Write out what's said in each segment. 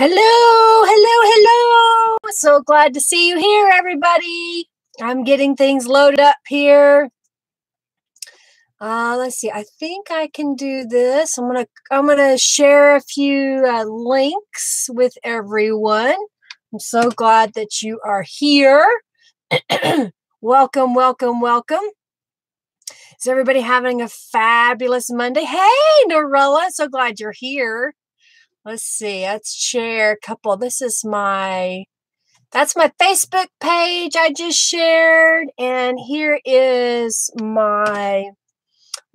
Hello, hello, hello. So glad to see you here, everybody. I'm getting things loaded up here. Let's see. I think I can do this. I'm gonna share a few links with everyone. I'm so glad that you are here. Welcome, welcome, welcome. Is everybody having a fabulous Monday? Hey, Norella, so glad you're here. Let's see. Let's share a couple. That's my Facebook page I just shared. And here is my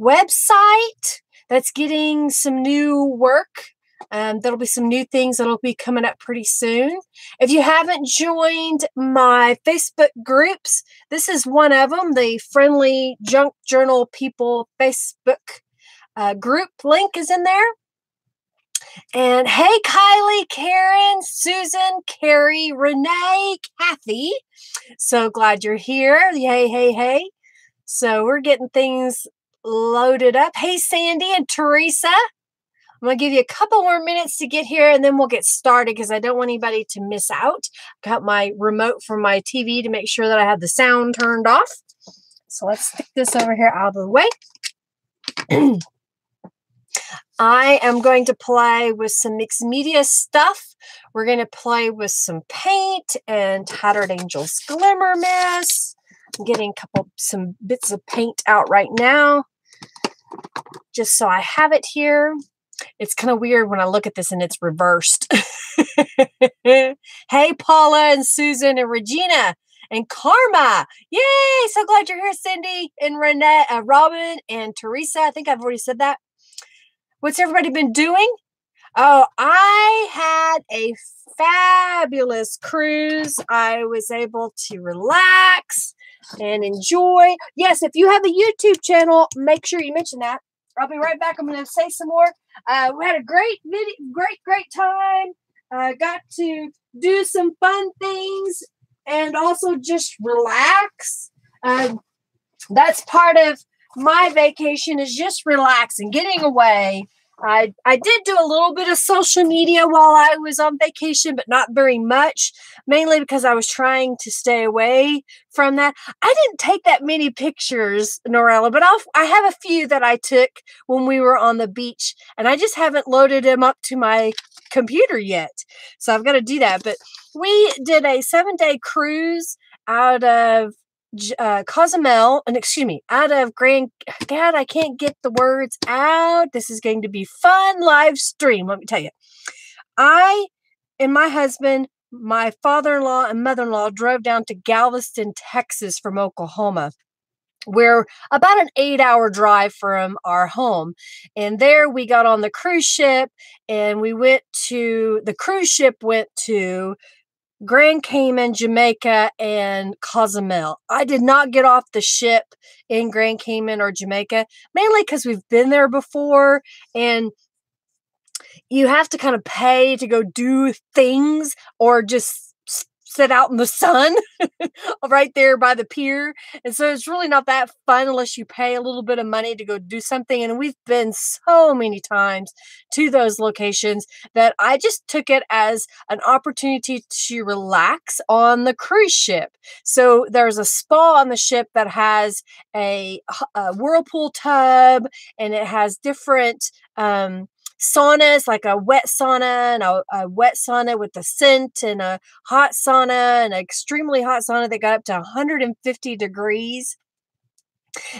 website that's getting some new work. There'll be some new things that'll be coming up pretty soon. If you haven't joined my Facebook groups, this is one of them, the Friendly Junk Journal People Facebook group link is in there. And hey, Kylie, Karen, Susan, Carrie, Renee, Kathy. So glad you're here. Hey, hey, hey. So we're getting things loaded up. Hey, Sandy and Teresa. I'm going to give you a couple more minutes to get here and then we'll get started because I don't want anybody to miss out. Got my remote from my TV to make sure that I have the sound turned off. So let's stick this over here out of the way. I am going to play with some mixed media stuff. We're going to play with some paint and Tattered Angels Glimmer Mists. I'm getting some bits of paint out right now, just so I have it here. It's kind of weird when I look at this and it's reversed. Hey, Paula and Susan and Regina and Karma. Yay! So glad you're here, Cindy and Renee, Robin and Teresa. I think I've already said that. What's everybody been doing? Oh, I had a fabulous cruise. I was able to relax and enjoy. Yes, if you have a YouTube channel, make sure you mention that. I'll be right back. I'm going to say some more. We had a great video, great time. Got to do some fun things and also just relax. That's part of my vacation, is just relaxing, getting away. I did do a little bit of social media while I was on vacation, but not very much, mainly because I was trying to stay away from that. I didn't take that many pictures, Norella, but I have a few that I took when we were on the beach, and I just haven't loaded them up to my computer yet. So I've got to do that. But we did a 7-day cruise out of Cozumel, and out of Grand. God, I can't get the words out. This is going to be fun live stream. Let me tell you, I and my husband, my father-in-law and mother-in-law drove down to Galveston, Texas from Oklahoma. We're about an 8-hour drive from our home. And there we got on the cruise ship, and the cruise ship went to Grand Cayman, Jamaica, and Cozumel. I did not get off the ship in Grand Cayman or Jamaica, mainly because we've been there before, and you have to kind of pay to go do things or just sit out in the sun right there by the pier. And so it's really not that fun unless you pay a little bit of money to go do something. And we've been so many times to those locations that I just took it as an opportunity to relax on the cruise ship. So there's a spa on the ship that has a whirlpool tub, and it has different saunas, like a wet sauna and a wet sauna with a scent, and a hot sauna and an extremely hot sauna that got up to 150 degrees.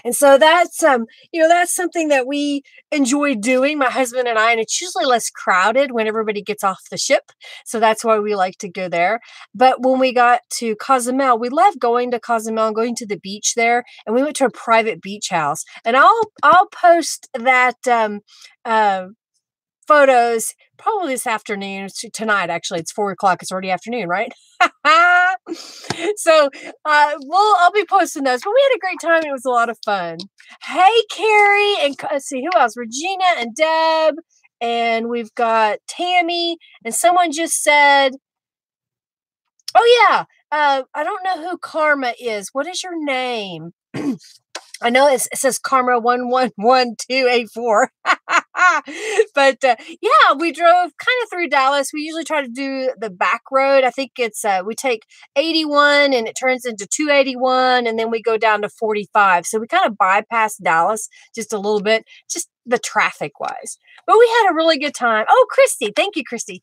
And so that's that's something that we enjoy doing, my husband and I, and it's usually less crowded when everybody gets off the ship. So that's why we like to go there. But when we got to Cozumel, we love going to Cozumel and going to the beach there. And we went to a private beach house. And I'll post that photos probably this afternoon, tonight. Actually, it's 4:00. It's already afternoon, right? So I'll be posting those. But we had a great time. It was a lot of fun. Hey, Carrie, and let's see who else. Regina and Deb, and we've got Tammy. And someone just said, "Oh yeah, I don't know who Karma is. What is your name?" I know it says Karma 111284. But yeah, we drove kind of through Dallas. We usually try to do the back road. I think it's we take 81 and it turns into 281 and then we go down to 45. So we kind of bypass Dallas just a little bit, just the traffic wise. But we had a really good time. Oh, Christy, thank you, Christy.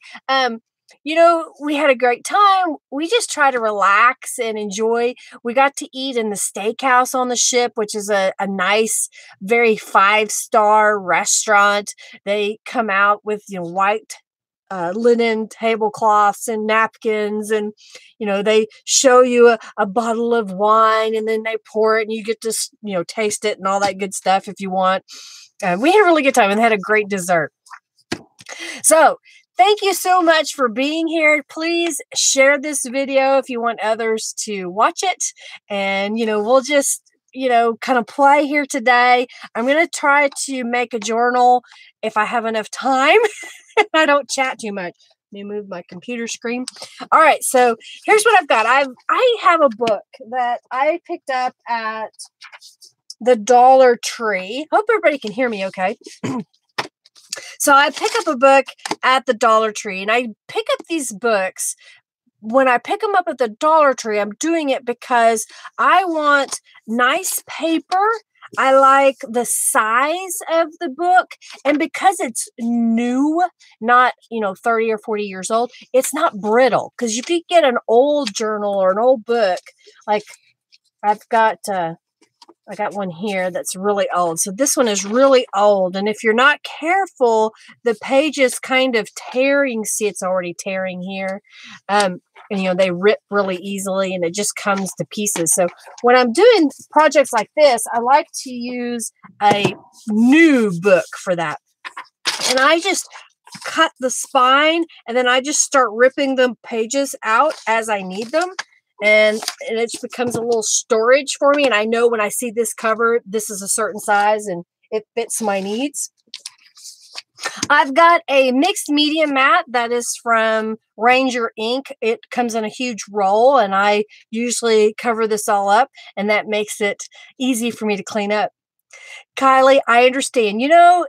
You know, we had a great time. We just try to relax and enjoy. We got to eat in the steakhouse on the ship, which is a nice, very 5-star restaurant. They come out with, you know, white linen tablecloths and napkins, and you know, they show you a bottle of wine and then they pour it and you get to, you know, taste it and all that good stuff if you want. We had a really good time and had a great dessert. So thank you so much for being here. Please share this video if you want others to watch it. And, you know, we'll just, you know, kind of play here today. I'm going to try to make a journal if I have enough time. I don't chat too much. Let me move my computer screen. All right. So here's what I've got. I have a book that I picked up at the Dollar Tree. Hope everybody can hear me okay. So I pick up a book at the Dollar Tree, and I pick up these books. When I pick them up at the Dollar Tree, I'm doing it because I want nice paper. I like the size of the book, and because it's new, not, you know, 30 or 40 years old, it's not brittle. Because if you get an old journal or an old book, like I've got I got one here that's really old. So this one is really old. And if you're not careful, the page is kind of tearing. See, it's already tearing here. And, you know, they rip really easily and it just comes to pieces. So when I'm doing projects like this, I like to use a new book for that. And I just cut the spine and then I just start ripping the pages out as I need them. And it just becomes a little storage for me. And I know when I see this cover, this is a certain size and it fits my needs. I've got a mixed media mat that is from Ranger Ink. It comes in a huge roll and I usually cover this all up and that makes it easy for me to clean up. Kylie, I understand. You know,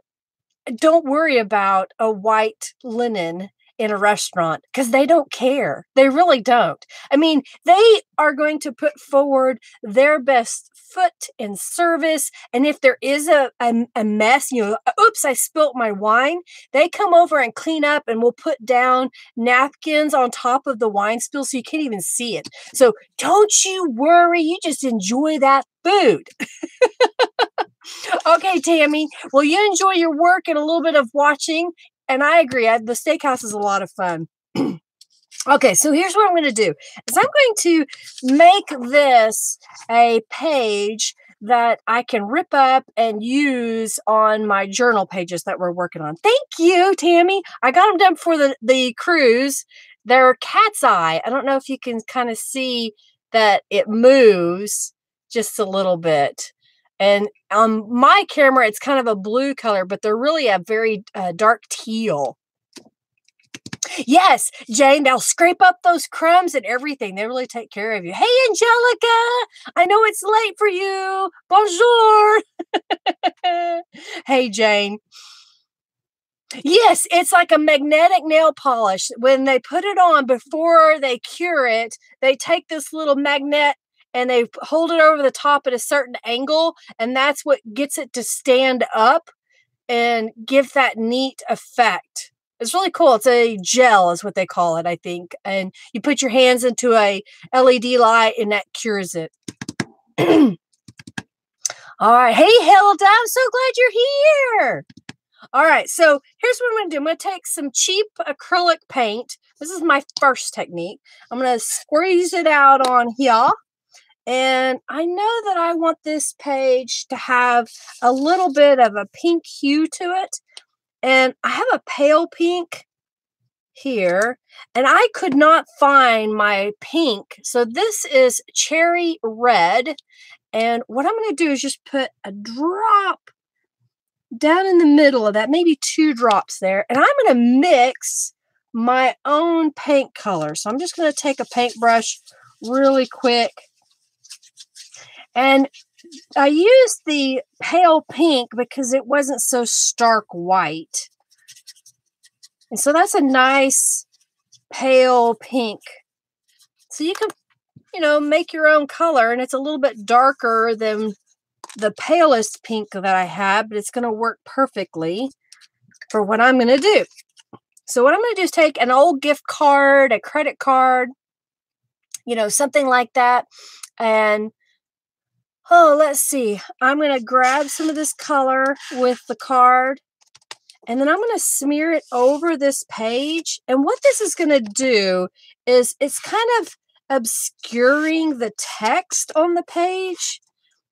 don't worry about a white linen in a restaurant because they don't care. They really don't. I mean, they are going to put forward their best foot in service. And if there is a mess, you know, oops, I spilt my wine, they come over and clean up and will put down napkins on top of the wine spill so you can't even see it. So don't you worry. You just enjoy that food. Okay, Tammy. Well, you enjoy your work and a little bit of watching. And I agree. The steakhouse is a lot of fun. Okay, so here's what I'm going to do. Is I'm going to make this a page that I can rip up and use on my journal pages that we're working on. Thank you, Tammy. I got them done for the cruise. They're cat's eye. I don't know if you can kind of see that it moves just a little bit. And on my camera, it's kind of a blue color, but they're really a very dark teal. Yes, Jane, they'll scrape up those crumbs and everything. They really take care of you. Hey, Angelica, I know it's late for you. Bonjour. Hey, Jane. Yes, it's like a magnetic nail polish. When they put it on before they cure it, they take this little magnet and they hold it over the top at a certain angle, and that's what gets it to stand up and give that neat effect. It's really cool. It's a gel is what they call it, I think. And you put your hands into a LED light and that cures it. All right. Hey, Hilda, I'm so glad you're here. All right. So here's what I'm going to do. I'm going to take some cheap acrylic paint. This is my first technique. I'm going to squeeze it out on here. And I know that I want this page to have a little bit of a pink hue to it. And I have a pale pink here. And I could not find my pink. So this is cherry red. And what I'm going to do is just put a drop down in the middle of that. Maybe 2 drops there. And I'm going to mix my own paint color. So I'm just going to take a paintbrush really quick. And I used the pale pink because it wasn't so stark white. And so that's a nice pale pink. So you can, make your own color, and it's a little bit darker than the palest pink that I have, but it's going to work perfectly for what I'm going to do. So what I'm going to do is take an old gift card, a credit card, something like that. And, let's see. I'm going to grab some of this color with the card, and then I'm going to smear it over this page. And what this is going to do is it's kind of obscuring the text on the page.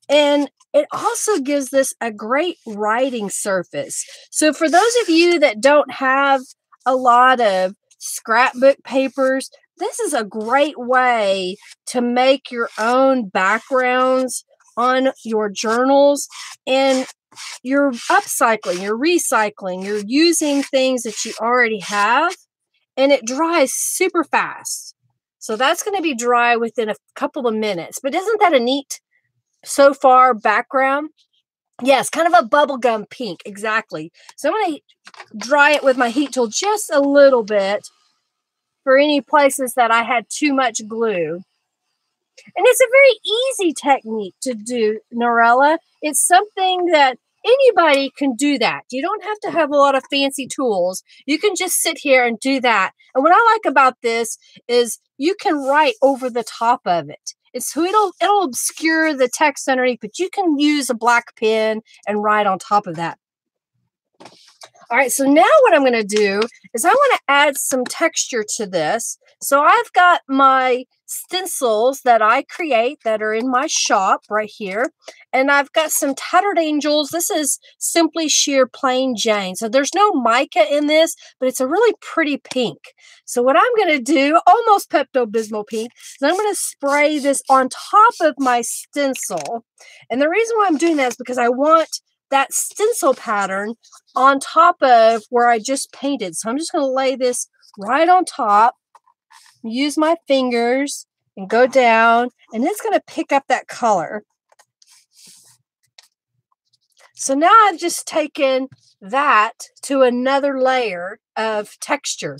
And it also gives this a great writing surface. So for those of you that don't have a lot of scrapbook papers, this is a great way to make your own backgrounds on your journals. And you're upcycling, you're recycling, you're using things that you already have, and it dries super fast. So that's going to be dry within a couple of minutes. But isn't that a neat so far background? Yes, kind of a bubblegum pink. Exactly. So I'm going to dry it with my heat tool just a little bit for any places that I had too much glue. And it's a very easy technique to do, Norella. It's something that anybody can do that. You don't have to have a lot of fancy tools. You can just sit here and do that. And what I like about this is you can write over the top of it. So it'll obscure the text underneath, but you can use a black pen and write on top of that. All right, so now what I'm going to do is I want to add some texture to this. So I've got my stencils that I create that are in my shop right here. And I've got some Tattered Angels. This is simply sheer plain Jane. So there's no mica in this, but it's a really pretty pink. So what I'm going to do, almost Pepto-Bismol pink, is I'm going to spray this on top of my stencil. And the reason why I'm doing that is because I want that stencil pattern on top of where I just painted. So I'm just going to lay this right on top, use my fingers and go down, and it's going to pick up that color. So now I've just taken that to another layer of texture.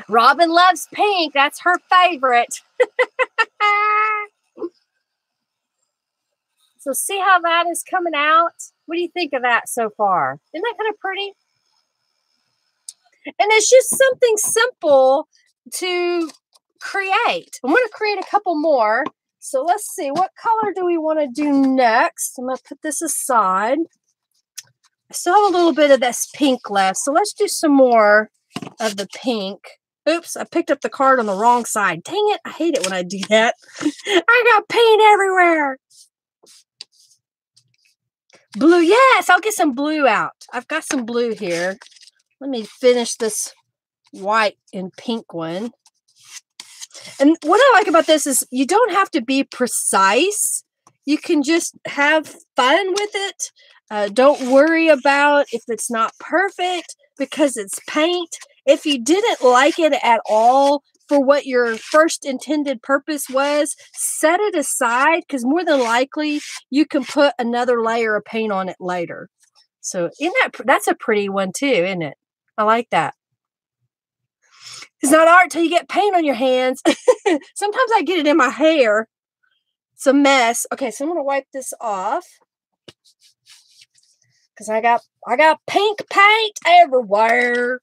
Robin loves pink. That's her favorite. So see how that is coming out? What do you think of that so far? Isn't that kind of pretty? And it's just something simple to create. I'm going to create a couple more. So let's see, what color do we want to do next? I'm going to put this aside. I still have a little bit of this pink left. So let's do some more of the pink. Oops, I picked up the card on the wrong side. Dang it, I hate it when I do that. I got paint everywhere. Blue, yes, I'll get some blue out. I've got some blue here. Let me finish this white and pink one. And what I like about this is you don't have to be precise. You can just have fun with it. Don't worry about if it's not perfect because it's paint. If you didn't like it at all for what your first intended purpose was, set it aside because more than likely you can put another layer of paint on it later. So that's a pretty one too, isn't it? I like that. It's not art till you get paint on your hands. Sometimes I get it in my hair. It's a mess. Okay, so I'm going to wipe this off because I got pink paint everywhere.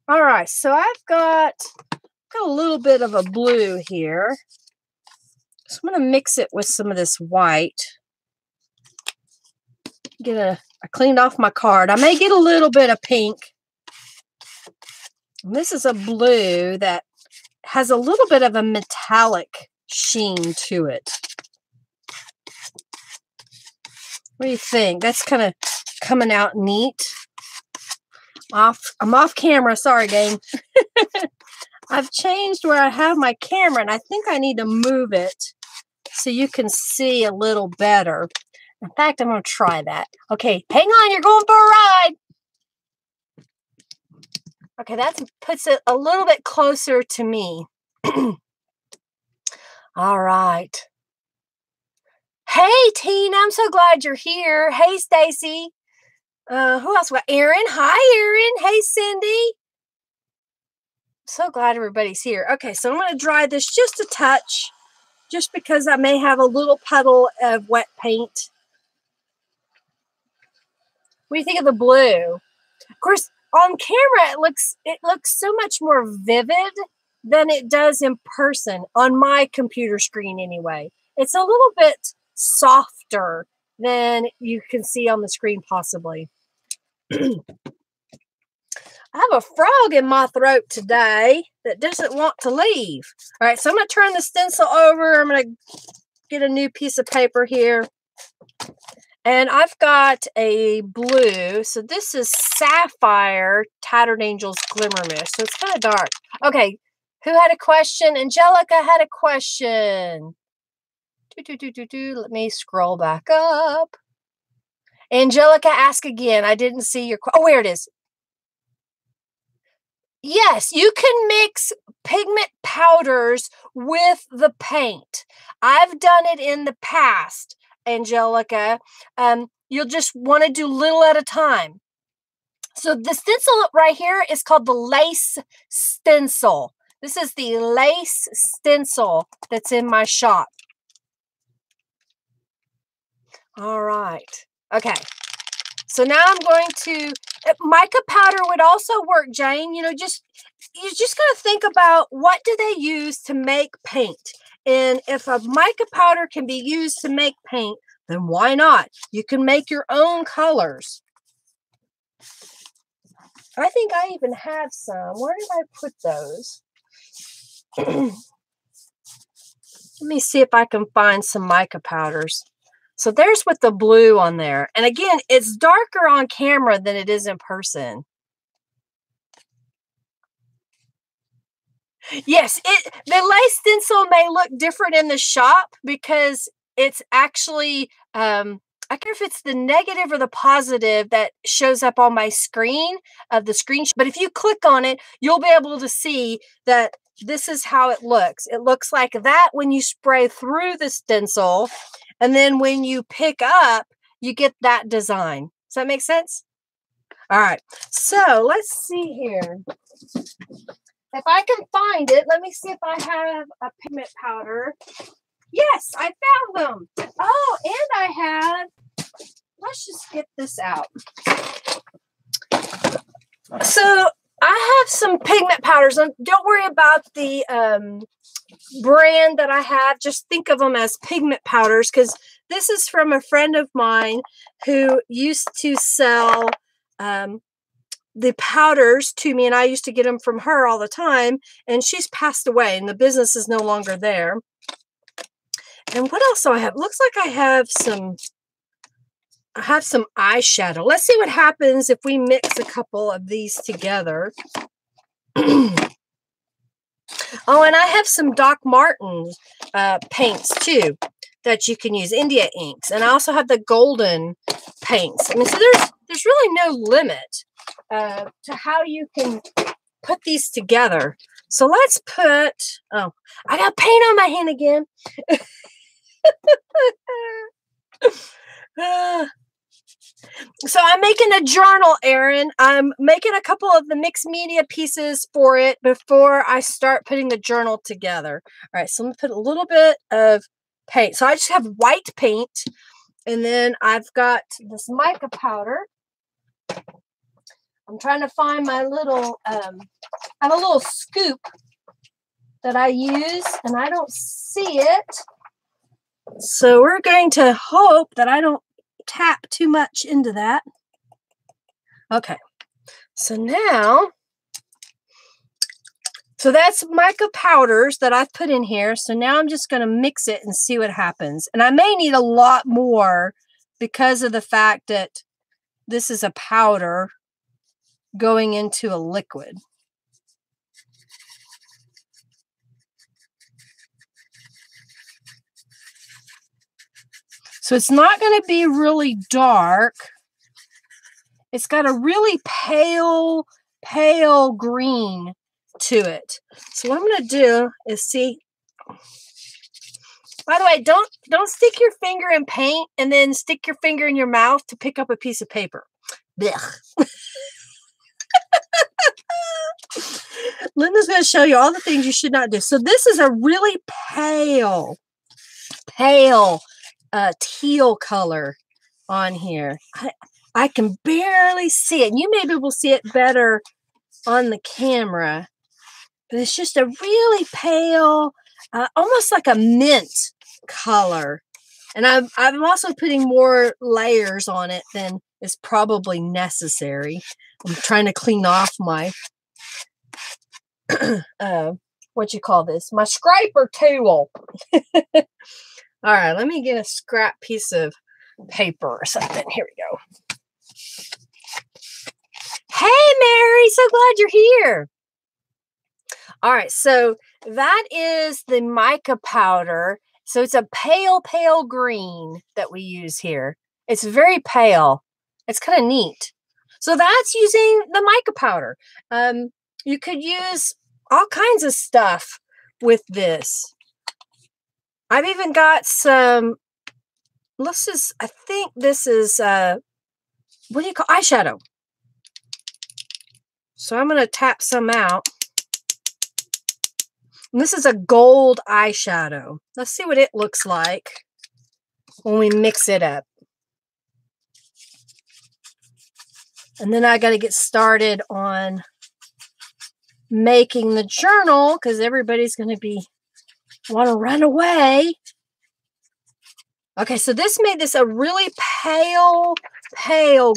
All right, so I've got a little bit of a blue here. So I'm going to mix it with some of this white. I cleaned off my card. I may get a little bit of pink. And this is a blue that has a little bit of a metallic sheen to it. What do you think? That's kind of coming out neat. I'm off camera. Sorry, gang. I've changed where I have my camera, and I think I need to move it so you can see a little better. In fact, I'm going to try that. Okay, hang on. You're going for a ride. Okay, that puts it a little bit closer to me. All right. Hey, Tina, I'm so glad you're here. Hey, Stacy. Who else? Well, Erin. Hi, Erin. Hey, Cindy. So glad everybody's here. Okay, so I'm going to dry this just a touch, just because I may have a little puddle of wet paint. What do you think of the blue? Of course, on camera, it looks so much more vivid than it does in person on my computer screen anyway. It's a little bit softer than you can see on the screen possibly. I have a frog in my throat today that doesn't want to leave. All right, so I'm going to turn the stencil over. I'm going to get a new piece of paper here. And I've got a blue. So this is Sapphire Tattered Angels Glimmer Mists. So it's kind of dark. Okay, who had a question? Angelica had a question. Let me scroll back up. Angelica, ask again. I didn't see your question. Oh, where it is. Yes, you can mix pigment powders with the paint. I've done it in the past, Angelica. You'll just want to do little at a time. So the stencil right here is called the lace stencil. This is the lace stencil that's in my shop. All right. Okay. So now I'm going to, mica powder would also work, Jane. You just got to think about what do they use to make paint. And if a mica powder can be used to make paint, then why not? You can make your own colors. I think I even have some. Where did I put those? Let me see if I can find some mica powders. So there's with the blue on there. And again, it's darker on camera than it is in person. Yes, the lace stencil may look different in the shop because it's actually, I don't know if it's the negative or the positive that shows up on my screen of the screenshot. But if you click on it, you'll be able to see that this is how it looks. It looks like that when you spray through the stencil. And then when you pick up, you get that design. Does that make sense? All right. So let's see here. If I can find it, let me see if I have a pigment powder. Yes, I found them. Oh, and I have, let's just get this out. So I have some pigment powders. Don't worry about the brand that I have. Just think of them as pigment powders, because this is from a friend of mine who used to sell the powders to me, and I used to get them from her all the time, and she's passed away and the business is no longer there. And what else do I have? Looks like I have some eyeshadow. Let's see what happens if we mix a couple of these together. Oh, and I have some Doc Martens paints too that you can use, India inks. And I also have the golden paints. I mean, so there's really no limit to how you can put these together. So let's put, oh, I got paint on my hand again. So I'm making a journal, Erin. I'm making a couple of the mixed media pieces for it before I start putting the journal together. All right, so I'm going to put a little bit of paint. So I just have white paint, and then I've got this mica powder. I'm trying to find my little, I have a little scoop that I use, and I don't see it. So we're going to hope that I don't tap too much into that. Okay, so now, so that's mica powders that I've put in here. So now I'm just going to mix it and see what happens. And I may need a lot more because of the fact that this is a powder going into a liquid. So it's not going to be really dark. It's got a really pale green to it. So what I'm going to do is see, By the way, don't stick your finger in paint and then stick your finger in your mouth to pick up a piece of paper. Blech. Linda's going to show you all the things you should not do. So this is a really pale teal color on here. I can barely see it. And you maybe will see it better on the camera. But it's just a really pale, almost like a mint color. And I'm also putting more layers on it than is probably necessary. I'm trying to clean off my, what you call this? My scraper tool. All right, let me get a scrap piece of paper or something. Here we go. Hey, Mary, so glad you're here. All right, so that is the mica powder. So it's a pale green that we use here. It's very pale. It's kind of neat. So that's using the mica powder. You could use all kinds of stuff with this. I've even got some, I think this is, what do you call, eyeshadow. So I'm going to tap some out. And this is a gold eyeshadow. Let's see what it looks like when we mix it up. And then I got to get started on making the journal because everybody's going to want to run away. Okay, so this made this a really pale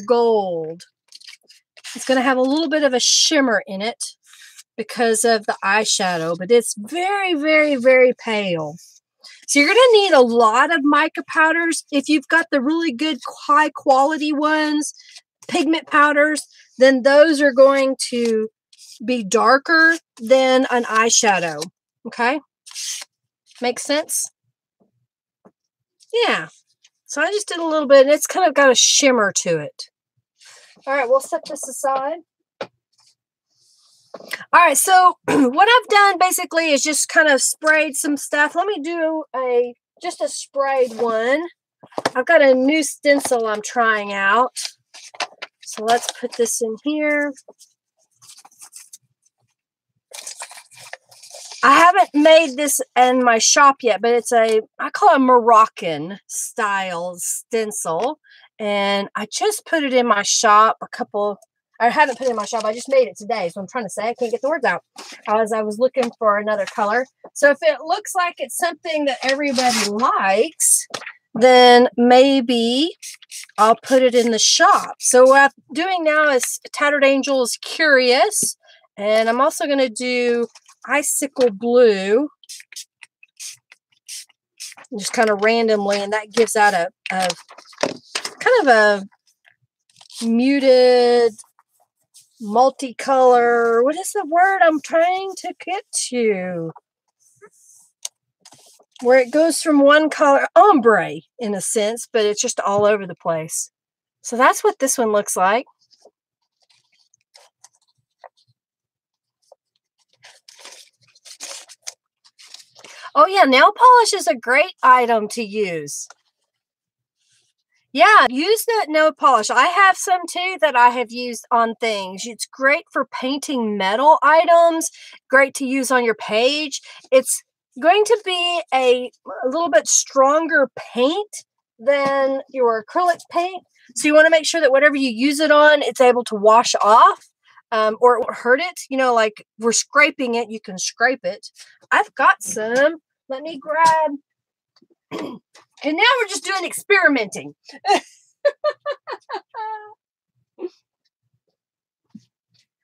gold. It's going to have a little bit of a shimmer in it because of the eyeshadow, but it's very pale. So you're going to need a lot of mica powders. If you've got the really good high quality ones, pigment powders, then those are going to be darker than an eyeshadow. Okay? Makes sense? Yeah. So I just did a little bit, and it's kind of got a shimmer to it. All right, we'll set this aside. All right, so what I've done basically is just kind of sprayed some stuff. Let me do just a sprayed one. I've got a new stencil I'm trying out. So let's put this in here. I haven't made this in my shop yet, but it's I call it a Moroccan style stencil. And I just put it in my shop I haven't put it in my shop. I just made it today. So I'm trying to say I can't get the words out as I was looking for another color. So if it looks like it's something that everybody likes, then maybe I'll put it in the shop. So what I'm doing now is Tattered Angels Curious. And I'm also going to do Icicle Blue. Just kind of randomly. And that gives out a kind of a muted multicolor. What is the word I'm trying to get to? Where it goes from one color, ombre in a sense, but it's just all over the place. So that's what this one looks like. Oh yeah, nail polish is a great item to use. Yeah, use the nail polish. I have some too that I have used on things. It's great for painting metal items, great to use on your page. It's going to be a little bit stronger paint than your acrylic paint. So you want to make sure that whatever you use it on, it's able to wash off or it won't hurt it. You know, like we're scraping it, you can scrape it. I've got some. Let me grab... And now we're just doing experimenting. Let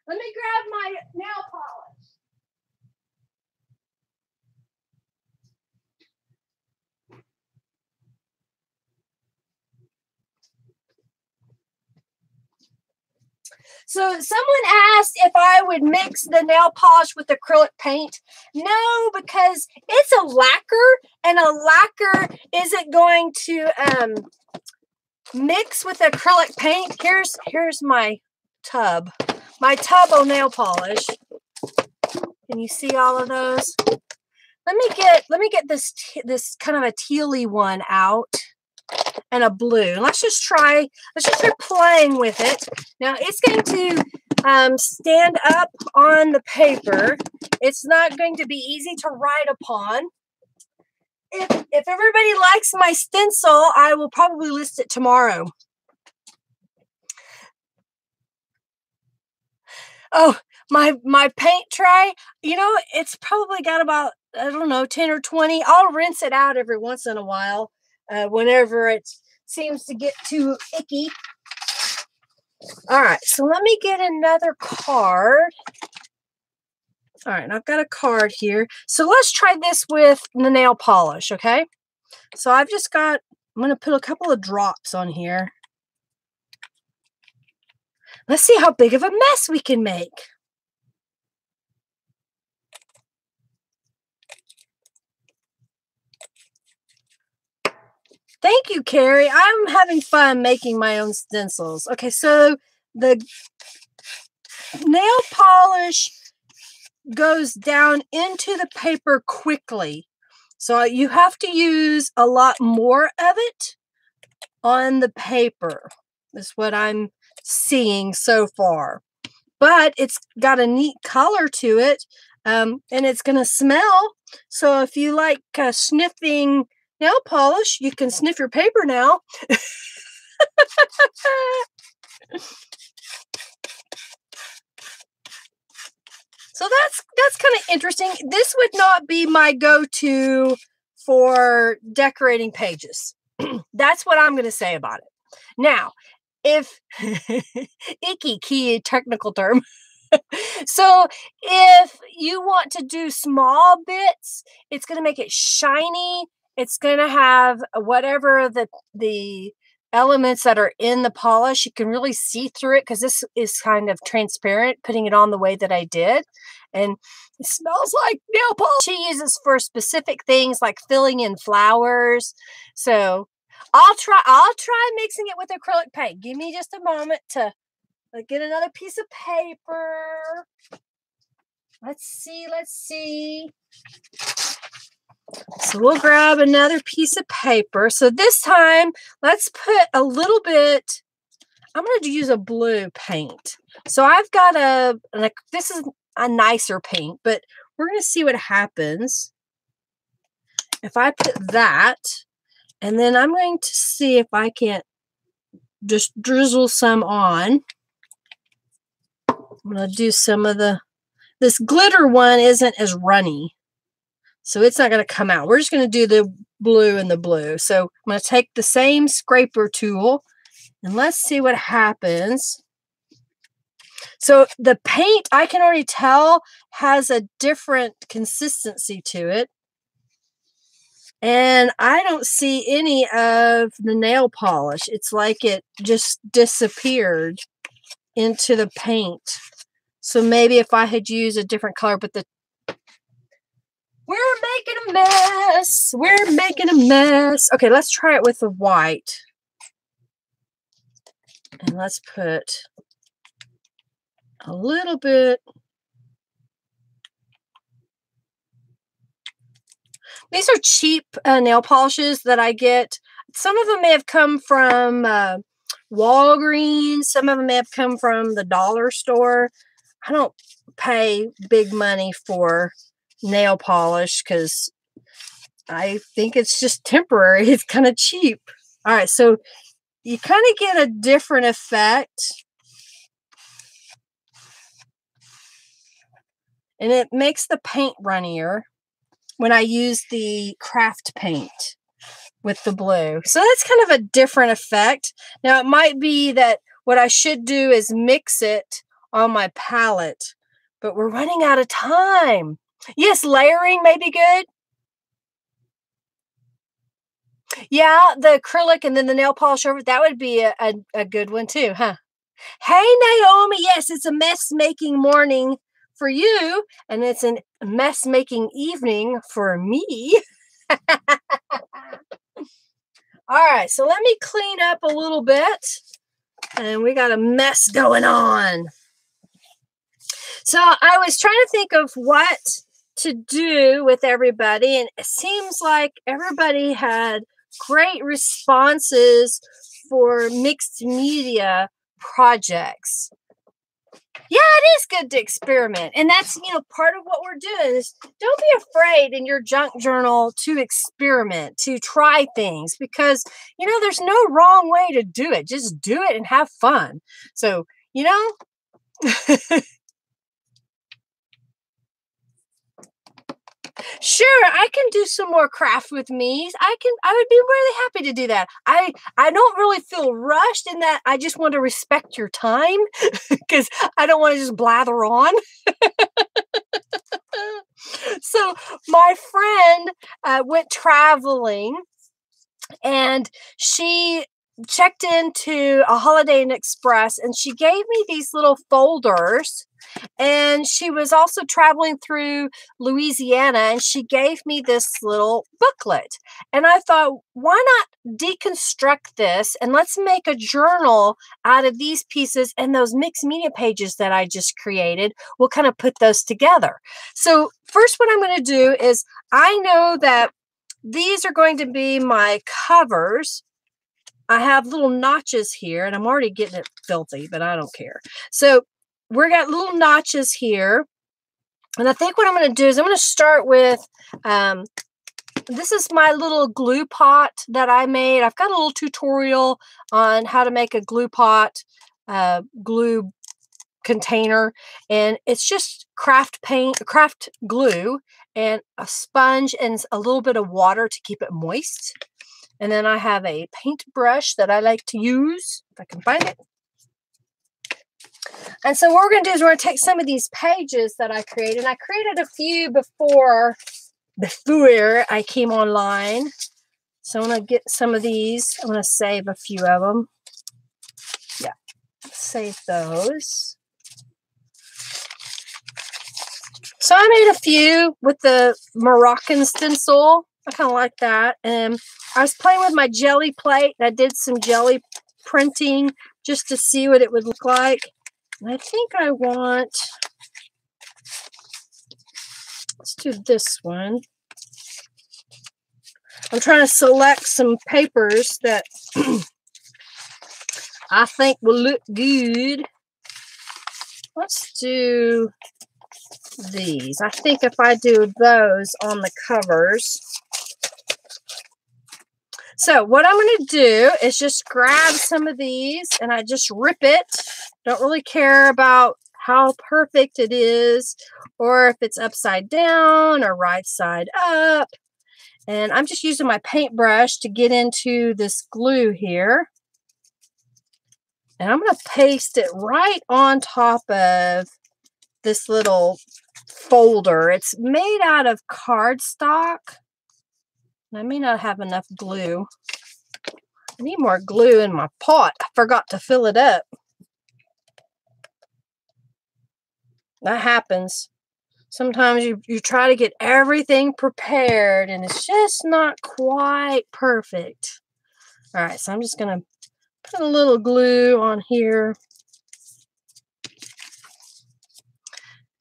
me grab my nail polish. So someone asked if I would mix the nail polish with acrylic paint. No, because it's a lacquer, and a lacquer isn't going to mix with acrylic paint. Here's my tub. My tub of nail polish. Can you see all of those? let me get this kind of a tealy one out and a blue. Let's just try playing with it. Now it's going to stand up on the paper. It's not going to be easy to write upon. If everybody likes my stencil, I will probably list it tomorrow. Oh, my paint tray, you know, it's probably got about, I don't know, 10 or 20. I'll rinse it out every once in a while whenever it seems to get too icky. All right, so let me get another card. All right, I've got a card here. So let's try this with the nail polish, okay? So I'm going to put a couple of drops on here. Let's see how big of a mess we can make. Thank you, Carrie. I'm having fun making my own stencils. Okay, so the nail polish goes down into the paper quickly. So you have to use a lot more of it on the paper. That's what I'm seeing so far. But it's got a neat color to it, and it's going to smell. So if you like sniffing nail polish, you can sniff your paper now. So that's kind of interesting. This would not be my go-to for decorating pages. That's what I'm going to say about it. Now, if icky key technical term. So if you want to do small bits, it's going to make it shiny. It's going to have whatever the elements that are in the polish. You can really see through it because this is kind of transparent, putting it on the way that I did. And it smells like nail polish. She uses for specific things like filling in flowers. So I'll try mixing it with acrylic paint. Give me just a moment to get another piece of paper. Let's see. So we'll grab another piece of paper. So this time, let's put a little bit, I'm going to use a blue paint. So I've got this is a nicer paint, but we're going to see what happens if I put that. And then I'm going to see if I can't just drizzle some on. I'm going to do some of this glitter one isn't as runny, so it's not going to come out. We're just going to do the blue and the blue. So I'm going to take the same scraper tool and let's see what happens. So the paint, I can already tell, has a different consistency to it. And I don't see any of the nail polish. It's like it just disappeared into the paint. So maybe if I had used a different color, but we're making a mess. We're making a mess. Okay, let's try it with the white. And let's put a little bit. These are cheap nail polishes that I get. Some of them may have come from Walgreens. Some of them may have come from the dollar store. I don't pay big money for nail polish because I think it's just temporary. It's kind of cheap. All right, so you kind of get a different effect. And it makes the paint runnier when I use the craft paint with the blue. So that's kind of a different effect. Now, it might be that what I should do is mix it on my palette, but we're running out of time. Yes, layering may be good. Yeah, the acrylic and then the nail polish over, that would be a good one too, huh? Hey, Naomi, yes, it's a mess-making morning for you, and it's a mess-making evening for me. All right, so let me clean up a little bit, and we got a mess going on. So I was trying to think of what to do with everybody, and it seems like everybody had great responses for mixed media projects. Yeah, it is good to experiment. And that's, part of what we're doing is don't be afraid in your junk journal to experiment, to try things, because, there's no wrong way to do it. Just do it and have fun. So, Sure, I can do some more craft with me. I would be really happy to do that. I don't really feel rushed in that I just want to respect your time because I don't want to just blather on. So my friend went traveling and she checked into a Holiday Inn Express and she gave me these little folders. And she was also traveling through Louisiana and she gave me this little booklet. And I thought, why not deconstruct this and let's make a journal out of these pieces and those mixed media pages that I just created. We'll kind of put those together. So first, what I'm going to do is I know that these are going to be my covers. I have little notches here and I'm already getting it filthy, but I don't care. So we've got little notches here. And I think what I'm going to do is I'm going to start with, this is my little glue pot that I made. I've got a little tutorial on how to make a glue pot, glue container. And it's just craft glue and a sponge and a little bit of water to keep it moist. And then I have a paintbrush that I like to use, if I can find it. And so what we're going to do is we're going to take some of these pages that I created. And I created a few before I came online. So I'm going to get some of these. I'm going to save a few of them. Yeah, save those. So I made a few with the Moroccan stencil. I kind of like that. And I was playing with my jelly plate. I did some jelly printing just to see what it would look like. And I think I want, let's do this one. I'm trying to select some papers that I think will look good. Let's do these. I think if I do those on the covers. So what I'm going to do is just grab some of these and I just rip it. Don't really care about how perfect it is or if it's upside down or right side up. And I'm just using my paintbrush to get into this glue here. And I'm going to paste it right on top of this little folder. It's made out of cardstock. I may not have enough glue. I need more glue in my pot. I forgot to fill it up. That happens. Sometimes you try to get everything prepared and it's just not quite perfect. All right, so I'm just going to put a little glue on here.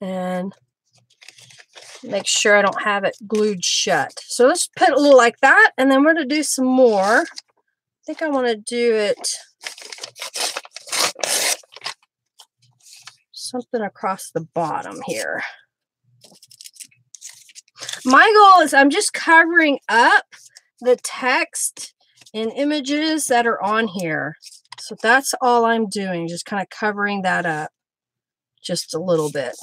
And make sure I don't have it glued shut. So let's put a little like that, and then we're going to do some more. I think I want to do it something across the bottom here. My goal is I'm just covering up the text and images that are on here. So that's all I'm doing, just kind of covering that up just a little bit.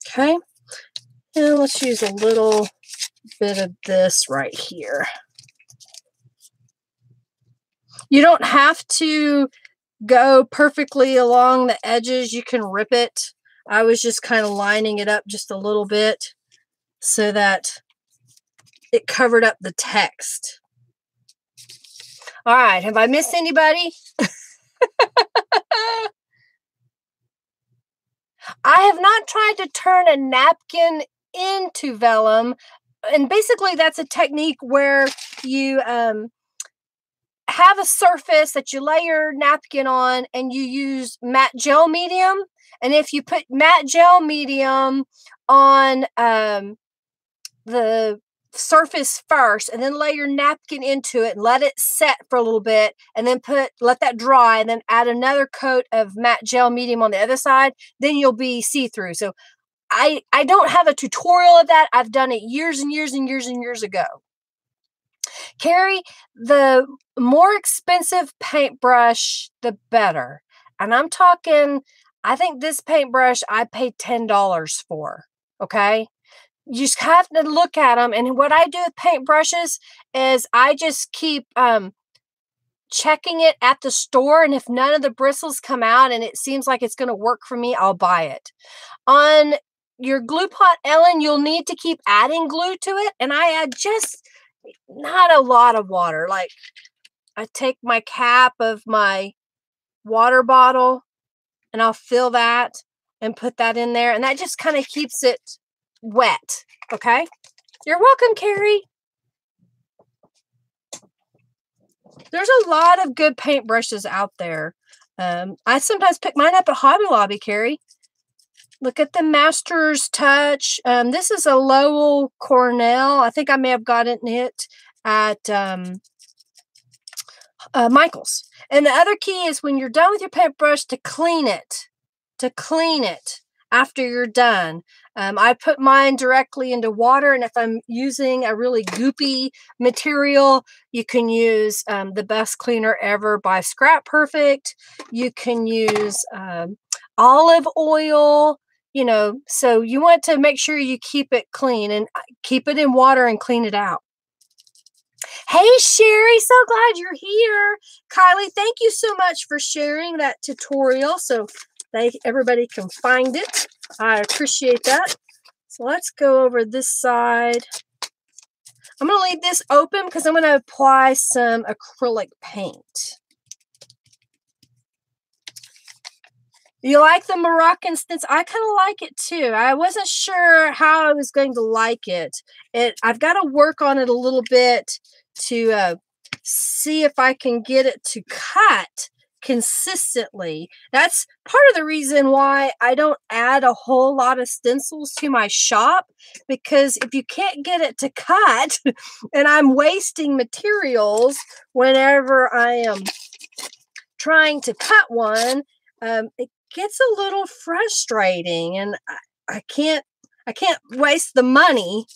Okay, and let's use a little bit of this right here. You don't have to go perfectly along the edges. You can rip it. I was just kind of lining it up just a little bit so that it covered up the text. All right, have I missed anybody? I have not tried to turn a napkin into vellum. And basically that's a technique where you have a surface that you lay your napkin on and you use matte gel medium. And if you put matte gel medium on the surface first and then lay your napkin into it and let it set for a little bit and then let that dry and then add another coat of matte gel medium on the other side, then you'll be see-through. So I don't have a tutorial of that. I've done it years and years and years and years ago. Carrie, the more expensive paintbrush, the better. And I'm talking, I think this paintbrush I paid $10 for, okay? You just have to look at them. And what I do with paintbrushes is I just keep checking it at the store. And if none of the bristles come out and it seems like it's going to work for me, I'll buy it. On your glue pot, Ellen, you'll need to keep adding glue to it. And I add just not a lot of water. Like I take my cap of my water bottle and I'll fill that and put that in there. And that just kind of keeps it wet. Okay. You're welcome, Carrie. There's a lot of good paintbrushes out there. I sometimes pick mine up at Hobby Lobby, Carrie. Look at the Master's Touch. This is a Lowell Cornell. I think I may have gotten it at Michael's. And the other key is when you're done with your paintbrush to clean it. After you're done. I put mine directly into water, and if I'm using a really goopy material, you can use the Best Cleaner Ever by Scrap Perfect. You can use olive oil, you know, so you want to make sure you keep it clean and keep it in water and clean it out. Hey, Sherry, so glad you're here. Kylie, thank you so much for sharing that tutorial so everybody can find it. I appreciate that. So let's go over this side. I'm going to leave this open because I'm going to apply some acrylic paint. You like the Moroccan stencil? I kind of like it too. I wasn't sure how I was going to like it. I've got to work on it a little bit to see if I can get it to cut consistently. That's part of the reason why I don't add a whole lot of stencils to my shop, because if you can't get it to cut and I'm wasting materials whenever I am trying to cut one, it gets a little frustrating, and I can't waste the money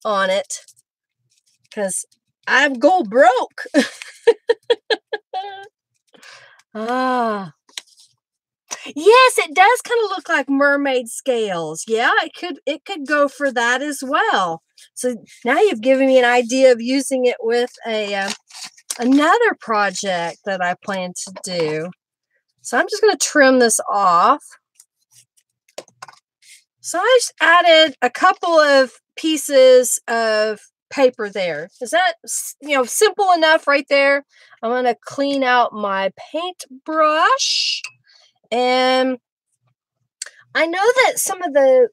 on it because I'm go broke. Ah, yes, it does kind of look like mermaid scales. Yeah, it could go for that as well. So now you've given me an idea of using it with another project that I plan to do. So I'm just going to trim this off. So I just added a couple of pieces of paper there. Is that, simple enough right there? I'm going to clean out my paintbrush. And I know that some of the,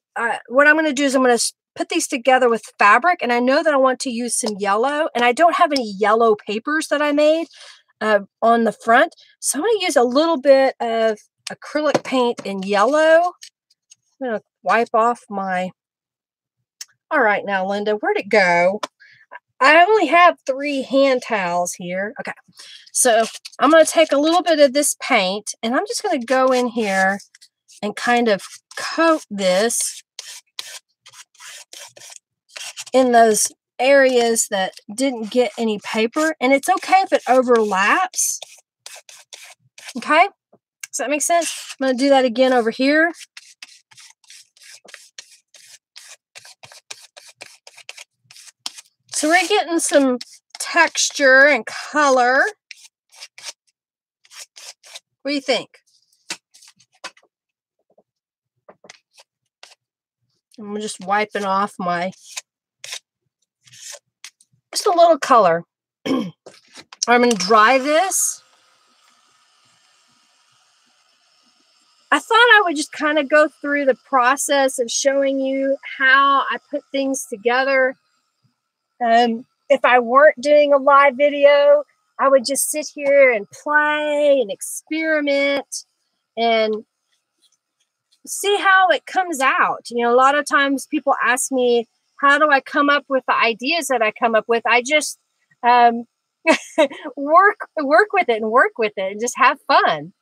what I'm going to do is I'm going to put these together with fabric. And I know that I want to use some yellow. And I don't have any yellow papers that I made on the front. So I'm going to use a little bit of acrylic paint in yellow. I'm going to wipe off my... All right, now, Linda, where'd it go? I only have 3 hand towels here. Okay, so I'm going to take a little bit of this paint, and I'm just going to go in here and kind of coat this in those areas that didn't get any paper. And it's okay if it overlaps. Okay, does that make sense? I'm going to do that again over here. So we're getting some texture and color. What do you think? I'm just wiping off my, just a little color. I'm going to dry this. I thought I would just kind of go through the process of showing you how I put things together. If I weren't doing a live video, I would just sit here and play and experiment and see how it comes out. You know, a lot of times people ask me, how do I come up with the ideas that I come up with? I just work with it and just have fun.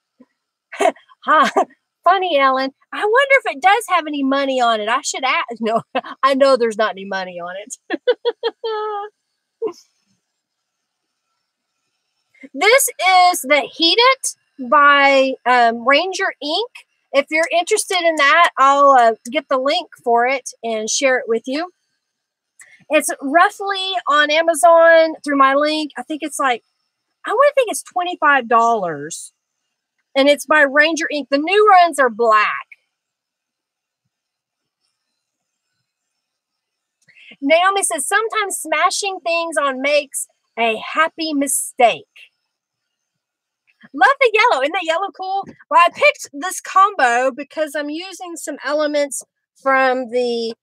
Huh. Funny, Ellen. I wonder if it does have any money on it. I should ask. No, I know there's not any money on it. This is the Heat It by Ranger Ink. If you're interested in that, I'll get the link for it and share it with you. It's roughly on Amazon through my link. I think it's like, I want to think it's $25. And it's by Ranger Ink. The new runs are black. Naomi says, sometimes smashing things on makes a happy mistake. Love the yellow. Isn't that yellow cool? Well, I picked this combo because I'm using some elements from the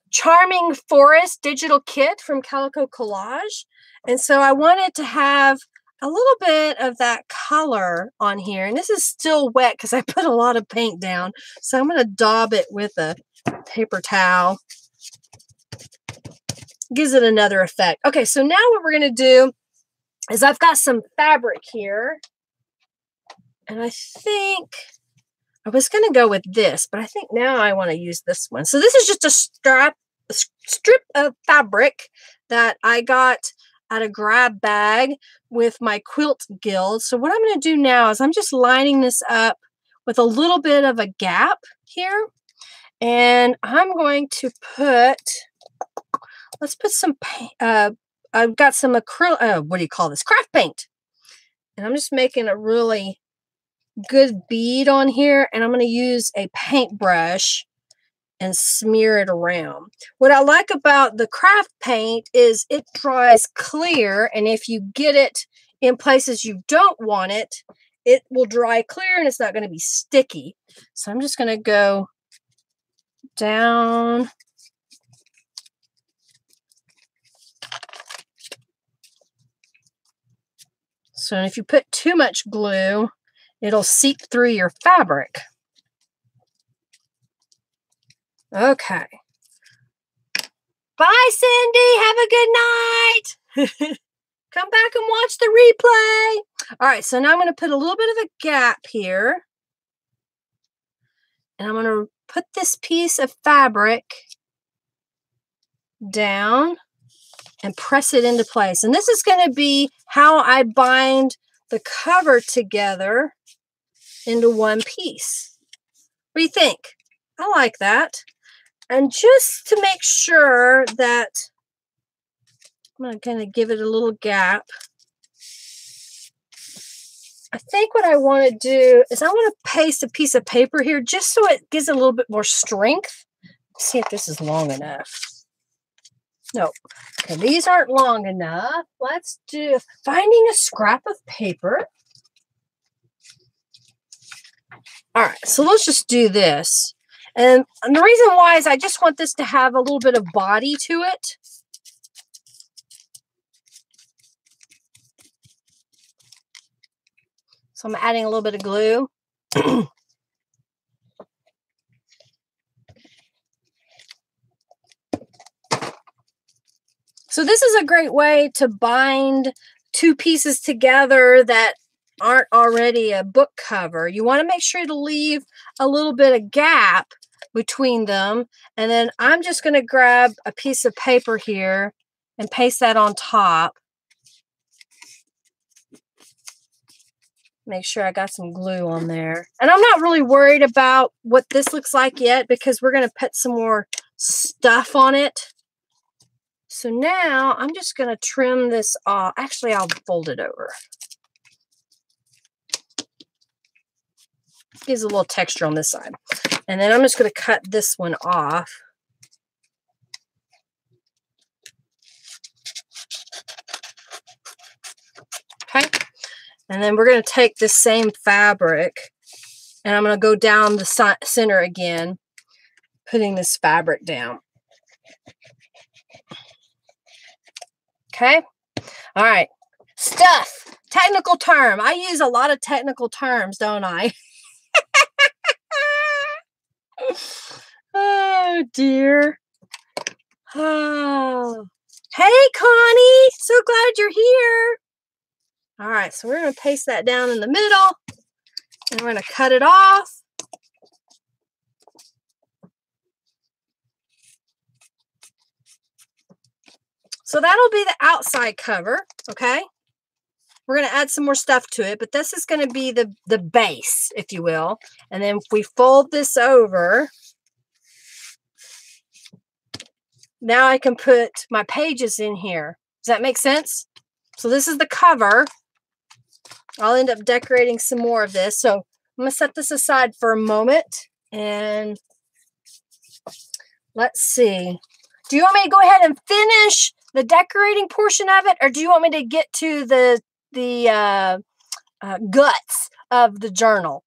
Charming Forest digital kit from Calico Collage. And so I wanted to have a little bit of that color on here. And this is still wet because I put a lot of paint down. So I'm going to daub it with a paper towel. Gives it another effect. Okay, so now what we're going to do is I've got some fabric here. And I think I was going to go with this, but I think now I want to use this one. So this is just a strip of fabric that I got at a grab bag with my quilt guild. So what I'm going to do now is I'm just lining this up with a little bit of a gap here. And I'm going to put, let's put some paint. I've got some acrylic, what do you call this? Craft paint. And I'm just making a really good bead on here. And I'm going to use a paintbrush and smear it around. What I like about the craft paint is it dries clear. And if you get it in places you don't want it, it will dry clear and it's not going to be sticky. So I'm just going to go down. So if you put too much glue, it'll seep through your fabric. Okay. Bye, Cindy. Have a good night. Come back and watch the replay. All right, so now I'm going to put a little bit of a gap here. And I'm going to put this piece of fabric down and press it into place. And this is going to be how I bind the cover together into one piece. What do you think? I like that. And just to make sure that I'm going to kind of give it a little gap. I think what I want to do is I want to paste a piece of paper here just so it gives it a little bit more strength. Let's see if this is long enough. No, okay, these aren't long enough. Let's do finding a scrap of paper. All right, so let's just do this. And the reason why is I just want this to have a little bit of body to it. So I'm adding a little bit of glue. So this is a great way to bind two pieces together that aren't already a book cover. You want to make sure to leave a little bit of gap between them. And then I'm just going to grab a piece of paper here and paste that on top. Make sure I got some glue on there. And I'm not really worried about what this looks like yet because we're going to put some more stuff on it. So now I'm just going to trim this off. Actually, I'll fold it over. Gives a little texture on this side. And then I'm just going to cut this one off. Okay. And then we're going to take this same fabric and I'm going to go down the center again, putting this fabric down. Okay. All right. Stuff. Technical term. I use a lot of technical terms, don't I? Oh, dear. Oh. Hey, Connie. So glad you're here. All right, so we're going to paste that down in the middle, and we're going to cut it off. So that'll be the outside cover, okay? We're going to add some more stuff to it, but this is going to be the base, if you will. And then if we fold this over, now I can put my pages in here. Does that make sense? So this is the cover. I'll end up decorating some more of this. So I'm going to set this aside for a moment. And let's see. Do you want me to go ahead and finish the decorating portion of it? Or do you want me to get to the guts of the journal?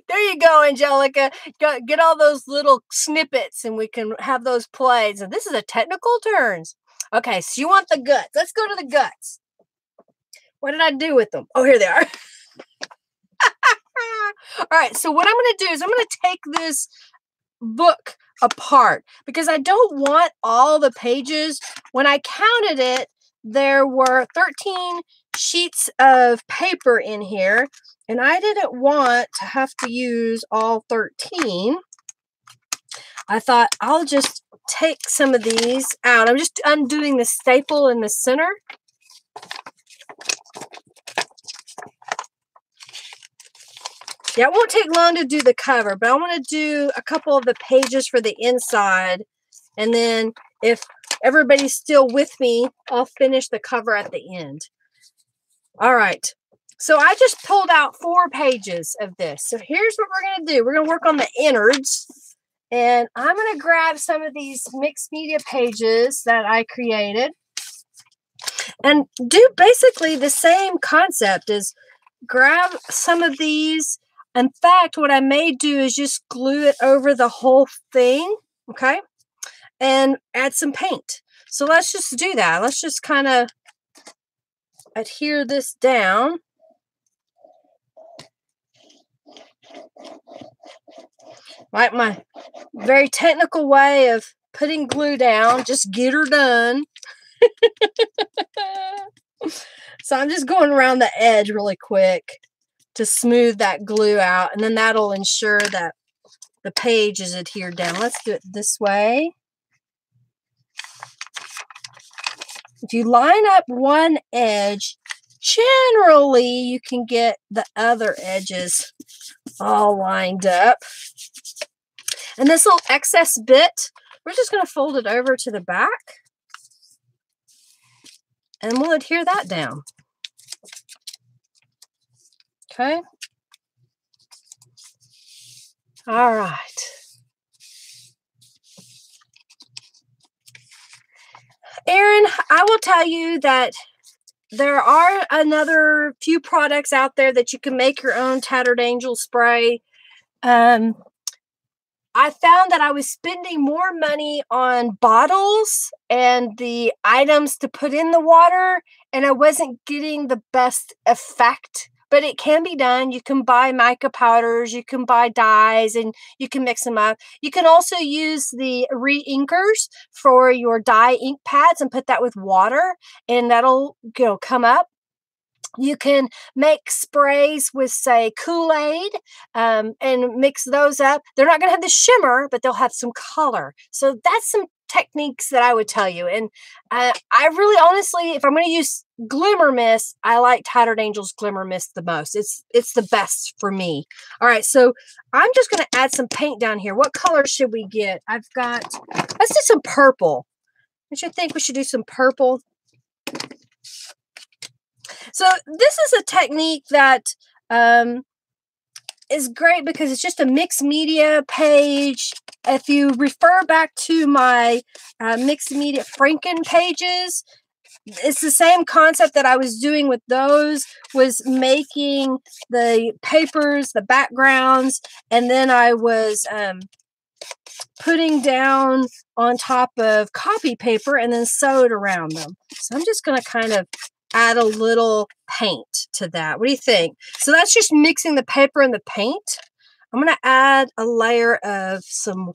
There you go, Angelica. Get all those little snippets and we can have those plays. And this is a technical terms. Okay, so you want the guts. Let's go to the guts. What did I do with them? Oh, here they are. All right, so what I'm going to do is I'm going to take this book apart because I don't want all the pages. When I counted it, there were 13 sheets of paper in here, and I didn't want to have to use all 13. I thought I'll just take some of these out. I'm just undoing the staple in the center. Yeah, it won't take long to do the cover, but I want to do a couple of the pages for the inside. And then if everybody's still with me, I'll finish the cover at the end. All right. So I just pulled out 4 pages of this. So here's what we're going to do. We're going to work on the innards. And I'm going to grab some of these mixed media pages that I created and do basically the same concept as grab some of these. In fact, what I may do is just glue it over the whole thing, okay, and add some paint. So let's just do that. Let's just kind of adhere this down. Like my very technical way of putting glue down, just get her done. So I'm just going around the edge really quick to smooth that glue out, and then that'll ensure that the page is adhered down. Let's do it this way. If you line up one edge, generally you can get the other edges all lined up. And this little excess bit, we're just going to fold it over to the back, and we'll adhere that down. Okay. All right. Erin, I will tell you that there are another few products out there that you can make your own Tattered Angel spray. I found that I was spending more money on bottles and the items to put in the water, and I wasn't getting the best effect. But it can be done. You can buy mica powders, you can buy dyes, and you can mix them up. You can also use the re-inkers for your dye ink pads and put that with water, and that'll come up. You can make sprays with, say, Kool-Aid and mix those up. They're not going to have the shimmer, but they'll have some color. So that's some techniques that I would tell you. And I really, honestly, if I'm going to use Glimmer Mist, I like Tattered Angels Glimmer Mist the most. It's the best for me. All right, so I'm just going to add some paint down here. What color should we get? Let's do some purple. Don't you think we should do some purple? So this is a technique that is great because it's just a mixed media page. If you refer back to my mixed media Franken pages, it's the same concept that I was doing with those, was making the papers, the backgrounds, and then I was putting down on top of copy paper and then sewed around them. So I'm just going to kind of add a little paint to that. What do you think? So that's just mixing the paper and the paint. I'm going to add a layer of some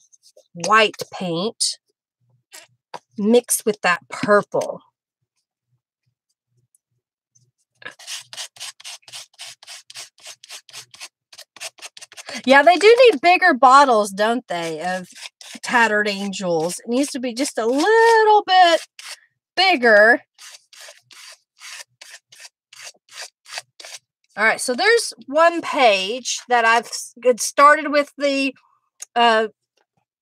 white paint mixed with that purple. Yeah, they do need bigger bottles, don't they, of Tattered Angels. It needs to be just a little bit bigger. All right, so there's one page that I've started with the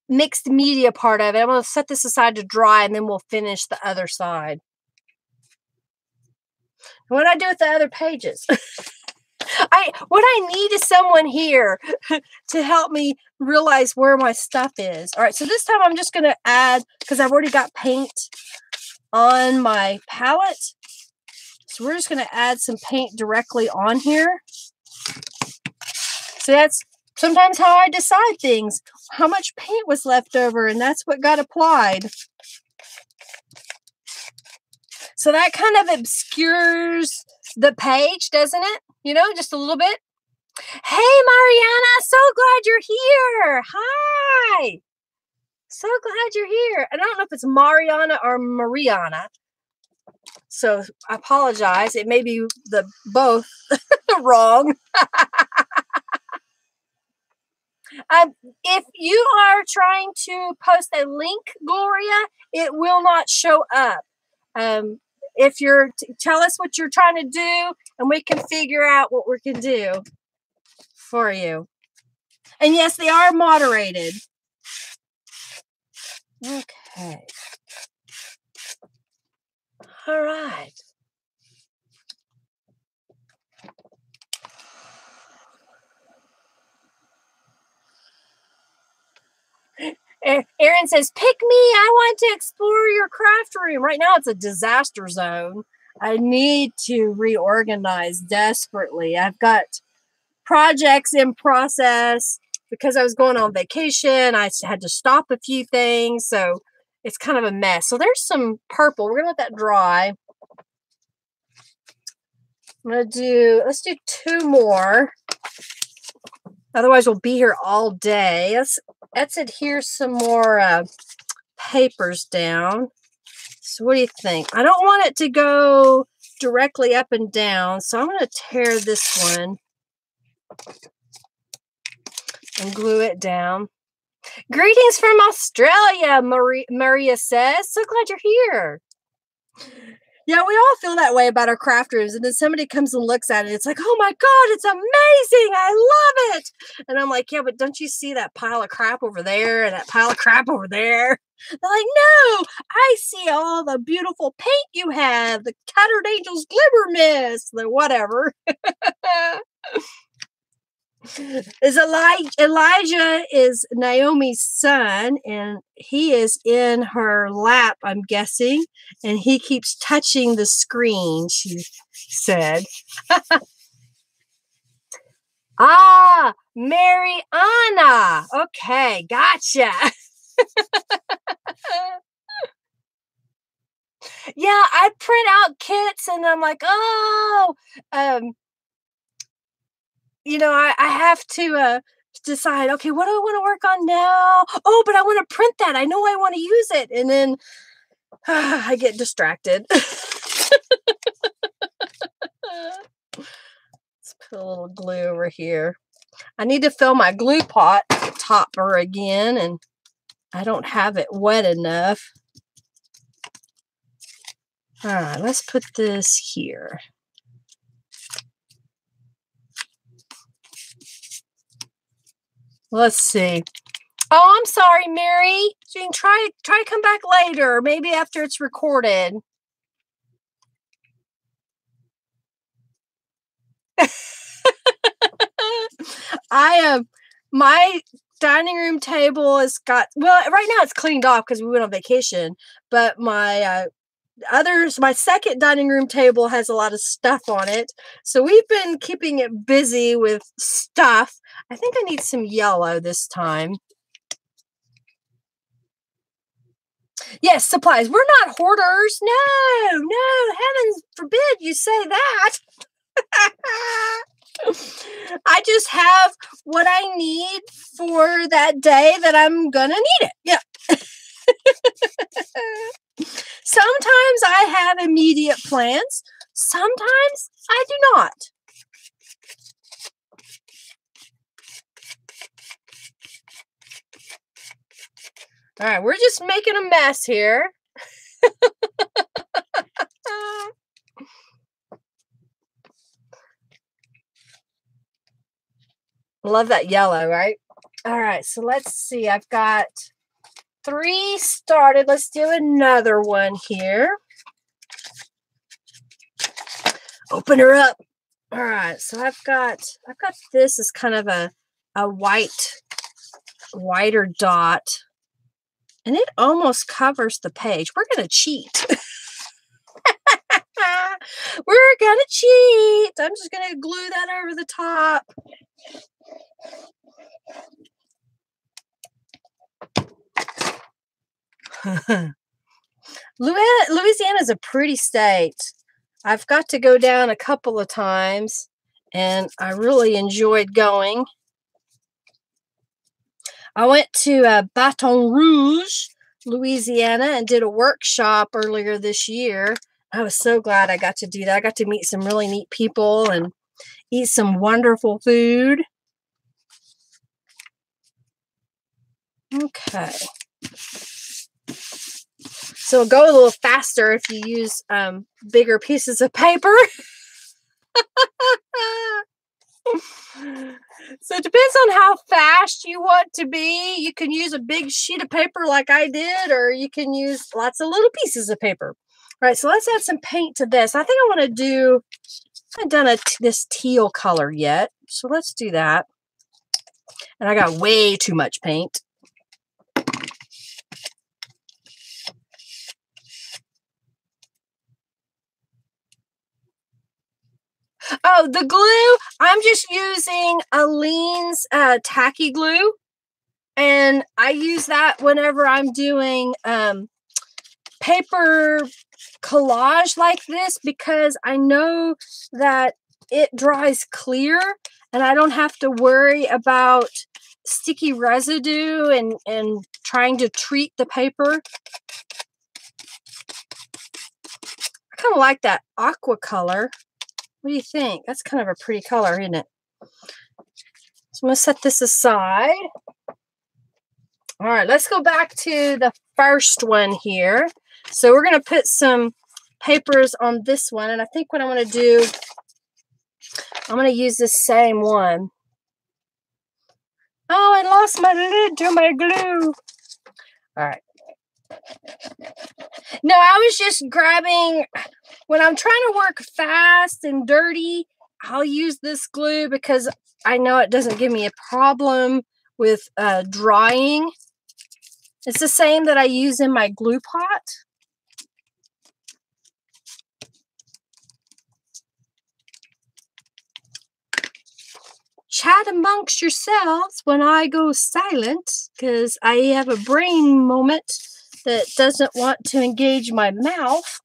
mixed media part of it. I'm going to set this aside to dry, and then we'll finish the other side. What do I do with the other pages? What I need is someone here to help me realize where my stuff is. All right, so this time I'm just going to add, because I've already got paint on my palette. So we're just going to add some paint directly on here. So that's sometimes how I decide things. How much paint was left over, and that's what got applied. So that kind of obscures the page, doesn't it? You know, just a little bit. Hey, Mariana, so glad you're here. Hi. So glad you're here. And I don't know if it's Mariana or Mariana. So I apologize. It may be the both wrong. If you are trying to post a link, Gloria, it will not show up. If you're, tell us what you're trying to do, and we can figure out what we can do for you. And yes, they are moderated. Okay. All right. Erin says, pick me. I want to explore your craft room. Right now it's a disaster zone. I need to reorganize desperately. I've got projects in process because I was going on vacation. I had to stop a few things. So it's kind of a mess. So there's some purple. We're going to let that dry. Let's do 2 more. Otherwise we'll be here all day. Let's adhere some more papers down. So what do you think? I don't want it to go directly up and down, so I'm going to tear this one and glue it down. Greetings from Australia, Maria says. So glad you're here. Yeah, we all feel that way about our craft rooms, and then somebody comes and looks at it. It's like, oh my God, it's amazing. I love it. And I'm like, yeah, but don't you see that pile of crap over there and that pile of crap over there? They're like, no, I see all the beautiful paint you have, the Tattered Angels Glimmer Mists, the whatever. Elijah is Naomi's son, and he is in her lap, I'm guessing, and he keeps touching the screen, she said. Ah, Mariana. Okay, gotcha. Yeah, I print out kits, and I'm like, oh, you know, I have to decide, okay, what do I want to work on now? Oh, but I want to print that. I know I want to use it. And then I get distracted. Let's put a little glue over here. I need to fill my glue pot topper again, and I don't have it wet enough. All right, let's put this here. Let's see. Oh, I'm sorry, Mary. So you can try to come back later, maybe after it's recorded. My dining room table has got, well, right now it's cleaned off because we went on vacation, but my my second dining room table has a lot of stuff on it. So we've been keeping it busy with stuff. I think I need some yellow this time. Yes, supplies. We're not hoarders. No, no, heavens forbid you say that. I just have what I need for that day that I'm gonna need it. Yeah. Sometimes I have immediate plans. Sometimes I do not. All right, we're just making a mess here. Love that yellow, right? All right, so let's see. I've got 3 started. Let's do another one here. Open her up. All right, so I've got this as kind of a whiter dot, and it almost covers the page. We're gonna cheat. We're gonna cheat. I'm just gonna glue that over the top. Louisiana is a pretty state. I've got to go down a couple of times, and I really enjoyed going. I went to Baton Rouge, Louisiana, and did a workshop earlier this year. I was so glad I got to do that. I got to meet some really neat people and eat some wonderful food. Okay. So go a little faster if you use bigger pieces of paper. So it depends on how fast you want to be. You can use a big sheet of paper like I did, or you can use lots of little pieces of paper. All right, so let's add some paint to this. I think I want to do, I haven't done this teal color yet, so let's do that. And I got way too much paint. Oh, the glue, I'm just using Aleene's tacky glue. And I use that whenever I'm doing paper collage like this, because I know that it dries clear and I don't have to worry about sticky residue and trying to treat the paper. I kind of like that aqua color. What do you think? That's kind of a pretty color, isn't it? So I'm going to set this aside. All right, let's go back to the first one here. So we're going to put some papers on this one. And I think what I'm going to do, I'm going to use the same one. Oh, I lost my lid to my glue. All right. No, I was just grabbing, when I'm trying to work fast and dirty, I'll use this glue because I know it doesn't give me a problem with drying. It's the same that I use in my glue pot. Chat amongst yourselves when I go silent, because I have a brain moment that doesn't want to engage my mouth.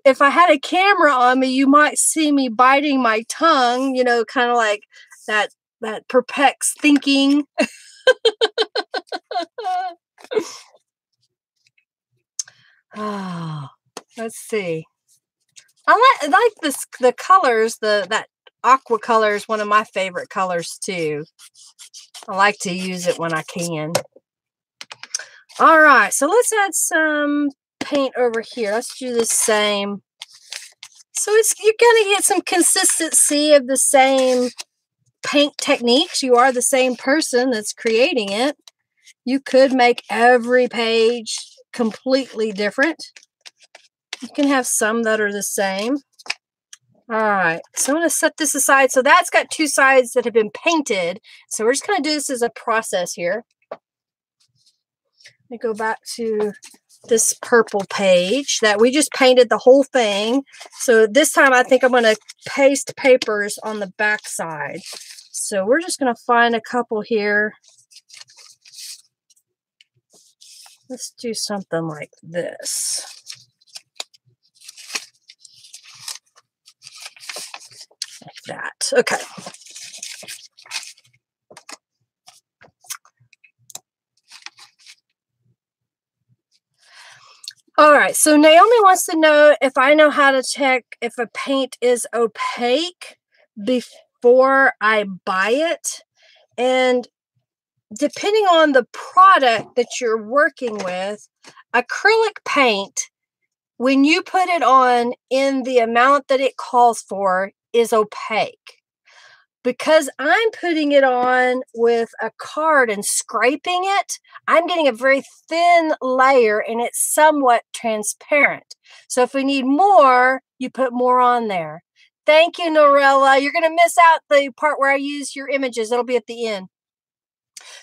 If I had a camera on me, you might see me biting my tongue, you know, kind of like that perplexed thinking. Oh, let's see. I like the colors, that aqua color is one of my favorite colors too. I like to use it when I can. All right, so let's add some paint over here. Let's do the same. So you're gonna get some consistency of the same paint techniques. You are the same person that's creating it. You could make every page completely different. You can have some that are the same. All right, so I'm going to set this aside. So that's got 2 sides that have been painted. So we're just going to do this as a process here. me go back to this purple page that we just painted the whole thing. So this time I think I'm going to paste papers on the back side. So we're just going to find a couple here. Let's do something like this. Like that. Okay. All right, so Naomi wants to know if I know how to check if a paint is opaque before I buy it. And depending on the product that you're working with, acrylic paint, when you put it on in the amount that it calls for, is opaque. Because I'm putting it on with a card and scraping it, I'm getting a very thin layer and it's somewhat transparent. So if we need more, you put more on there. Thank you, Norella. You're going to miss out the part where I use your images. It'll be at the end.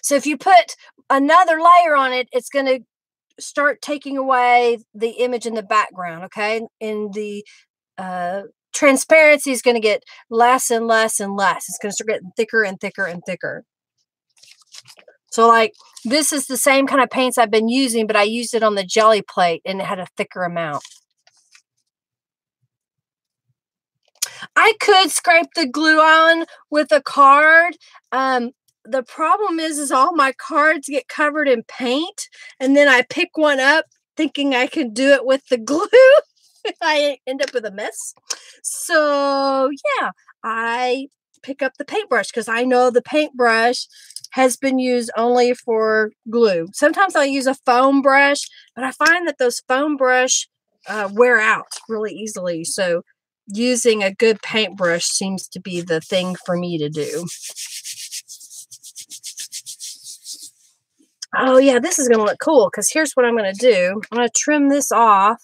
So if you put another layer on it, it's going to start taking away the image in the background, okay? And the transparency is going to get less and less and less. It's going to start getting thicker and thicker and thicker. So like this is the same kind of paints I've been using, but I used it on the jelly plate and it had a thicker amount. I could scrape the glue on with a card. The problem is all my cards get covered in paint and then I pick one up thinking I can do it with the glue. I end up with a mess. So yeah, I pick up the paintbrush because I know the paintbrush has been used only for glue. Sometimes I'll use a foam brush, but I find that those foam brush wear out really easily. So using a good paintbrush seems to be the thing for me to do. Oh yeah, this is going to look cool because here's what I'm going to do. I'm going to trim this off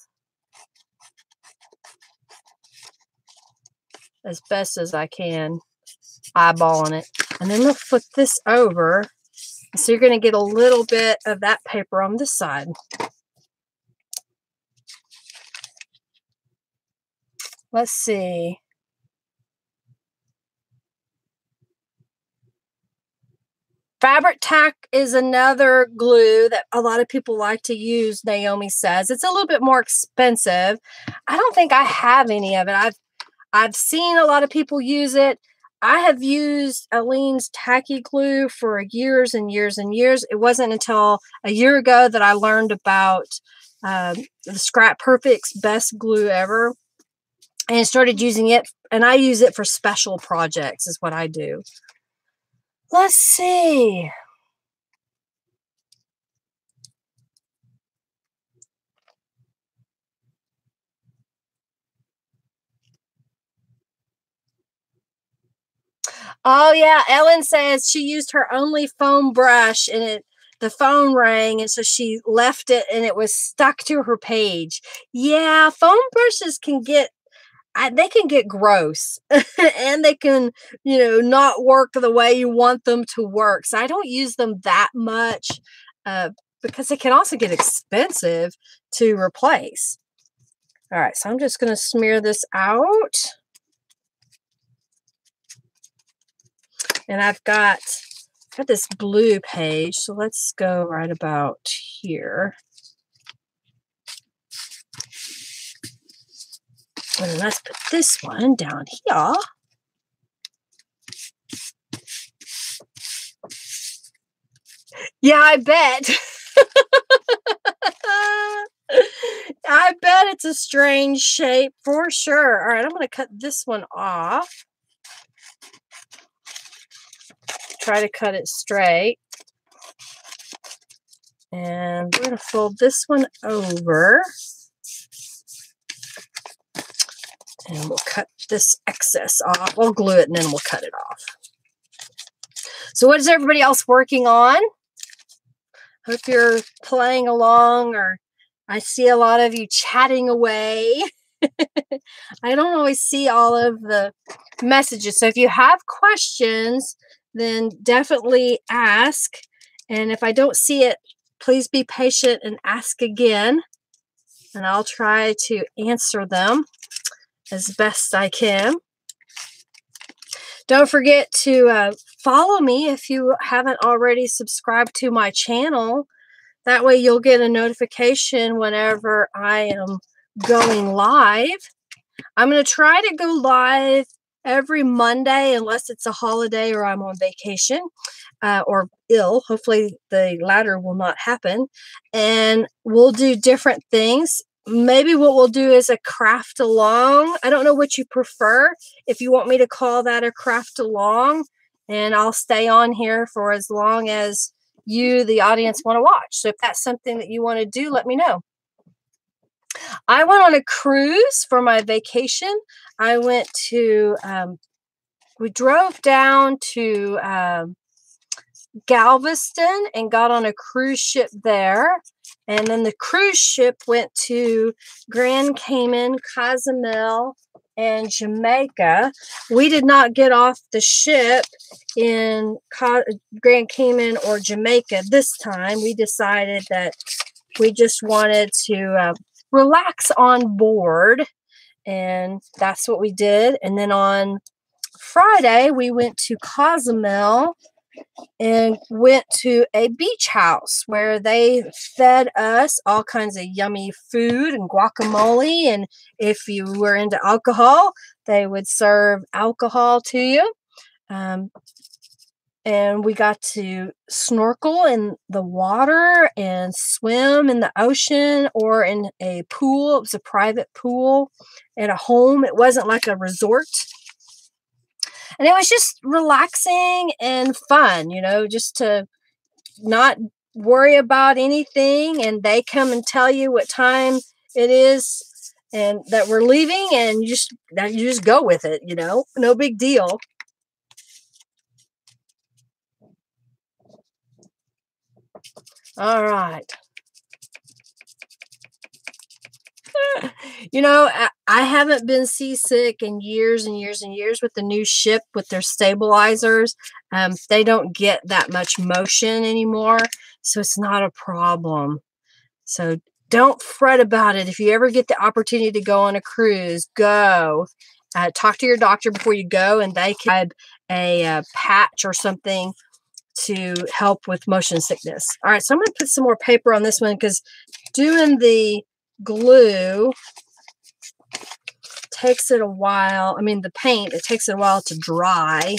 as best as I can, eyeballing it. And then we'll flip this over. So you're going to get a little bit of that paper on this side. Let's see. Fabric tack is another glue that a lot of people like to use, Naomi says. It's a little bit more expensive. I don't think I have any of it. I've seen a lot of people use it. I have used Aleene's tacky glue for years and years and years. It wasn't until a year ago that I learned about the Scrap Perfect's best glue ever and started using it. And I use it for special projects is what I do. Let's see. Oh yeah, Ellen says she used her only foam brush and the phone rang and so she left it and it was stuck to her page. Yeah, foam brushes can get they can get gross and they can, you know, not work the way you want them to work. So I don't use them that much because it can also get expensive to replace. All right, so I'm just going to smear this out. And I've got this blue page, so let's go right about here. And let's put this one down here. Yeah, I bet. I bet it's a strange shape for sure. All right, I'm going to cut this one off. Try to cut it straight. And we're going to fold this one over. And we'll cut this excess off. We'll glue it and then we'll cut it off. So what is everybody else working on? Hope you're playing along, or I see a lot of you chatting away. I don't always see all of the messages. So if you have questions, then definitely ask. And if I don't see it, please be patient and ask again, and I'll try to answer them as best I can. Don't forget to follow me if you haven't already subscribed to my channel. That way you'll get a notification whenever I am going live. I'm going to try to go live every Monday unless it's a holiday or I'm on vacation or ill. Hopefully the latter will not happen. And we'll do different things. Maybe what we'll do is a craft along. I don't know what you prefer. If you want me to call that a craft along, and I'll stay on here for as long as you, the audience, want to watch. So if that's something that you want to do, let me know. I went on a cruise for my vacation. I went to, we drove down to Galveston and got on a cruise ship there. And then the cruise ship went to Grand Cayman, Cozumel, and Jamaica. We did not get off the ship in Grand Cayman or Jamaica this time. We decided that we just wanted to relax on board, and that's what we did. And then on Friday, we went to Cozumel and went to a beach house where they fed us all kinds of yummy food and guacamole. And if you were into alcohol, they would serve alcohol to you. And we got to snorkel in the water and swim in the ocean or in a pool. It was a private pool at a home. It wasn't like a resort. And it was just relaxing and fun, you know, just to not worry about anything. And they come and tell you what time it is and that we're leaving, and you just go with it, you know, no big deal. All right. You know, I haven't been seasick in years and years and years with the new ship with their stabilizers. They don't get that much motion anymore, so it's not a problem. So don't fret about it. If you ever get the opportunity to go on a cruise, go. Talk to your doctor before you go, and they can a patch or something to help with motion sickness. All right, so I'm going to put some more paper on this one because doing the glue takes it a while. I mean, the paint, it takes it a while to dry.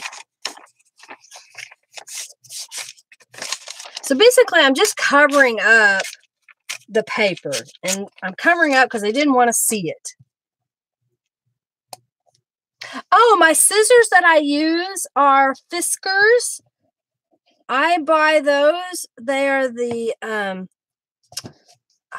So basically, I'm just covering up the paper, and I'm covering up because I didn't want to see it. Oh, my scissors that I use are Fiskars. I buy those. They are the,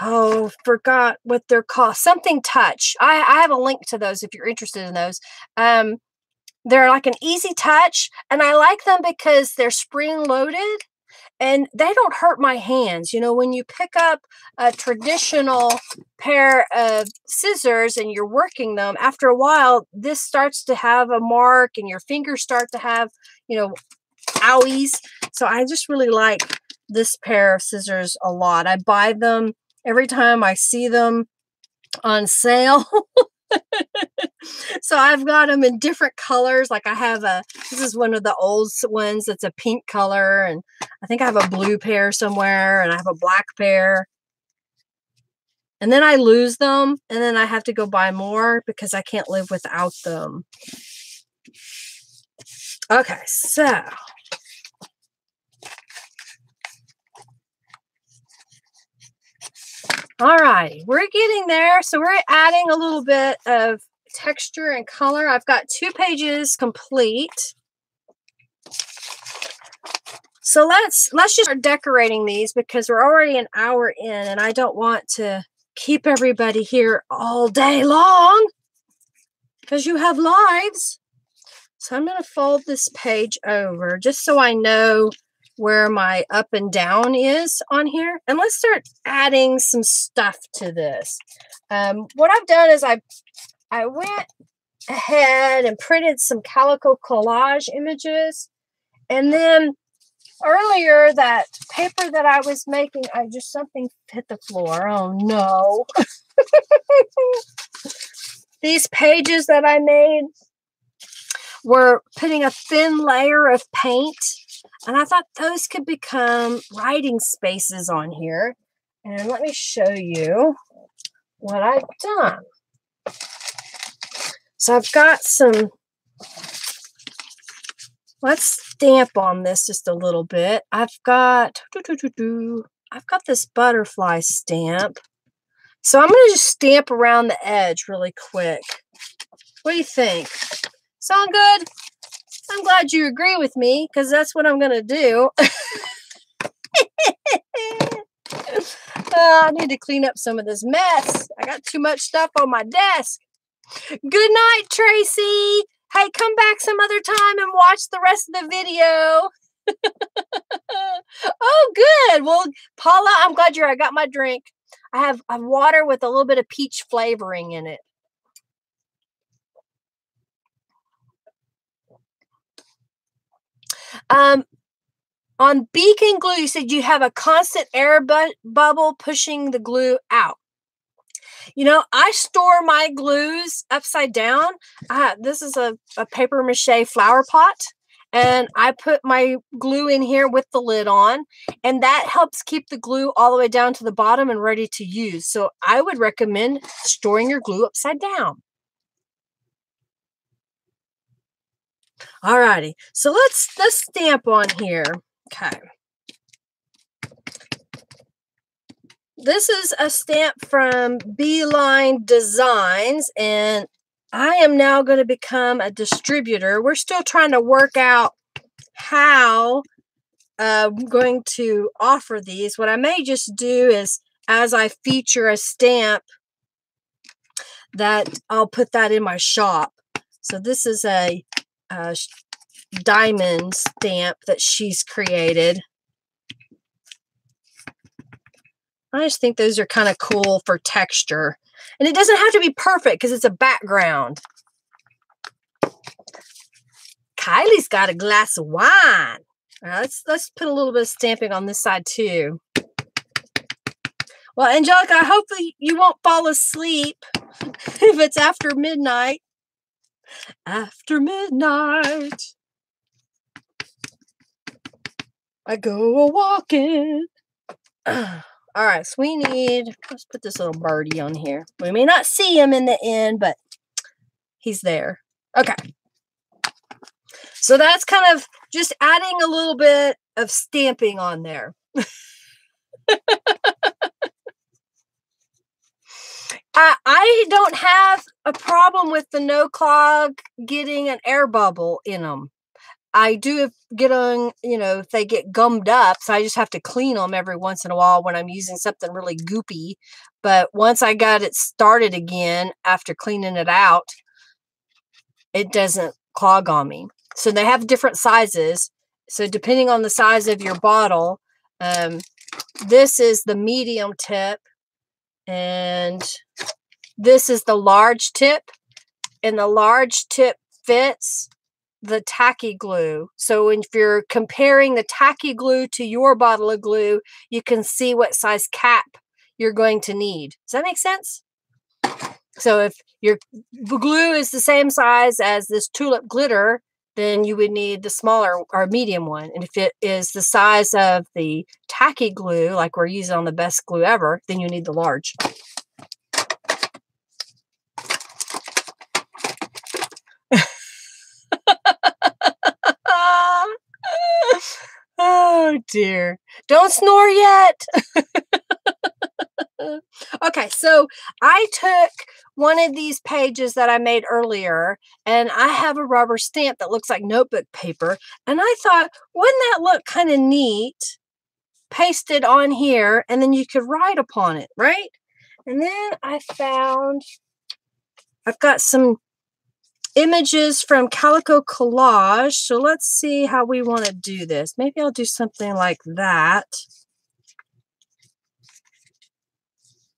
oh, forgot what they're called. Something Touch. I have a link to those if you're interested in those. They're like an easy touch, and I like them because they're spring-loaded, and they don't hurt my hands. You know, when you pick up a traditional pair of scissors and you're working them, after a while, this starts to have a mark, and your fingers start to have, you know, owies. So I just really like this pair of scissors a lot. I buy them every time I see them on sale. So I've got them in different colors. Like I have this is one of the old ones that's a pink color, and I think I have a blue pair somewhere, and I have a black pair. And then I lose them, and then I have to go buy more because I can't live without them. Okay, so all right, we're getting there. So we're adding a little bit of texture and color. I've got 2 pages complete. So let's just start decorating these because we're already an hour in, and I don't want to keep everybody here all day long because you have lives. So I'm going to fold this page over just so I know where my up and down is on here. And let's start adding some stuff to this. What I've done is I went ahead and printed some Calico Collage images. And then earlier that paper that I was making, something hit the floor. Oh no. These pages that I made were putting a thin layer of paint, and I thought those could become writing spaces on here. And let me show you what I've done. So I've got some, let's stamp on this just a little bit. I've got this butterfly stamp. So I'm going to just stamp around the edge really quick. What do you think? Sound good? I'm glad you agree with me, because that's what I'm going to do. I need to clean up some of this mess. I got too much stuff on my desk. Good night, Tracy. Hey, come back some other time and watch the rest of the video. Oh, good. Well, Paula, I'm glad I got my drink. I have water with a little bit of peach flavoring in it. On Beacon glue, you said you have a constant air bubble pushing the glue out. You know, I store my glues upside down. This is a paper mache flower pot, and I put my glue in here with the lid on, and that helps keep the glue all the way down to the bottom and ready to use. So I would recommend storing your glue upside down. All righty, so let's stamp on here. Okay. This is a stamp from Beeline Designs, and I am now going to become a distributor. We're still trying to work out how I'm going to offer these. What I may just do is, as I feature a stamp, that I'll put that in my shop. So this is a diamond stamp that she's created. I just think those are kind of cool for texture. And it doesn't have to be perfect because it's a background. Kylie's got a glass of wine. Let's put a little bit of stamping on this side too. Well, Angelica, hopefully you won't fall asleep if it's after midnight. After midnight, I go a-walking. All right, so let's put this little birdie on here. We may not see him in the end, but he's there. Okay. So that's kind of just adding a little bit of stamping on there. I don't have a problem with the no clog getting an air bubble in them. I do get on, if they get gummed up, so I just have to clean them every once in a while when I'm using something really goopy. But once I got it started again, after cleaning it out, it doesn't clog on me. So they have different sizes. So depending on the size of your bottle, this is the medium tip, and this is the large tip, and the large tip fits the tacky glue. So if you're comparing the tacky glue to your bottle of glue, you can see what size cap you're going to need. Does that make sense? So if your glue is the same size as this tulip glitter, then you would need the smaller or medium one. And if it is the size of the tacky glue, like we're using on the best glue ever, then you need the large. Oh dear. Don't snore yet. Okay, so I took one of these pages that I made earlier, and I have a rubber stamp that looks like notebook paper, and I thought, wouldn't that look kind of neat pasted on here, and then you could write upon it, right? And then I found I've got some images from Calico Collage. So let's see how we want to do this. Maybe I'll do something like that.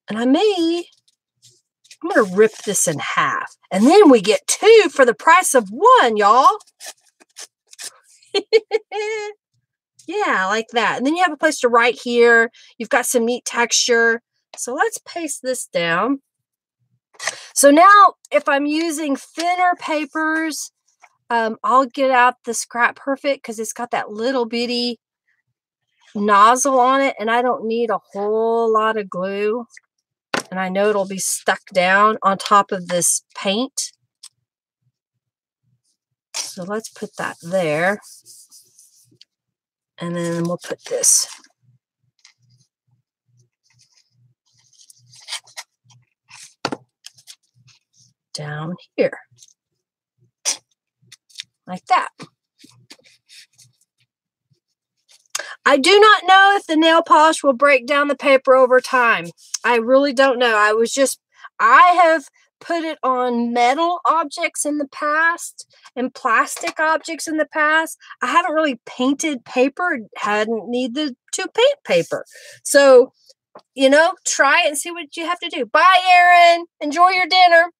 And I'm going to rip this in half. And then we get 2 for the price of 1, y'all. Yeah, like that. And then you have a place to write here. You've got some neat texture. So let's paste this down. So now if I'm using thinner papers, I'll get out the Scrap Perfect because it's got that little bitty nozzle on it and I don't need a whole lot of glue. And I know it'll be stuck down on top of this paint. So let's put that there. And then we'll put this down here. Like that. I do not know if the nail polish will break down the paper over time. I really don't know. I have put it on metal objects in the past and plastic objects in the past. I haven't really painted paper, hadn't needed to paint paper. So, you know, try it and see what you have to do. Bye, Erin. Enjoy your dinner.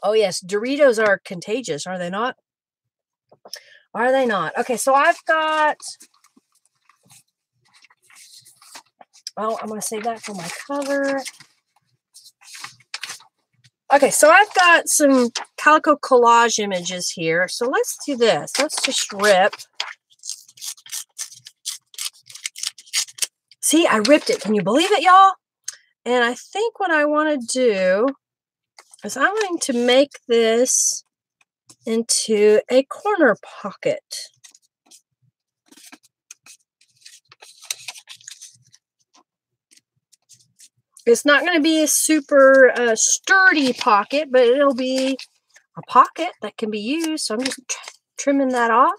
Oh, yes. Doritos are contagious, are they not? Are they not? Okay, so I've got... Oh, I'm going to save that for my cover. Okay, so I've got some Calico Collage images here. So let's do this. Let's just rip. See, I ripped it. Can you believe it, y'all? And I think what I want to do is I'm going to make this into a corner pocket. It's not going to be a super sturdy pocket, but it'll be a pocket that can be used. So I'm just trimming that off.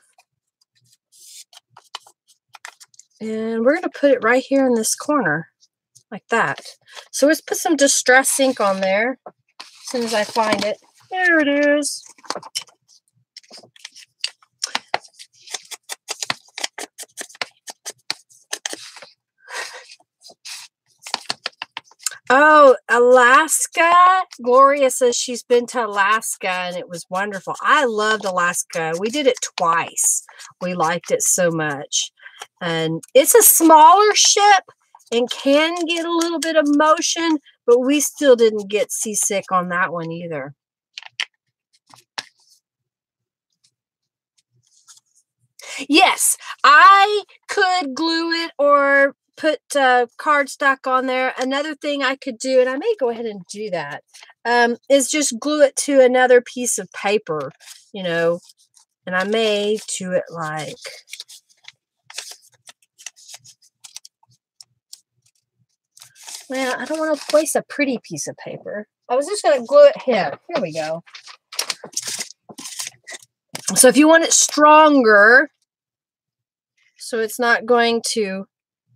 And we're going to put it right here in this corner, like that. So let's put some Distress ink on there as soon as I find it. There it is. Oh, Alaska. Gloria says she's been to Alaska and it was wonderful. I loved Alaska. We did it twice. We liked it so much. And it's a smaller ship and can get a little bit of motion, but we still didn't get seasick on that one either. Yes, I could glue it or put cardstock on there. Another thing I could do, and I may go ahead and do that, is just glue it to another piece of paper, you know, and I may do it like... Well, I don't want to waste a pretty piece of paper. I was just going to glue it here. Here we go. So if you want it stronger, so it's not going to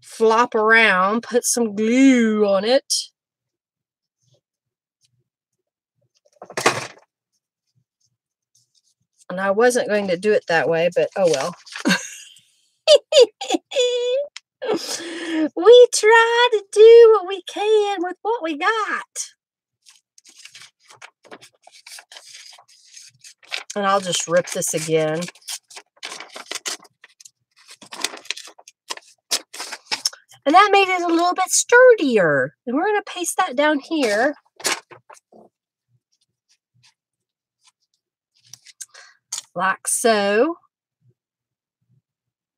flop around, put some glue on it. And I wasn't going to do it that way, but oh well. We try to do what we can with what we got. And I'll just rip this again. And that made it a little bit sturdier. And we're going to paste that down here. Like so.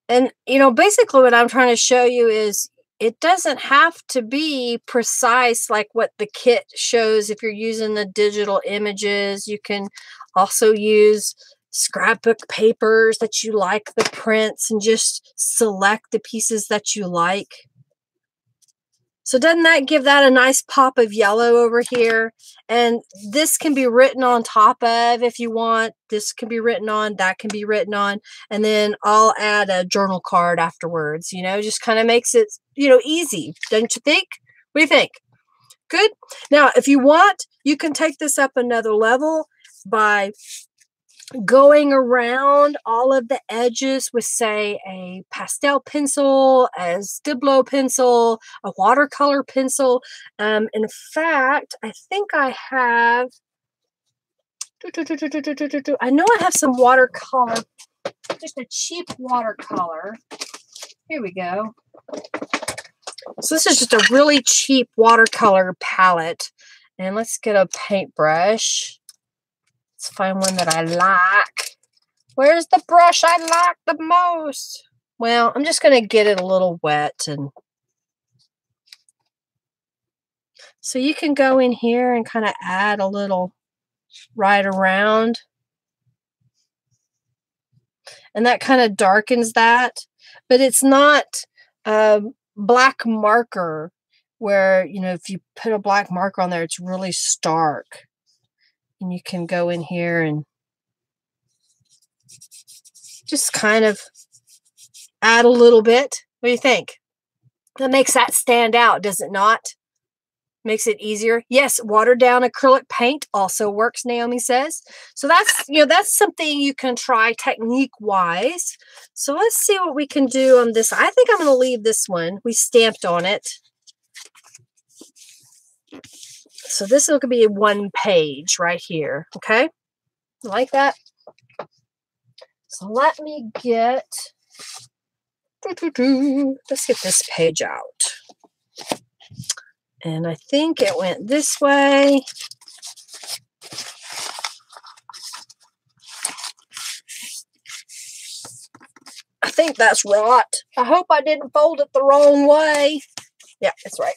And, you know, basically what I'm trying to show you is it doesn't have to be precise like what the kit shows. If you're using the digital images, you can also use scrapbook papers that you like the prints and just select the pieces that you like. So doesn't that give that a nice pop of yellow over here? And this can be written on top of if you want. This can be written on, that can be written on. And then I'll add a journal card afterwards, you know, just kind of makes it, you know, easy. Don't you think? What do you think? Good. Now, if you want, you can take this up another level by going around all of the edges with, say, a pastel pencil, a Stiblo pencil, a watercolor pencil. In fact, I think I have I know I have some watercolor, just a cheap watercolor. Here we go. So this is just a really cheap watercolor palette. And let's get a paintbrush. Let's find one that I like. Where's the brush I like the most? Well, I'm just going to get it a little wet. And so you can go in here and kind of add a little right around. And that kind of darkens that. But it's not black marker where, you know, if you put a black marker on there, it's really stark. And you can go in here and just kind of add a little bit. What do you think? That makes that stand out, does it not? Makes it easier. Yes, watered down acrylic paint also works, Naomi says. So that's, you know, that's something you can try technique-wise. So let's see what we can do on this. I think I'm going to leave this one. We stamped on it. So this will be one page right here. Okay? Like that? So let me get... Let's get this page out. And I think it went this way. I think that's right. I hope I didn't fold it the wrong way. Yeah, that's right.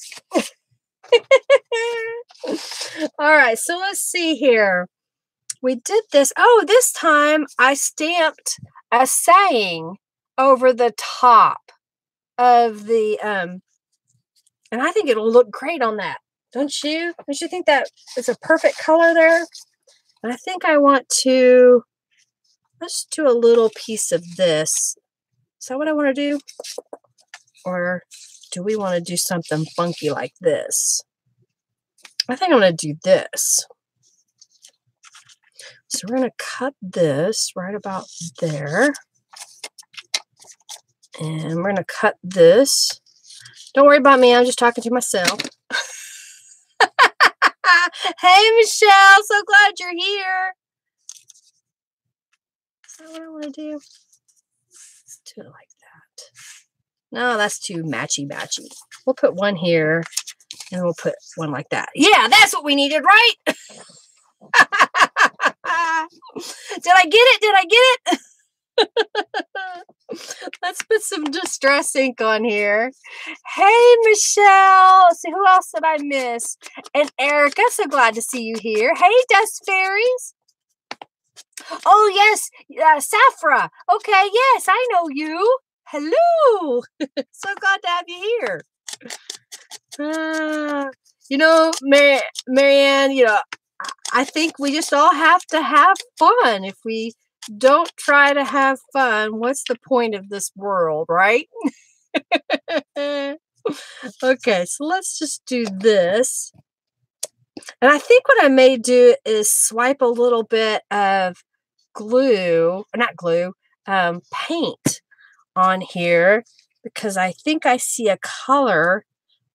All right, so let's see here. We did this. Oh, this time I stamped a saying over the top of the and I think it'll look great on that. Don't you? Don't you think that is a perfect color there? And I think I want to, let's do a little piece of this. Is that what I want to do? Or do we want to do something funky like this? I think I'm going to do this. So we're going to cut this right about there. And we're going to cut this. Don't worry about me. I'm just talking to myself. Hey, Michelle. So glad you're here. Is that what I want to do? Let's do it like that. No, that's too matchy-matchy. We'll put one here, and we'll put one like that. Yeah, that's what we needed, right? Did I get it? Did I get it? Let's put some distress ink on here. Hey, Michelle. Let's see, who else did I miss? And Erica, so glad to see you here. Hey, Dust Fairies. Oh, yes, Safra. Okay, yes, I know you. Hello. So glad to have you here. You know, Marianne, you know, I think we just all have to have fun. If we don't try to have fun, what's the point of this world, right? Okay, so let's just do this. And I think what I may do is swipe a little bit of glue, not glue, paint on here, because I think I see a color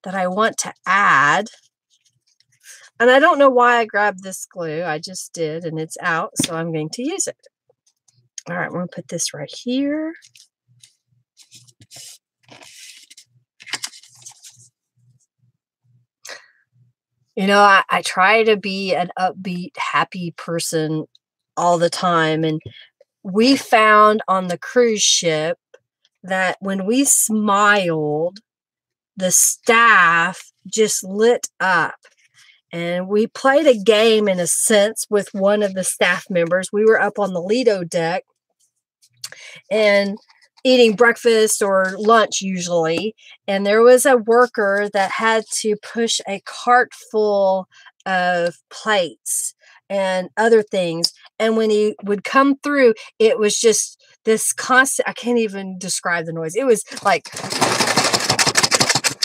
that I want to add. And I don't know why I grabbed this glue. I just did, and it's out, so I'm going to use it. All right, we're going to put this right here. You know, I try to be an upbeat, happy person all the time. And we found on the cruise ship that when we smiled, the staff just lit up. And we played a game, in a sense, with one of the staff members. We were up on the Lido deck and eating breakfast or lunch usually. And there was a worker that had to push a cart full of plates and other things. And when he would come through, it was just this constant, I can't even describe the noise. It was like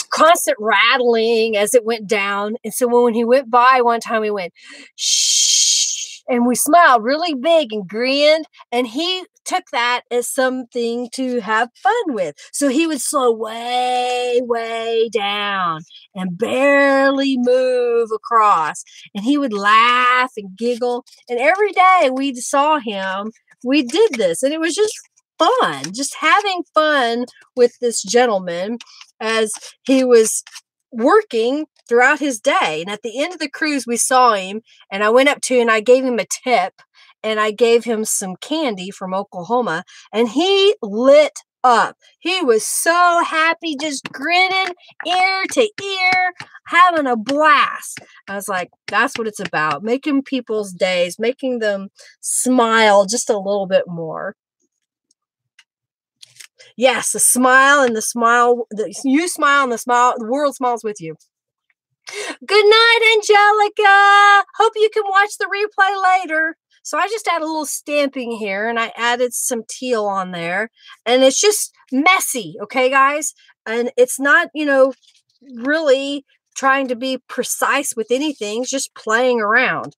constant rattling as it went down. And so when he went by one time, he went, shh. And we smiled really big and grinned. And he took that as something to have fun with. So he would slow way, way down and barely move across. And he would laugh and giggle. And every day we saw him, we did this. And it was just fun, just having fun with this gentleman as he was working throughout his day. And at the end of the cruise, we saw him, and I went up to him and I gave him a tip, and I gave him some candy from Oklahoma, and he lit up. He was so happy, just grinning ear to ear, having a blast. I was like, that's what it's about, making people's days, making them smile just a little bit more. Yes, the smile, and the smile, you smile and the world smiles with you. Good night, Angelica. Hope you can watch the replay later. So I just add a little stamping here, and I added some teal on there, and it's just messy. Okay, guys. And it's not, really trying to be precise with anything, just playing around.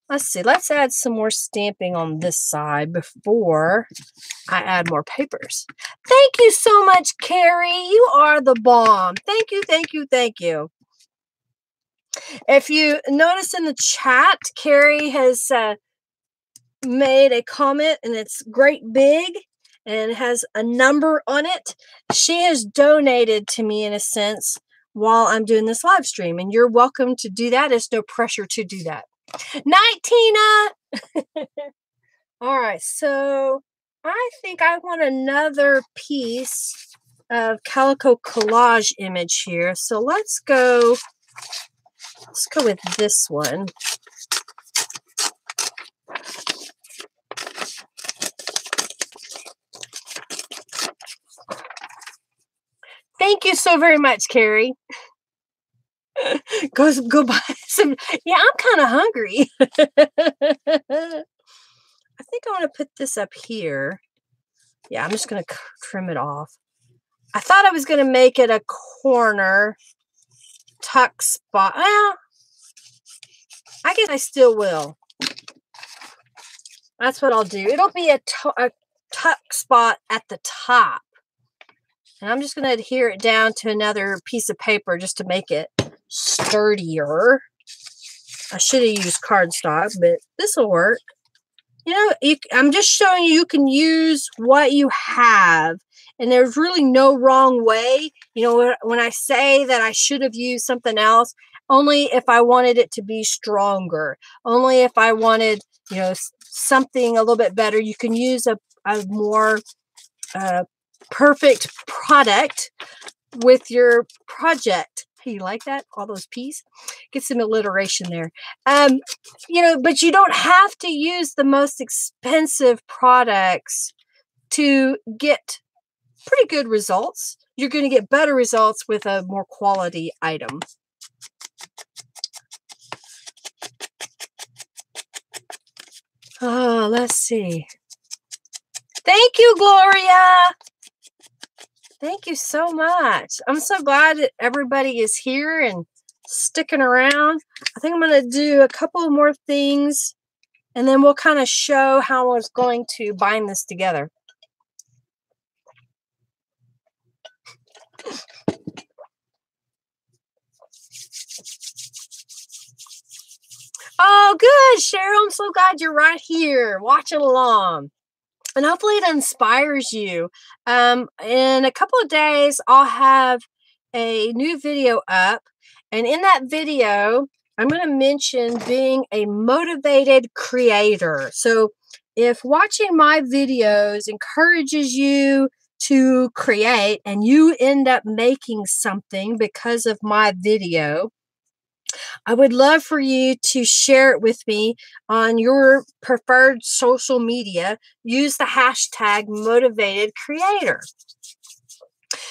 Let's see. Let's add some more stamping on this side before I add more papers. Thank you so much, Carrie. You are the bomb. Thank you, thank you, thank you. If you notice in the chat, Carrie has made a comment, and it's great big and has a number on it. She has donated to me in a sense while I'm doing this live stream, and you're welcome to do that. It's no pressure to do that. Night, Tina. All right, so I think I want another piece of Calico Collage image here. So let's go with this one. Thank you so very much, Carrie. Go buy some. Yeah, I'm kind of hungry. I think I want to put this up here. Yeah, I'm just going to trim it off. I thought I was going to make it a corner tuck spot. Well, I guess I still will. That's what I'll do. It'll be a tuck spot at the top. And I'm just going to adhere it down to another piece of paper just to make it sturdier. I should have used cardstock, but this will work. I'm just showing you can use what you have, and there's really no wrong way. When I say that I should have used something else, only if I wanted it to be stronger, only if I wanted, something a little bit better. You can use a more perfect product with your project. Hey, you like that? All those P's? Get some alliteration there. But you don't have to use the most expensive products to get pretty good results. You're going to get better results with a more quality item. Oh, let's see. Thank you, Gloria. Thank you so much. I'm so glad that everybody is here and sticking around. I think I'm going to do a couple more things, and then we'll kind of show how I was going to bind this together. Oh, good, Cheryl. I'm so glad you're right here watching along. And hopefully it inspires you. In a couple of days, I'll have a new video up. And in that video, I'm going to mention being a motivated creator. So if watching my videos encourages you to create and you end up making something because of my video, I would love for you to share it with me on your preferred social media. Use the hashtag motivated creator.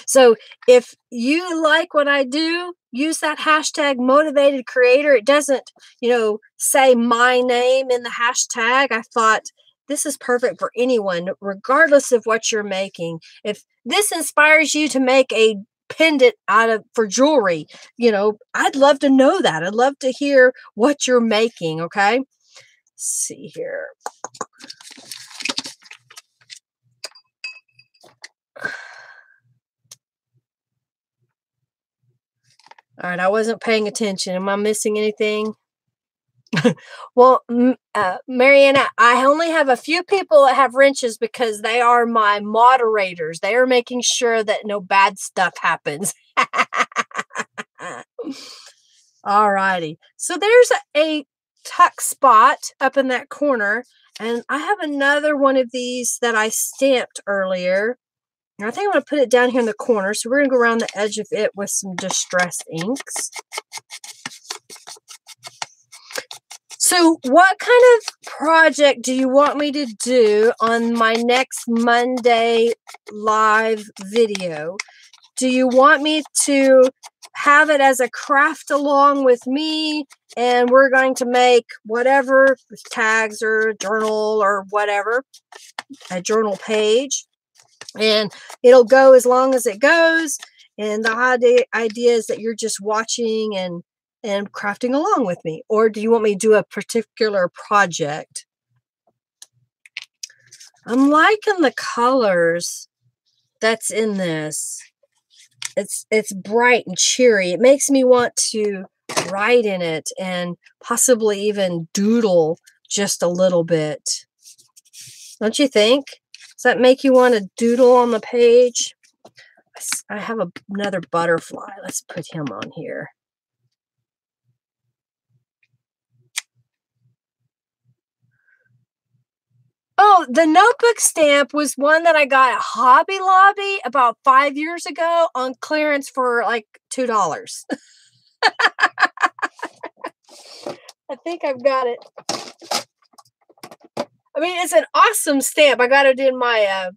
So if you like what I do, use that hashtag motivated creator. It doesn't, say my name in the hashtag. I thought this is perfect for anyone, regardless of what you're making. If this inspires you to make a pendant for jewelry, I'd love to know that. I'd love to hear what you're making. Okay. see here. All right, I wasn't paying attention. Am I missing anything? Well, Mariana, I only have a few people that have wrenches because they are my moderators. They are making sure that no bad stuff happens. All righty. So there's a tuck spot up in that corner. And I have another one of these that I stamped earlier. And I think I'm going to put it down here in the corner. So we're going to go around the edge of it with some distressed inks. So what kind of project do you want me to do on my next Monday live video? Do you want me to have it as a craft along with me and we're going to make whatever tags or journal or whatever, a journal page, and it'll go as long as it goes, and the idea is that you're just watching and crafting along with me? Or do you want me to do a particular project? I'm liking the colors that's in this. It's bright and cheery. It makes me want to write in it and possibly even doodle just a little bit. Don't you think? Does that make you want to doodle on the page? I have another butterfly. Let's put him on here. Oh, the notebook stamp was one that I got at Hobby Lobby about 5 years ago on clearance for like $2. I think I've got it. I mean, it's an awesome stamp. I got it in my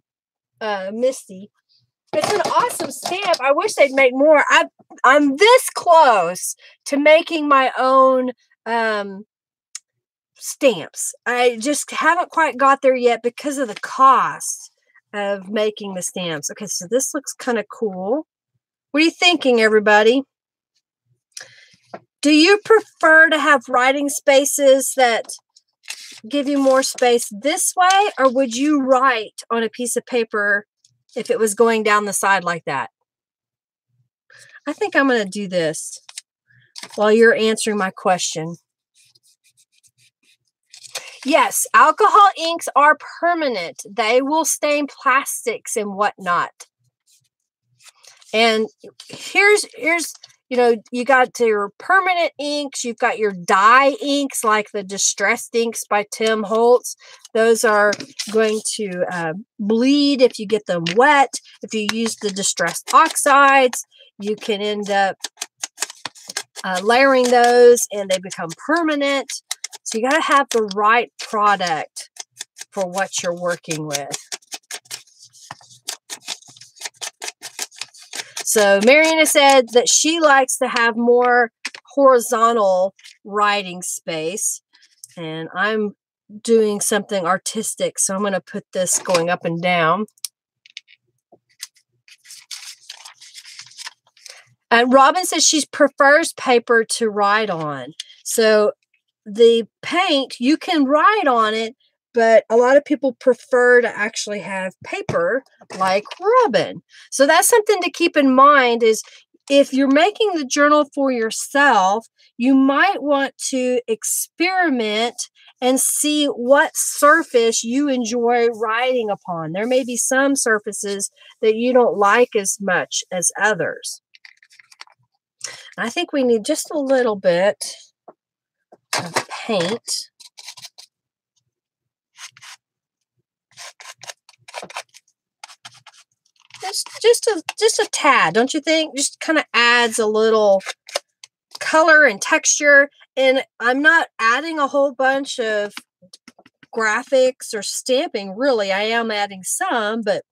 Misty. It's an awesome stamp. I wish they'd make more. I'm this close to making my own stamps. I just haven't quite got there yet because of the cost of making the stamps. Okay, so this looks kind of cool. What are you thinking, everybody? Do you prefer to have writing spaces that give you more space this way, or would you write on a piece of paper if it was going down the side like that? I think I'm going to do this while you're answering my question. Yes, alcohol inks are permanent. They will stain plastics and whatnot. And here's you know, you got your permanent inks. You've got your dye inks like the Distressed Inks by Tim Holtz. Those are going to bleed if you get them wet. If you use the Distressed Oxides, you can end up layering those and they become permanent. So you got to have the right product for what you're working with. So Mariana said that she likes to have more horizontal writing space. And I'm doing something artistic. So I'm going to put this going up and down. And Robin says she prefers paper to write on. So the paint, you can write on it, but a lot of people prefer to actually have paper like Robin. So that's something to keep in mind, is if you're making the journal for yourself, you might want to experiment and see what surface you enjoy writing upon. There may be some surfaces that you don't like as much as others. I think we need just a little bit of paint. Just a tad, don't you think? Just kind of adds a little color and texture. And I'm not adding a whole bunch of graphics or stamping, really. I am adding some, but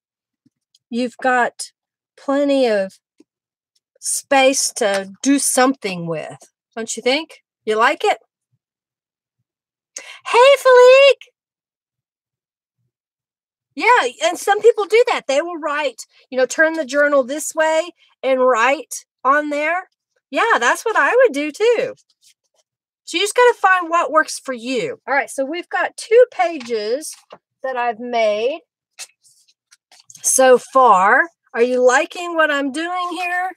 you've got plenty of space to do something with, don't you think? You like it? Hey, Philique! Yeah, and some people do that. They will write, you know, turn the journal this way and write on there. Yeah, that's what I would do too. So you just got to find what works for you. All right, so we've got 2 pages that I've made so far. Are you liking what I'm doing here?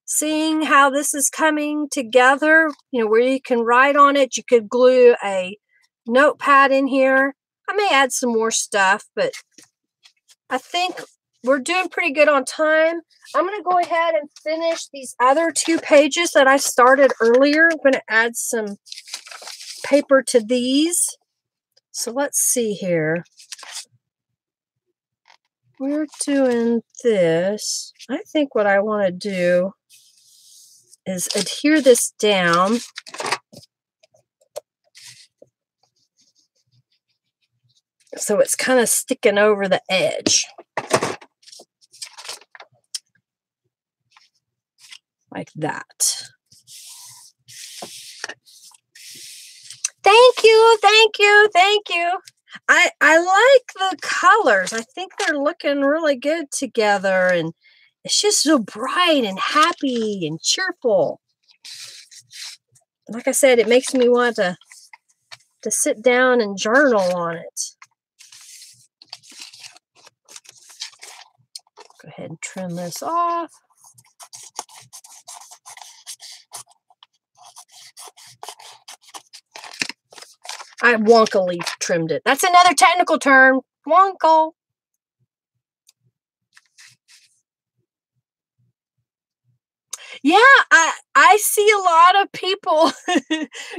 Seeing how this is coming together, you know, where you can write on it. You could glue a notepad in here. I may add some more stuff, but I think we're doing pretty good on time. I'm going to go ahead and finish these other 2 pages that I started earlier. I'm going to add some paper to these. So let's see here. We're doing this. I think what I want to do is adhere this down. So it's kind of sticking over the edge. Like that. Thank you, thank you, thank you. I like the colors. I think they're looking really good together, and it's just so bright and happy and cheerful. Like I said, it makes me want to sit down and journal on it. Go ahead and trim this off. I wonkily trimmed it. That's another technical term. Wonkle. Yeah, I see a lot of people,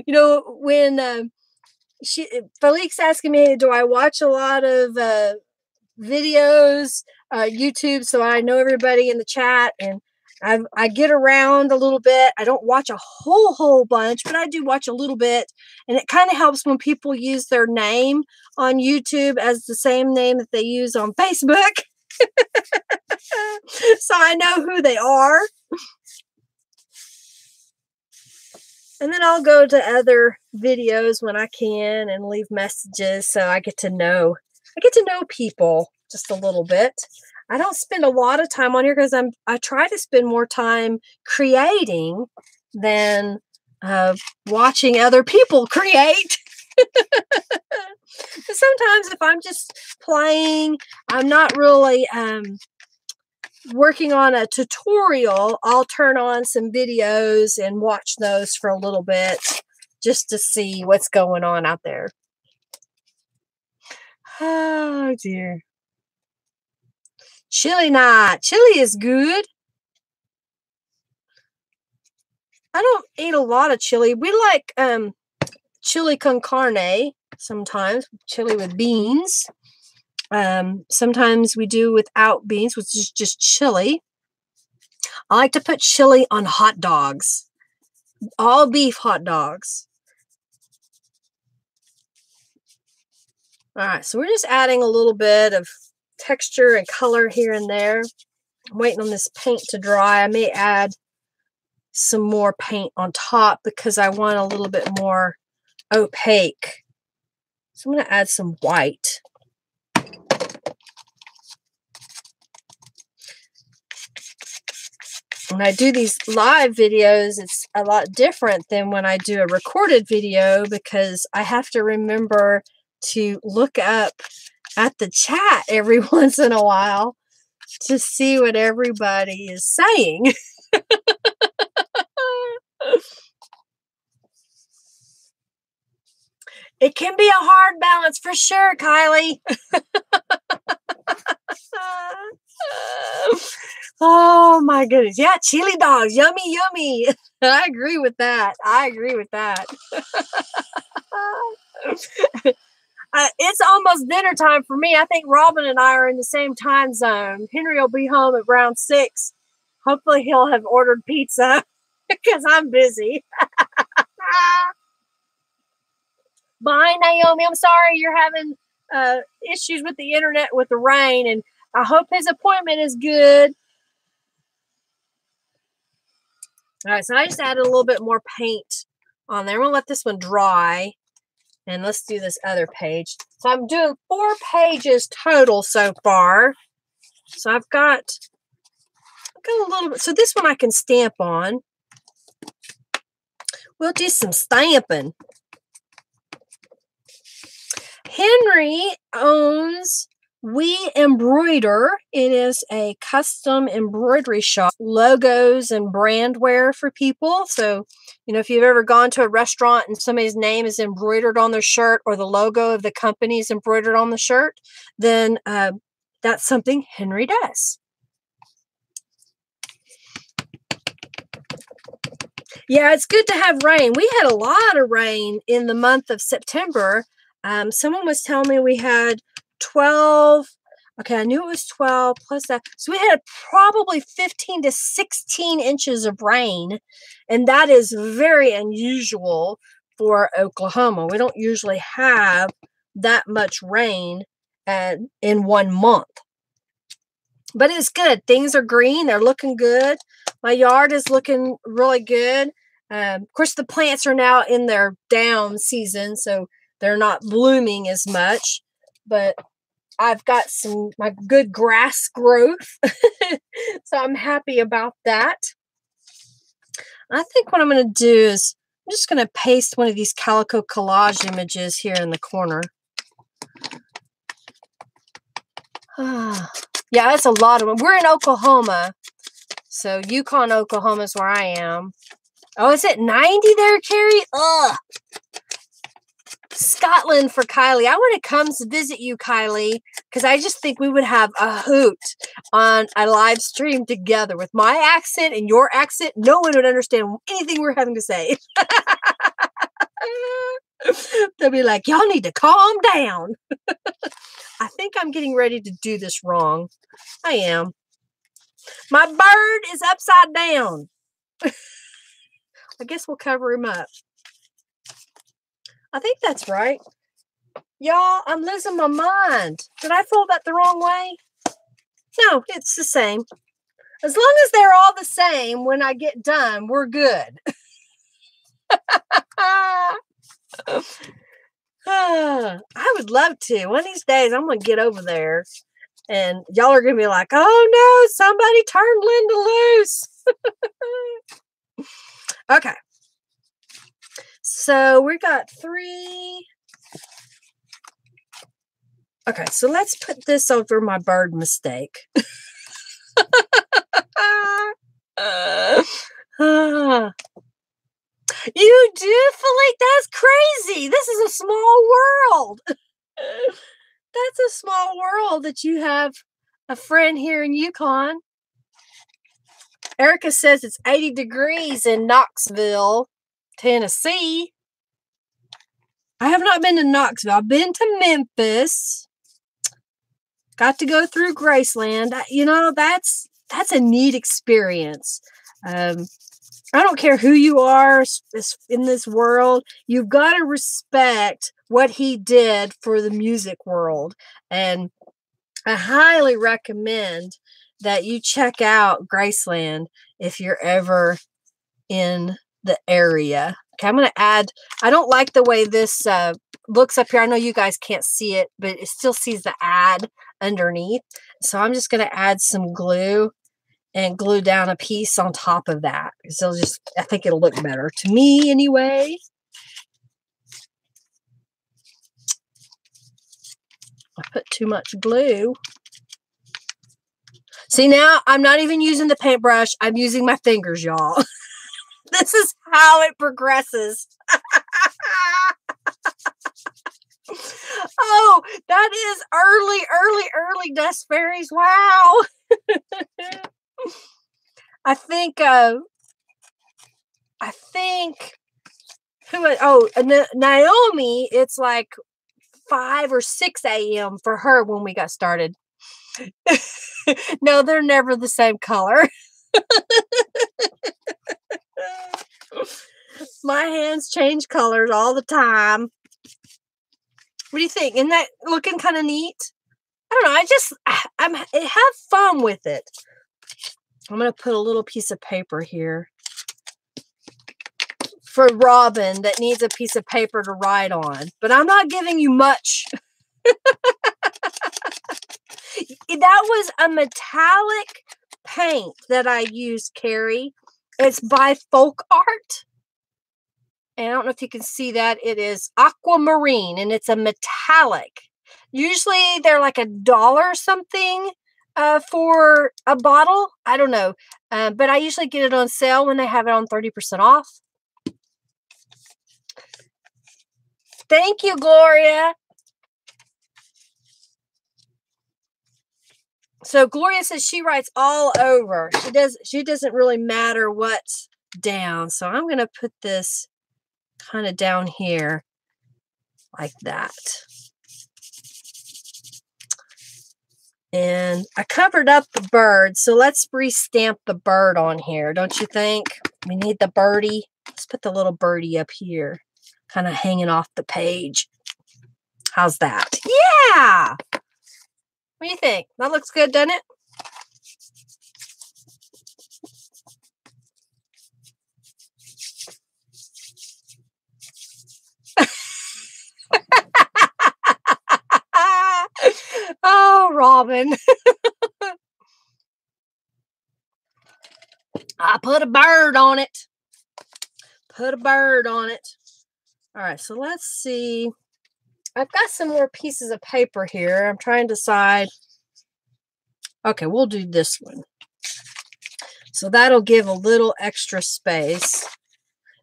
you know, when Felix asking me, do I watch a lot of videos, YouTube, so I know everybody in the chat, and I get around a little bit. I don't watch a whole bunch, but I do watch a little bit, and it kind of helps when people use their name on YouTube as the same name that they use on Facebook. So I know who they are. And then I'll go to other videos when I can and leave messages, so I get to know people just a little bit. I don't spend a lot of time on here because I try to spend more time creating than watching other people create. Sometimes if I'm just playing, I'm not really working on a tutorial, I'll turn on some videos and watch those for a little bit just to see what's going on out there. Oh dear. Chili night. Chili is good. I don't eat a lot of chili. We like chili con carne sometimes, chili with beans. Sometimes we do without beans, which is just chili. I like to put chili on hot dogs, all beef hot dogs. All right, so we're just adding a little bit of texture and color here and there. I'm waiting on this paint to dry. I may add some more paint on top because I want a little bit more opaque. So I'm going to add some white. When I do these live videos, it's a lot different than when I do a recorded video because I have to remember to look up at the chat every once in a while to see what everybody is saying. It can be a hard balance for sure, Kylie. Oh my goodness. Yeah, chili dogs. Yummy, yummy. I agree with that. I agree with that. It's almost dinner time for me. I think Robin and I are in the same time zone. Henry will be home at around 6. Hopefully he'll have ordered pizza because I'm busy. Bye, Naomi. I'm sorry you're having issues with the internet with the rain, and I hope his appointment is good. All right, so I just added a little bit more paint on there. I'm going to let this one dry, and let's do this other page. So I'm doing 4 pages total so far. So I've got a little bit. So this one I can stamp on. We'll do some stamping. Henry owns We Embroider. It is a custom embroidery shop, logos and brand wear for people. So, you know, if you've ever gone to a restaurant and somebody's name is embroidered on their shirt or the logo of the company is embroidered on the shirt, then that's something Henry does. Yeah, it's good to have rain. We had a lot of rain in the month of September. Someone was telling me we had 12. Okay, I knew it was 12 plus that. So we had probably 15 to 16 inches of rain. And that is very unusual for Oklahoma. We don't usually have that much rain in 1 month. But it's good. Things are green. They're looking good. My yard is looking really good. Of course, the plants are now in their down season, so they're not blooming as much. But I've got my good grass growth. So I'm happy about that. I think what I'm going to do is I'm just going to paste one of these Calico Collage images here in the corner. Yeah, that's a lot of them. We're in Oklahoma. So Yukon, Oklahoma is where I am. Oh, is it 90 there, Carrie? Ugh. Scotland for Kylie. I want to come visit you, Kylie, because I just think we would have a hoot on a live stream together with my accent and your accent. No one would understand anything we're having to say. They'll be like, y'all need to calm down. I think I'm getting ready to do this wrong. I am. My bird is upside down. I guess we'll cover him up. I think that's right. Y'all, I'm losing my mind. Did I fold that the wrong way? No, it's the same. As long as they're all the same when I get done, we're good. I would love to. One of these days, I'm going to get over there. And y'all are going to be like, oh no, somebody turned Linda loose. Okay. So we got 3. Okay, so let's put this over my bird mistake. You do, Philippe? That's crazy. This is a small world. That's a small world that you have a friend here in Yukon. Erica says it's 80 degrees in Knoxville, Tennessee. I have not been to Knoxville. I've been to Memphis. Got to go through Graceland. You know, that's a neat experience. I don't care who you are in this world. You've got to respect what he did for the music world. And I highly recommend that you check out Graceland if you're ever in the area. Okay, I'm going to add, I don't like the way this looks up here. I know you guys can't see it, but it still sees the ad underneath. So I'm just going to add some glue and glue down a piece on top of that. So I think it'll look better to me anyway. I put too much glue. See, now I'm not even using the paintbrush. I'm using my fingers, y'all. This is how it progresses. Oh, that is early dust fairies. Wow. I think Naomi, it's like 5 or 6 a.m. for her when we got started. No, they're never the same color. My hands change colors all the time. What do you think? Isn't that looking kind of neat? I don't know. I have fun with it. I'm going to put a little piece of paper here for Robin that needs a piece of paper to write on. But I'm not giving you much. That was a metallic paint that I used, Carrie. It's by Folk Art. And I don't know if you can see that. It is aquamarine, and it's a metallic. Usually they're like $1 something for a bottle. I don't know. But I usually get it on sale when they have it on 30% off. Thank you, Gloria. So Gloria says she writes all over. She doesn't really matter what's down. So I'm going to put this kind of down here like that. And I covered up the bird, so let's re-stamp the bird on here, don't you think? We need the birdie. Let's put the little birdie up here, kind of hanging off the page. How's that? Yeah! What do you think? That looks good, doesn't it? Oh, Robin. I put a bird on it. Put a bird on it. All right, so let's see. I've got some more pieces of paper here. I'm trying to decide. Okay, we'll do this one. So that'll give a little extra space.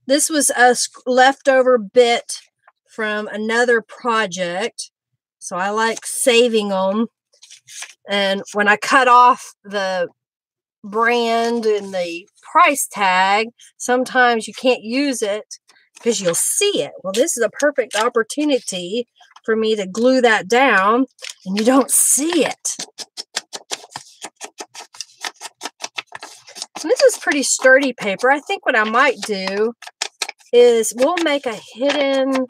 This was a leftover bit from another project. So I like saving them. And when I cut off the brand and the price tag, sometimes you can't use it because you'll see it. Well, this is a perfect opportunity for me to glue that down and you don't see it. And this is pretty sturdy paper. I think what I might do is we'll make a hidden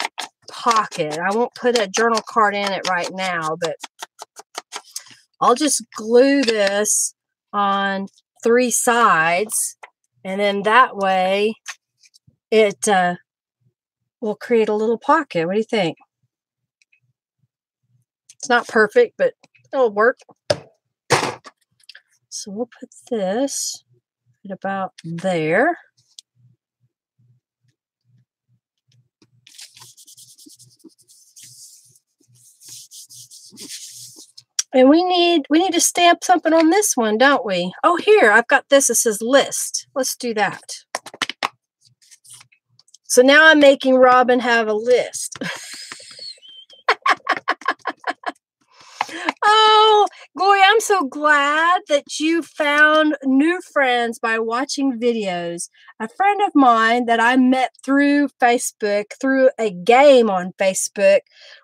pocket. I won't put a journal card in it right now, but I'll just glue this on 3 sides, and then that way it will create a little pocket. What do you think? It's not perfect, but it'll work. So we'll put this at about there. And we need to stamp something on this one, don't we? Oh, here, I've got this. It says list. Let's do that. So now I'm making Robin have a list. Oh, Gloria, I'm so glad that you found new friends by watching videos. A friend of mine that I met through Facebook, through a game on Facebook,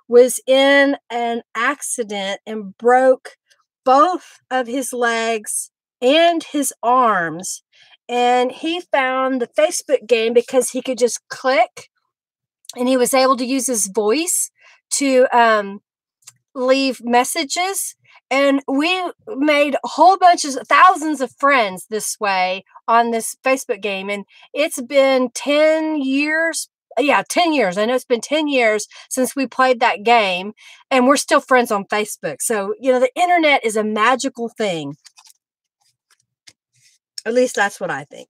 was in an accident and broke both of his legs and his arms. And he found the Facebook game because he could just click, and he was able to use his voice to leave messages. And we made a whole bunch of thousands of friends this way on this Facebook game. And it's been 10 years. Yeah, 10 years. I know it's been 10 years since we played that game, and we're still friends on Facebook. So, you know, the internet is a magical thing. At least that's what I think.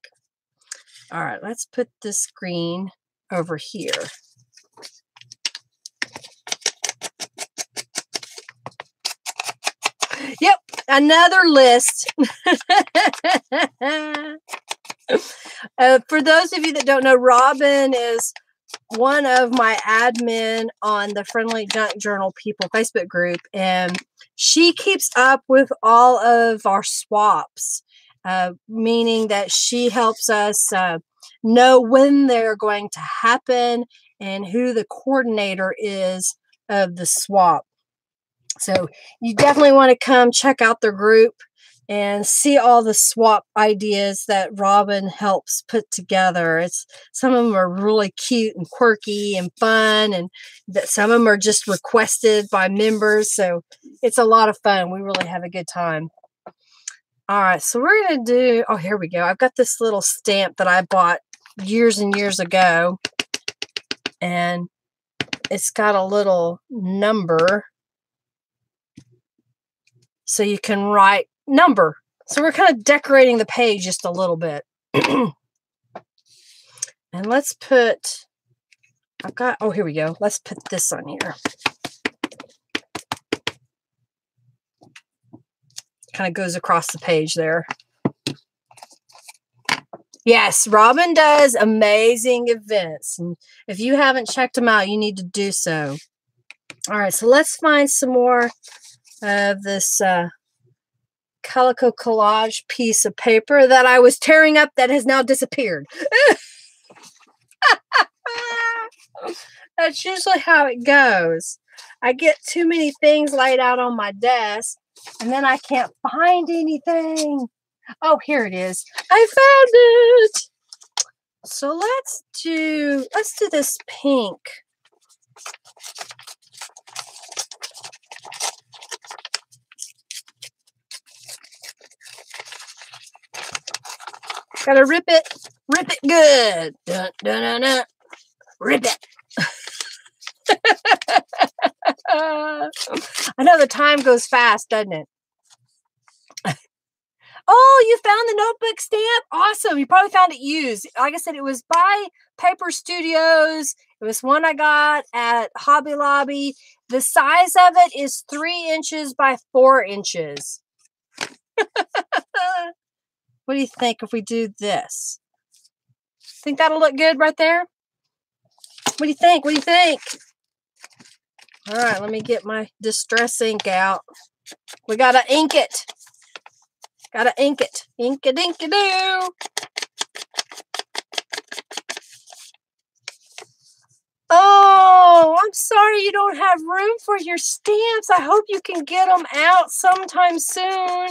All right, let's put this green over here. Yep, another list. For those of you that don't know, Robin is one of my admin on the Friendly Junk Journal People Facebook group, and she keeps up with all of our swaps, meaning that she helps us know when they're going to happen and who the coordinator is of the swap. So you definitely want to come check out their group and see all the swap ideas that Robin helps put together. Some of them are really cute and quirky and fun, and some of them are just requested by members. So it's a lot of fun. We really have a good time. All right, so we're going to do, oh, here we go. I've got this little stamp that I bought years and years ago, and it's got a little number, so you can write number. So we're kind of decorating the page just a little bit. And let's put I've got, oh, here we go. Let's put this on here. Kind of goes across the page there. Yes, Robin does amazing events. And if you haven't checked them out, you need to do so. All right, so let's find some more of this Calico Collage piece of paper that I was tearing up that has now disappeared. That's usually how it goes. I get too many things laid out on my desk, and then I can't find anything. Oh, here it is. I found it. So let's do this pink. Gotta rip it good. Dun, dun, dun, dun. Rip it. I know the time goes fast, doesn't it? Oh, you found the notebook stamp? Awesome. You probably found it used. Like I said, it was by Paper Studios. It was one I got at Hobby Lobby. The size of it is 3 inches by 4 inches. What do you think if we do this? Think that'll look good right there? What do you think? What do you think? All right, let me get my distress ink out. We gotta ink it. Gotta ink it. Ink it, ink it, do. Oh, I'm sorry you don't have room for your stamps. I hope you can get them out sometime soon.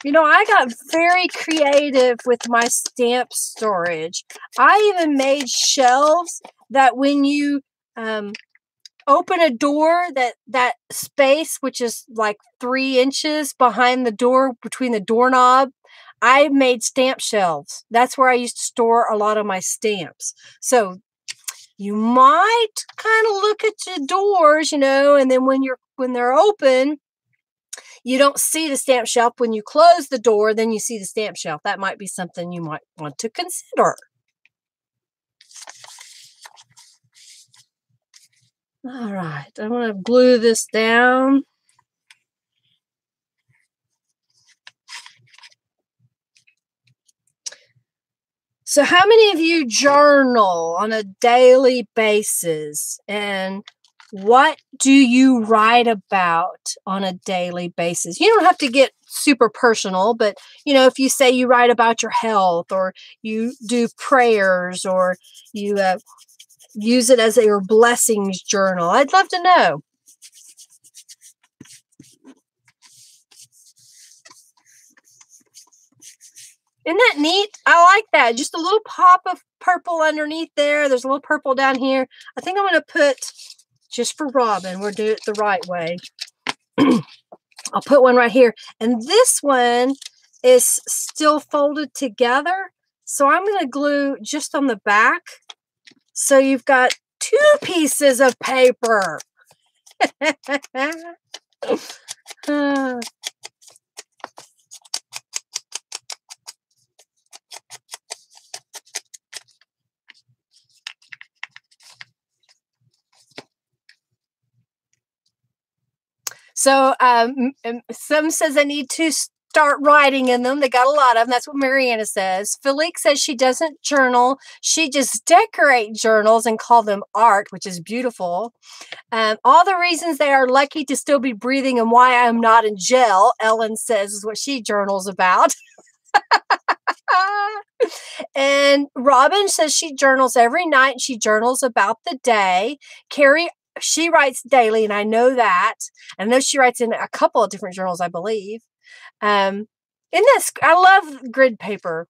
You know, I got very creative with my stamp storage. I even made shelves that when you open a door, that space, which is like 3 inches behind the door, between the doorknob, I made stamp shelves. That's where I used to store a lot of my stamps. So you might kind of look at your doors, you know, and then when they're open, you don't see the stamp shelf. When you close the door, then you see the stamp shelf. That might be something you might want to consider. All right, I'm going to glue this down. So how many of you journal on a daily basis? And what do you write about on a daily basis? You don't have to get super personal, but, you know, if you say you write about your health, or you do prayers, or you use it as your blessings journal, I'd love to know. Isn't that neat? I like that. Just a little pop of purple underneath there. There's a little purple down here. I think I'm going to put, just for Robin, we'll do it the right way. I'll put one right here. And this one is still folded together. So I'm going to glue just on the back. So you've got 2 pieces of paper. So some says I need to start writing in them. They got a lot of them. That's what Mariana says. Philique says she doesn't journal. She just decorate journals and call them art, which is beautiful. All the reasons they are lucky to still be breathing and why I am not in jail, Ellen says, is what she journals about. And Robin says she journals every night. And she journals about the day. Carrie, she writes daily, and I know that. I know she writes in a couple of different journals, I believe. In this, I love grid paper.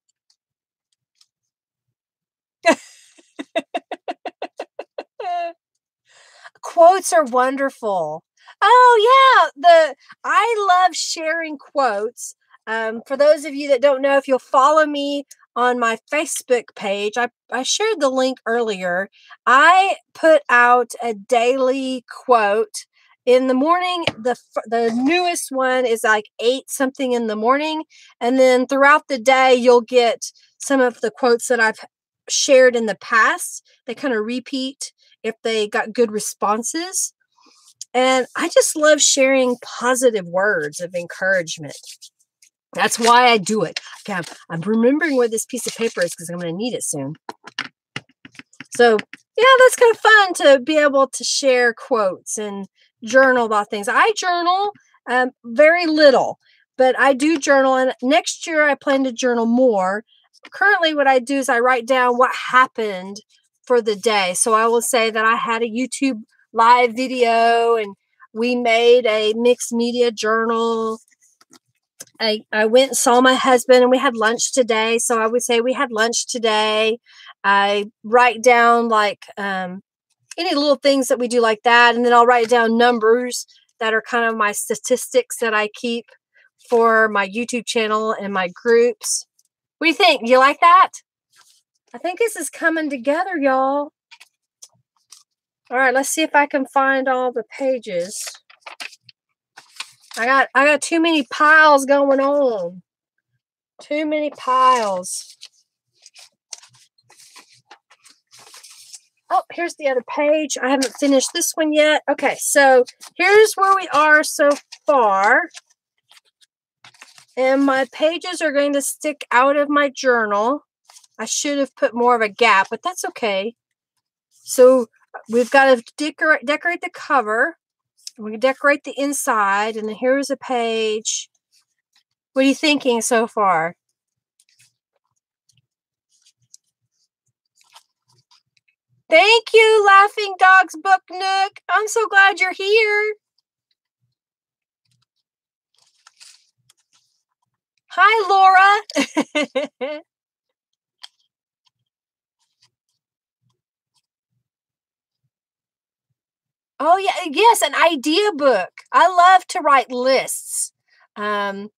Quotes are wonderful. Oh yeah, I love sharing quotes. For those of you that don't know, if you'll follow me on my Facebook page, I shared the link earlier. I put out a daily quote in the morning. The newest one is like 8 something in the morning, and then throughout the day you'll get some of the quotes that I've shared in the past. They kind of repeat if they got good responses. And I just love sharing positive words of encouragement. That's why I do it. Okay, I'm remembering where this piece of paper is because I'm going to need it soon. So, yeah, that's kind of fun to be able to share quotes and journal about things. I journal very little, but I do journal. And next year, I plan to journal more. Currently, what I do is I write down what happened for the day. So I will say that I had a YouTube live video and we made a mixed media journal. I went and saw my husband and we had lunch today. So I would say we had lunch today. I write down like any little things that we do like that. And then I'll write down numbers that are kind of my statistics that I keep for my YouTube channel and my groups. What do you think? You like that? I think this is coming together, y'all. All right, let's see if I can find all the pages. I got too many piles going on. Too many piles. Oh, here's the other page. I haven't finished this one yet. Okay, so here's where we are so far. And my pages are going to stick out of my journal. I should have put more of a gap, but that's okay. So we've got to decorate the cover. We can decorate the inside, and then here's a page. What are you thinking so far? Thank you, Laughing Dogs Book Nook. I'm so glad you're here. Hi, Laura. Oh, yeah. Yes, an idea book. I love to write lists. You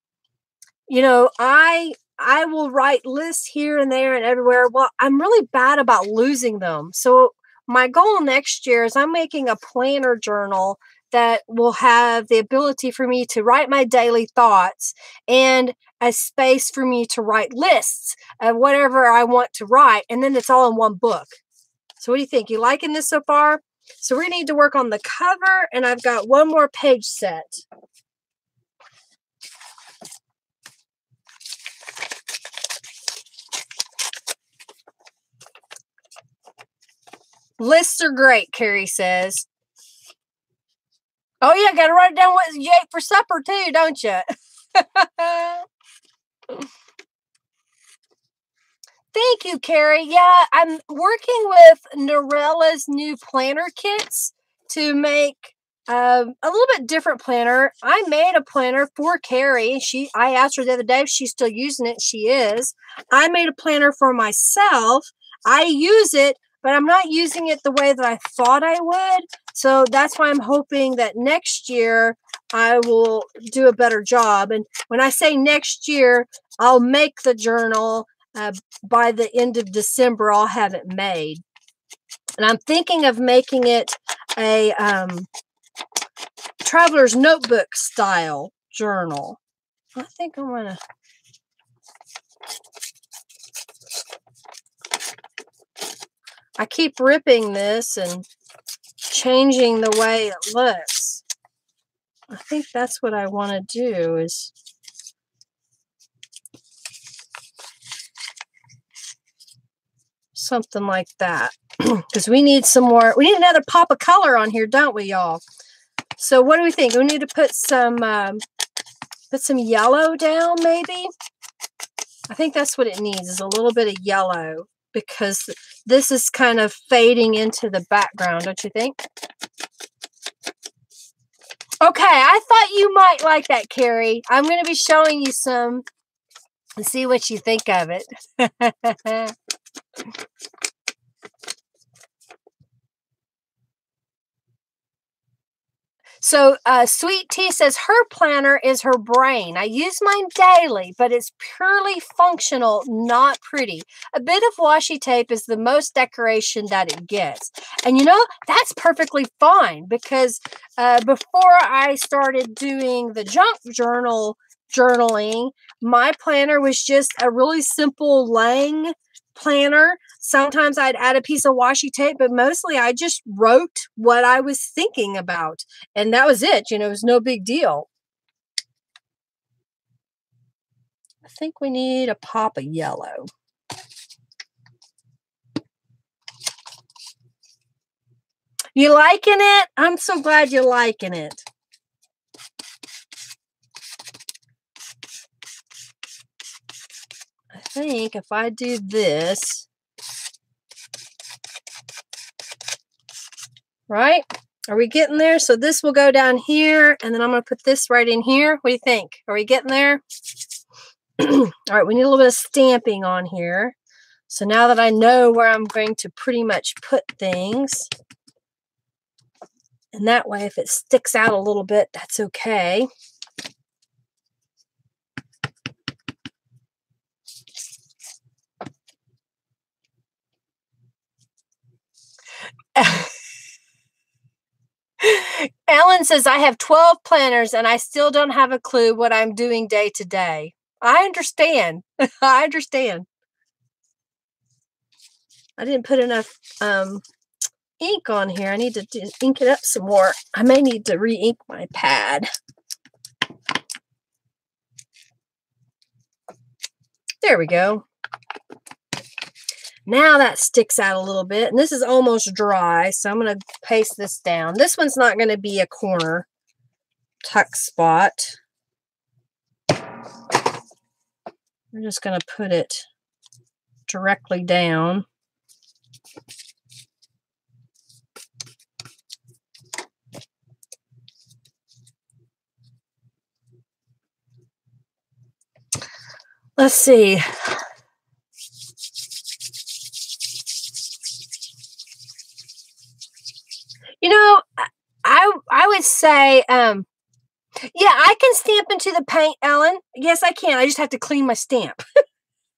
know, I will write lists here and there and everywhere. Well, I'm really bad about losing them. So my goal next year is I'm making a planner journal that will have the ability for me to write my daily thoughts and a space for me to write lists of whatever I want to write. And then it's all in one book. So what do you think? You liking this so far? So we need to work on the cover, and I've got one more page set. Lists are great, Carrie says. Oh, yeah, got to write down what you ate for supper, too, don't you? Thank you, Carrie. Yeah, I'm working with Norella's new planner kits to make a little bit different planner. I made a planner for Carrie. I asked her the other day if she's still using it. She is. I made a planner for myself. I use it, but I'm not using it the way that I thought I would. So that's why I'm hoping that next year I will do a better job. And when I say next year, I'll make the journal. By the end of December, I'll have it made. And I'm thinking of making it a traveler's notebook style journal. I think I'm going to... I keep ripping this and changing the way it looks. I think that's what I want to do is... something like that, because we need some more. We need another pop of color on here, don't we, y'all? So what do we think? We need to put some yellow down, maybe. I think that's what it needs, is a little bit of yellow, because this is kind of fading into the background, don't you think? Okay, I thought you might like that, Carrie. I'm going to be showing you some and see what you think of it. So Sweet Tea says her planner is her brain. I use mine daily, but it's purely functional, not pretty. A bit of washi tape is the most decoration that it gets. And you know, that's perfectly fine, because before I started doing the junk journaling, my planner was just a really simple Lang planner. Sometimes I'd add a piece of washi tape, but mostly I just wrote what I was thinking about. And that was it. You know, it was no big deal. I think we need a pop of yellow. You liking it? I'm so glad you're liking it. I think if I do this, right? Are we getting there? So this will go down here, and then I'm going to put this right in here. What do you think? Are we getting there? All right, we need a little bit of stamping on here. So now that I know where I'm going to pretty much put things, and that way if it sticks out a little bit, that's okay. Ellen says, I have 12 planners and I still don't have a clue what I'm doing day to day. I understand. I understand. I didn't put enough ink on here. I need to ink it up some more. I may need to re-ink my pad. There we go. Now that sticks out a little bit, and this is almost dry, so I'm going to paste this down. This one's not going to be a corner tuck spot. I'm just going to put it directly down. Let's see. You know, I would say, yeah, I can stamp into the paint, Ellen. Yes, I can. I just have to clean my stamp.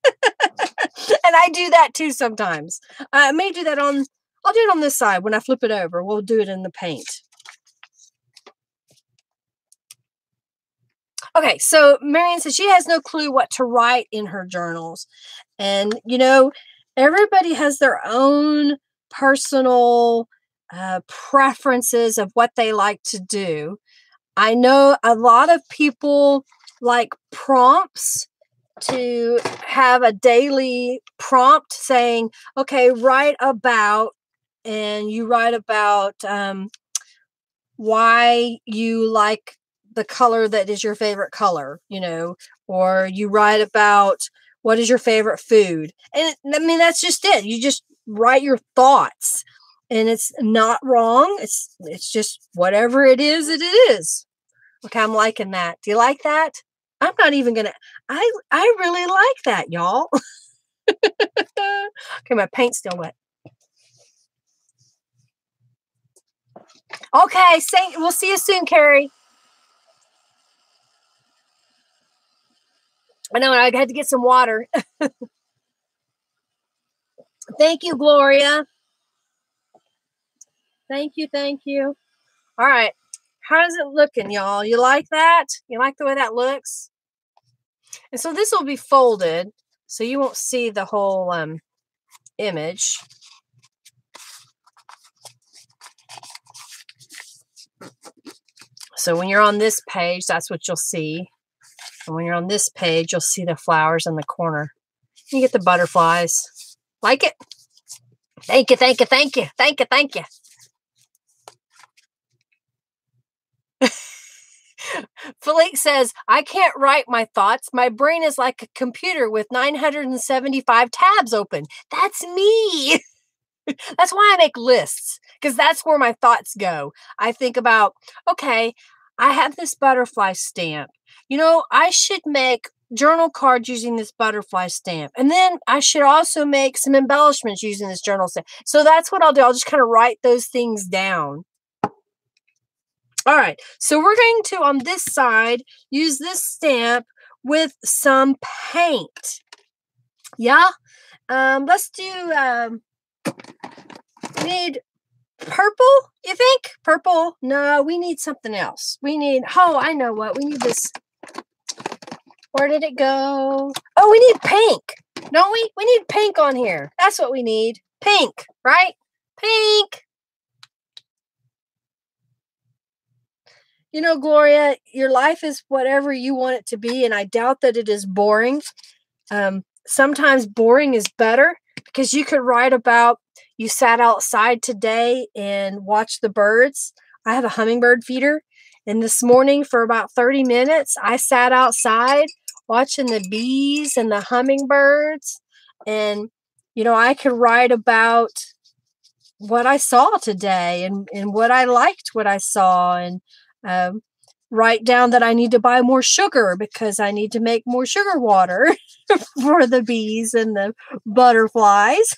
And I do that too sometimes. I may do that on, I'll do it on this side when I flip it over. We'll do it in the paint. Okay, so Marion says she has no clue what to write in her journals. And, you know, everybody has their own personal preferences of what they like to do. I know a lot of people like prompts, to have a daily prompt saying, okay, write about, and you write about why you like the color that is your favorite color, you know, or you write about what is your favorite food. And I mean, that's just it. You just write your thoughts, and it's not wrong. It's just whatever it is, it is. Okay, I'm liking that. Do you like that? I'm not even gonna, I really like that, y'all. Okay, my paint's still wet. Okay, we'll see you soon, Carrie. I know, I had to get some water. Thank you, Gloria. Thank you, thank you. All right, how's it looking, y'all? You like that? You like the way that looks? And so this will be folded, so you won't see the whole image. So when you're on this page, that's what you'll see. And when you're on this page, you'll see the flowers in the corner. You get the butterflies. Like it? Thank you, thank you, thank you, thank you, thank you. Philippe says, I can't write my thoughts. My brain is like a computer with 975 tabs open. That's me. That's why I make lists, because that's where my thoughts go. I think about, okay, I have this butterfly stamp. You know, I should make journal cards using this butterfly stamp. And then I should also make some embellishments using this journal stamp. So that's what I'll do. I'll just kind of write those things down. All right, so we're going to, on this side, use this stamp with some paint. Yeah? Let's do, we need purple, you think? Purple? No, we need something else. We need, oh, I know what. We need this. Where did it go? Oh, we need pink. Don't we? We need pink on here. That's what we need. Pink, right? Pink. You know, Gloria, your life is whatever you want it to be, and I doubt that it is boring. Sometimes boring is better because you could write about you sat outside today and watched the birds. I have a hummingbird feeder, and this morning for about 30 minutes, I sat outside watching the bees and the hummingbirds. And, you know, I could write about what I saw today and what I liked what I saw, and write down that I need to buy more sugar because I need to make more sugar water for the bees and the butterflies.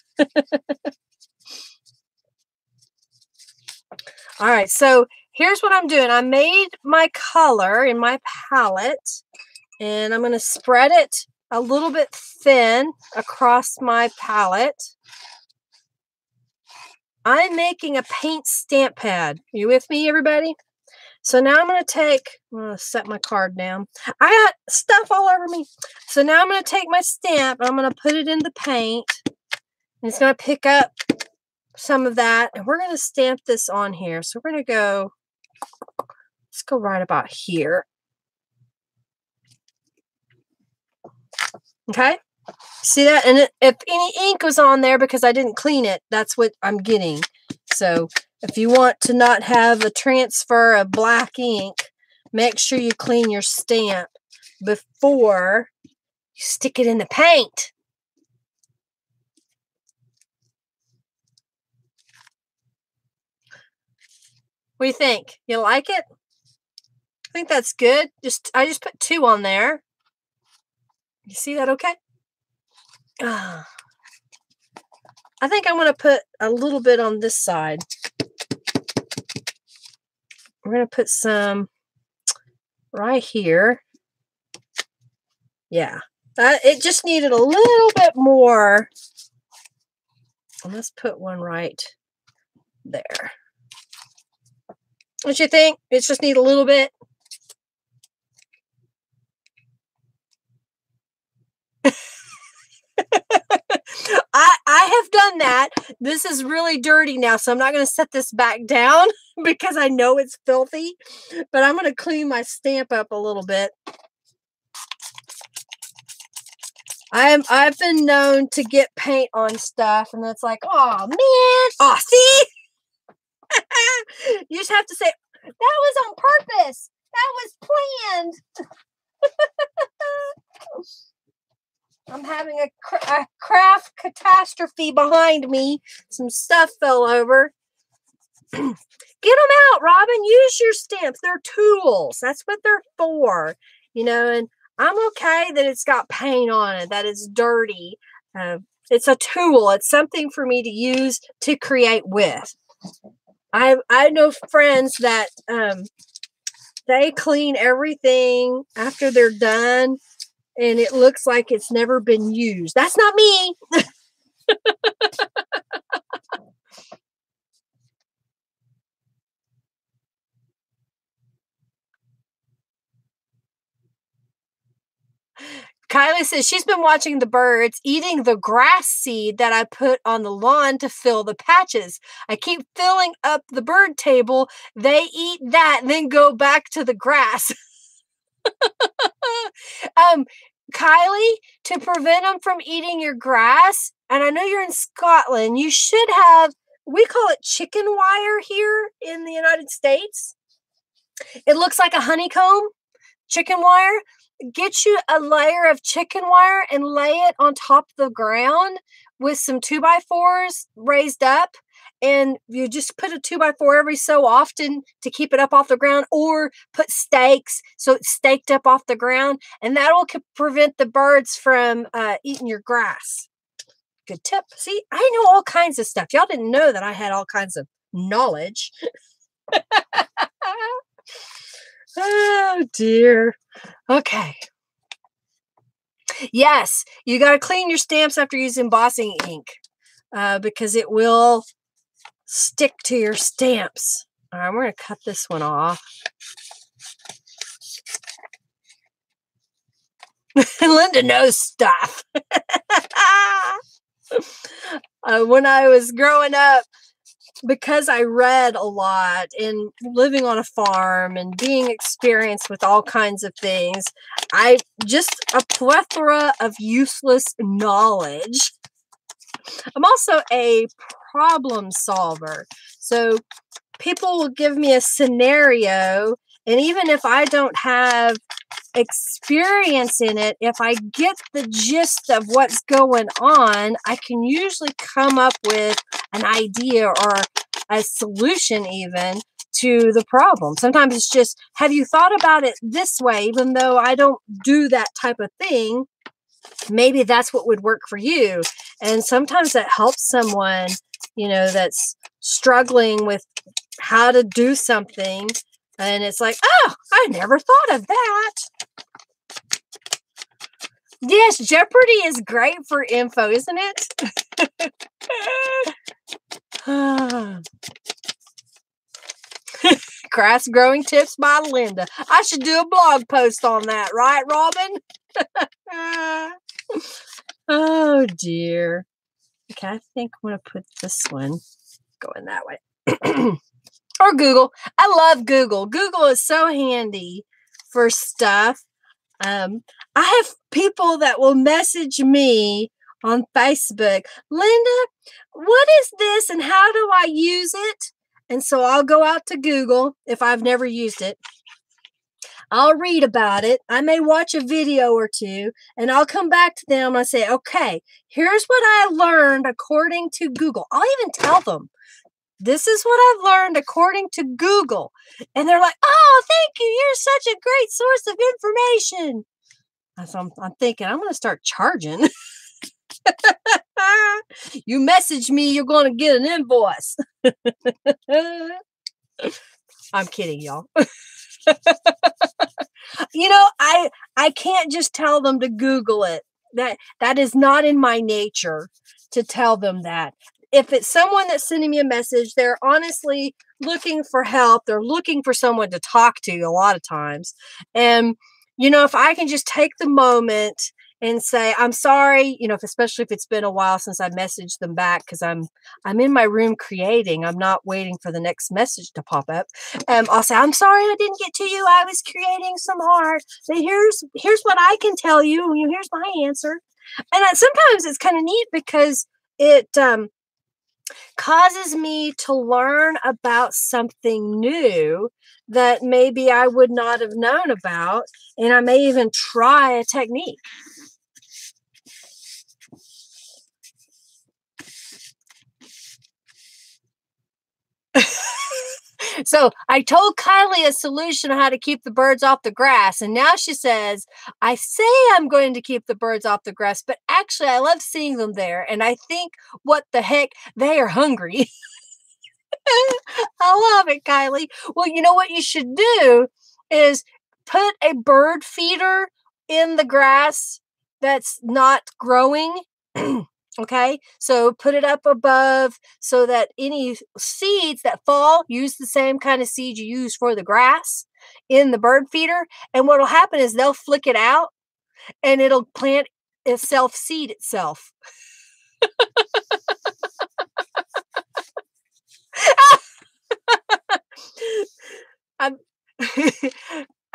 All right, so here's what I'm doing. I made my color in my palette, and I'm going to spread it a little bit thin across my palette. I'm making a paint stamp pad. Are you with me, everybody? So now I'm going to set my card down. I got stuff all over me. So now I'm going to take my stamp, and I'm going to put it in the paint. And it's going to pick up some of that. And we're going to stamp this on here. So we're going to go, let's go right about here. Okay. See that? And if any ink was on there because I didn't clean it, that's what I'm getting. So if you want to not have a transfer of black ink, make sure you clean your stamp before you stick it in the paint. What do you think? You like it? I think that's good. I just put 2 on there. You see that okay? I think I'm going to put a little bit on this side. We're going to put some right here. Yeah. It just needed a little bit more. And let's put one right there. What you think? It just need a little bit. I have done that. This is really dirty now, so I'm not going to set this back down because I know it's filthy. But I'm going to clean my stamp up a little bit. I've been known to get paint on stuff, and it's like, oh man, oh see, you just have to say that was on purpose. That was planned. I'm having a craft catastrophe behind me. Some stuff fell over. Get them out, Robin. Use your stamps. They're tools. That's what they're for. You know, and I'm okay that it's got paint on it, that it's dirty. It's a tool. It's something for me to use to create with. I know friends that they clean everything after they're done, and it looks like it's never been used. That's not me. Kylie says she's been watching the birds eating the grass seed that I put on the lawn to fill the patches. I keep filling up the bird table. They eat that and then go back to the grass. Kylie, to prevent them from eating your grass, and I know you're in Scotland, you should have, we call it chicken wire here in the United States. It looks like a honeycomb, chicken wire. Get you a layer of chicken wire and lay it on top of the ground with some 2x4s raised up. And you just put a 2x4 every so often to keep it up off the ground, or put stakes so it's staked up off the ground. And that will prevent the birds from eating your grass. Good tip. See, I know all kinds of stuff. Y'all didn't know that I had all kinds of knowledge. Oh, dear. Okay. Yes, you got to clean your stamps after using embossing ink because it will stick to your stamps. All right, we're going to cut this one off. Linda knows stuff. When I was growing up, because I read a lot and living on a farm and being experienced with all kinds of things, I just a plethora of useless knowledge. I'm also a problem solver. So people will give me a scenario, and even if I don't have experience in it, if I get the gist of what's going on, I can usually come up with an idea or a solution even to the problem. Sometimes it's just, have you thought about it this way? Even though I don't do that type of thing, maybe that's what would work for you. And sometimes that helps someone, that's struggling with how to do something. And it's like, oh, I never thought of that. Yes, Jeopardy is great for info, isn't it? Grass growing tips by Linda. I should do a blog post on that, right, Robin? Oh, dear. Okay, I think I'm going to put this one going that way. Or Google. I love Google. Google is so handy for stuff. I have people that will message me on Facebook, Linda, what is this and how do I use it? And so I'll go out to Google if I've never used it. I'll read about it. I may watch a video or two, and I'll come back to them and I say, okay, here's what I learned according to Google. I'll even tell them, this is what I've learned according to Google. And they're like, oh, thank you. You're such a great source of information. So I'm thinking, I'm going to start charging. You message me, you're going to get an invoice. I'm kidding, y'all. I can't just tell them to Google it. That is not in my nature to tell them that. If it's someone that's sending me a message, they're honestly looking for help. They're looking for someone to talk to a lot of times. And, if I can just take the moment and say, I'm sorry, especially if it's been a while since I messaged them back, because I'm in my room creating. I'm not waiting for the next message to pop up. I'll say, I'm sorry I didn't get to you. I was creating some art. But here's what I can tell you. Here's my answer. And sometimes it's kind of neat because it causes me to learn about something new that maybe I would not have known about. And I may even try a technique. So I told Kylie a solution on how to keep the birds off the grass. And now she says, I say I'm going to keep the birds off the grass, but actually I love seeing them there. And I think, what the heck, they are hungry. I love it, Kylie. Well, you know what you should do is put a bird feeder in the grass that's not growing. Okay, so put it up above so that any seeds that fall, use the same kind of seed you use for the grass in the bird feeder. And what will happen is they'll flick it out and it'll plant itself, seed itself.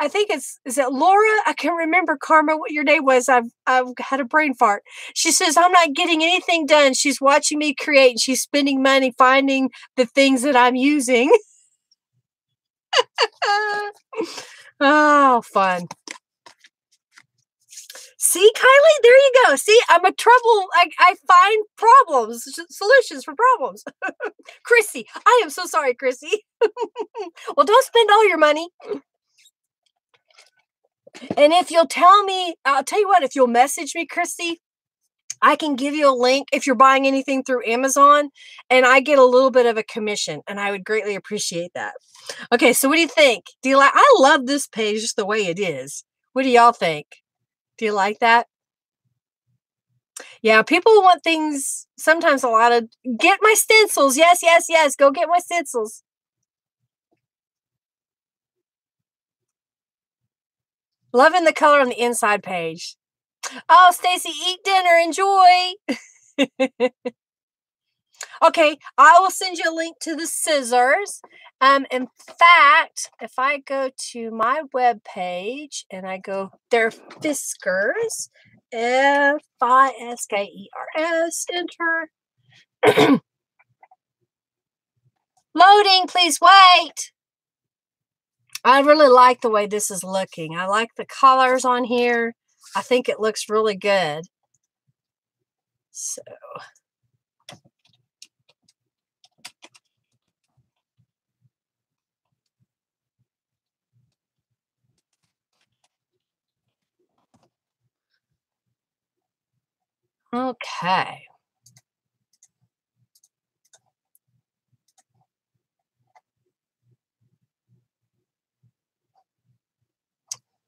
I think is it Laura? I can't remember, Karma, what your name was. I've had a brain fart. She says, I'm not getting anything done. She's watching me create and she's spending money finding the things that I'm using. Oh, fun. See, Kylie, there you go. See, I'm a trouble. I find problems, solutions for problems. Chrissy, I am so sorry, Chrissy. Well, don't spend all your money. And if you'll tell me, I'll tell you what, if you'll message me, Christy, I can give you a link if you're buying anything through Amazon, and I get a little bit of a commission, and I would greatly appreciate that. Okay, so what do you think? Do you like? I love this page just the way it is. What do y'all think? Do you like that? Yeah, people want things, sometimes a lot of, get my stencils. Yes, yes, yes. Go get my stencils. Loving the color on the inside page. Oh, Stacy, eat dinner. Enjoy. Okay, I will send you a link to the scissors. In fact, if I go to my web page and I go there, Fiskars, Fiskers, enter. Loading, please wait. I really like the way this is looking. I like the colors on here. I think it looks really good. So. Okay.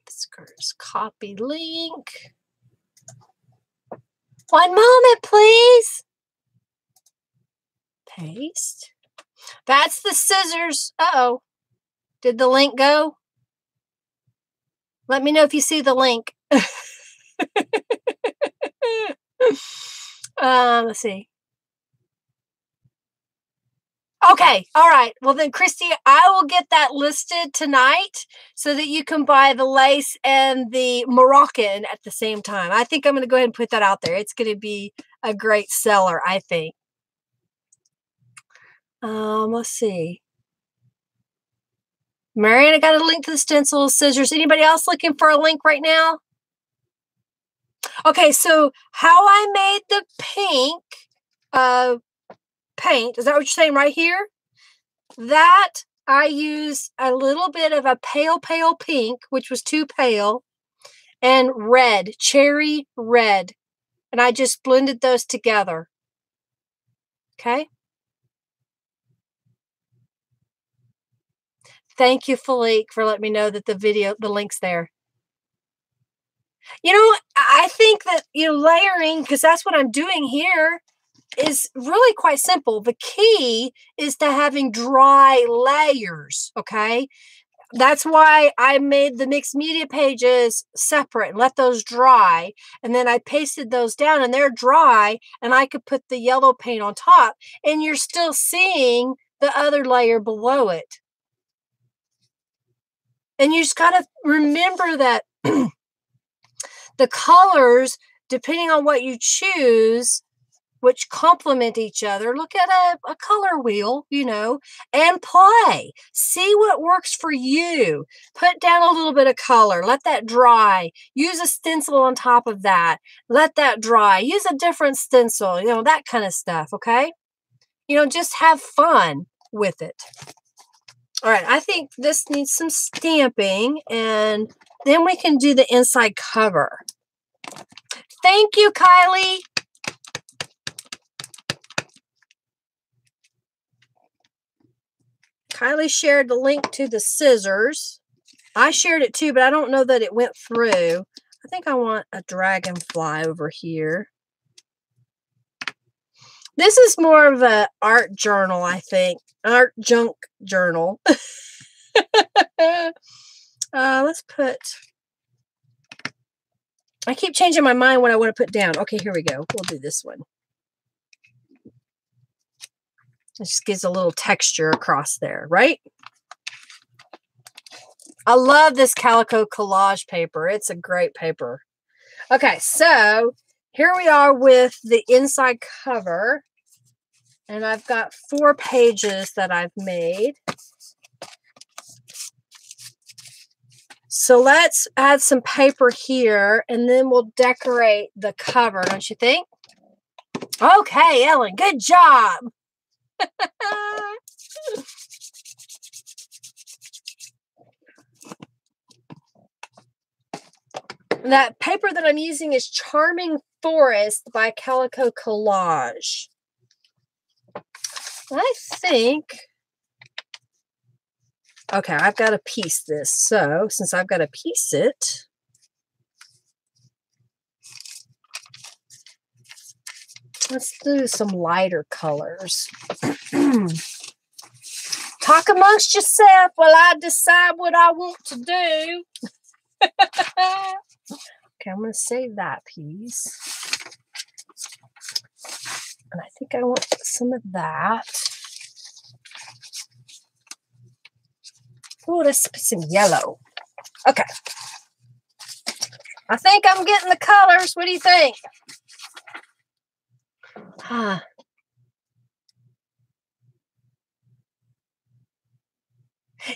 Fiskars, copy link. One moment, please. Paste. That's the scissors. Uh-oh. Did the link go? Let me know if you see the link. Let's see. Okay. All right. Well, then, Christy, I will get that listed tonight so that you can buy the lace and the Moroccan at the same time. I think I'm going to go ahead and put that out there. It's going to be a great seller, I think. Let's see. Marianne, I got a link to the stencils, scissors. Anybody else looking for a link right now? Okay, so how I made the pink paint, is that what you're saying right here? That I used a little bit of a pale pink, which was too pale, and red, cherry red. And I just blended those together. Okay. Thank you, Philippe, for letting me know that the link's there. You know, I think that, layering, because that's what I'm doing here, is really quite simple. The key is to having dry layers, okay? That's why I made the mixed media pages separate and let those dry. And then I pasted those down and they're dry, and I could put the yellow paint on top, and you're still seeing the other layer below it. And you just got to remember that the colors, depending on what you choose, which complement each other. Look at a color wheel, and play. See what works for you. Put down a little bit of color. Let that dry. Use a stencil on top of that. Let that dry. Use a different stencil, that kind of stuff, okay? Just have fun with it. All right, I think this needs some stamping, and then we can do the inside cover. Thank you, Kylie. Kylie shared the link to the scissors. I shared it too, but I don't know that it went through. I think I want a dragonfly over here. This is more of an art journal, I think. Art junk journal. Let's put... I keep changing my mind what I want to put down. Okay, here we go. We'll do this one. It just gives a little texture across there, right? I love this Calico Collage paper. It's a great paper. Okay, so here we are with the inside cover. And I've got 4 pages that I've made. So let's add some paper here, and then we'll decorate the cover, don't you think? Okay, Ellen, good job. That paper that I'm using is Charming Forest by Calico Collage. I think... Okay, I've got to piece this. So, since I've got to piece it, let's do some lighter colors. Talk amongst yourself while I decide what I want to do. Okay, I'm going to save that piece. And I think I want some of that. Oh, let's put some yellow. Okay. I think I'm getting the colors. What do you think?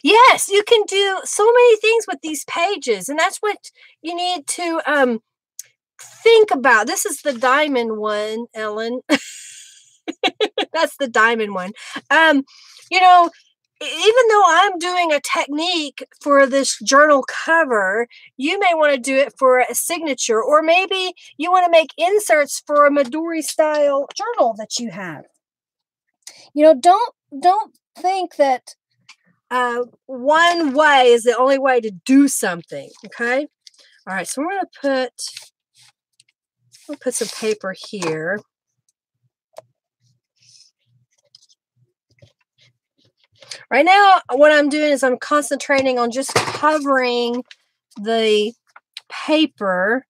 Yes, you can do so many things with these pages, and that's what you need to think about. This is the diamond one, Ellen. That's the diamond one. You know, even though I'm doing a technique for this journal cover, you may want to do it for a signature, or maybe you want to make inserts for a Midori style journal that you have. You know, don't think that one way is the only way to do something. Okay. All right. So we're going to put some paper here. Right now, what I'm doing is I'm concentrating on just covering the paper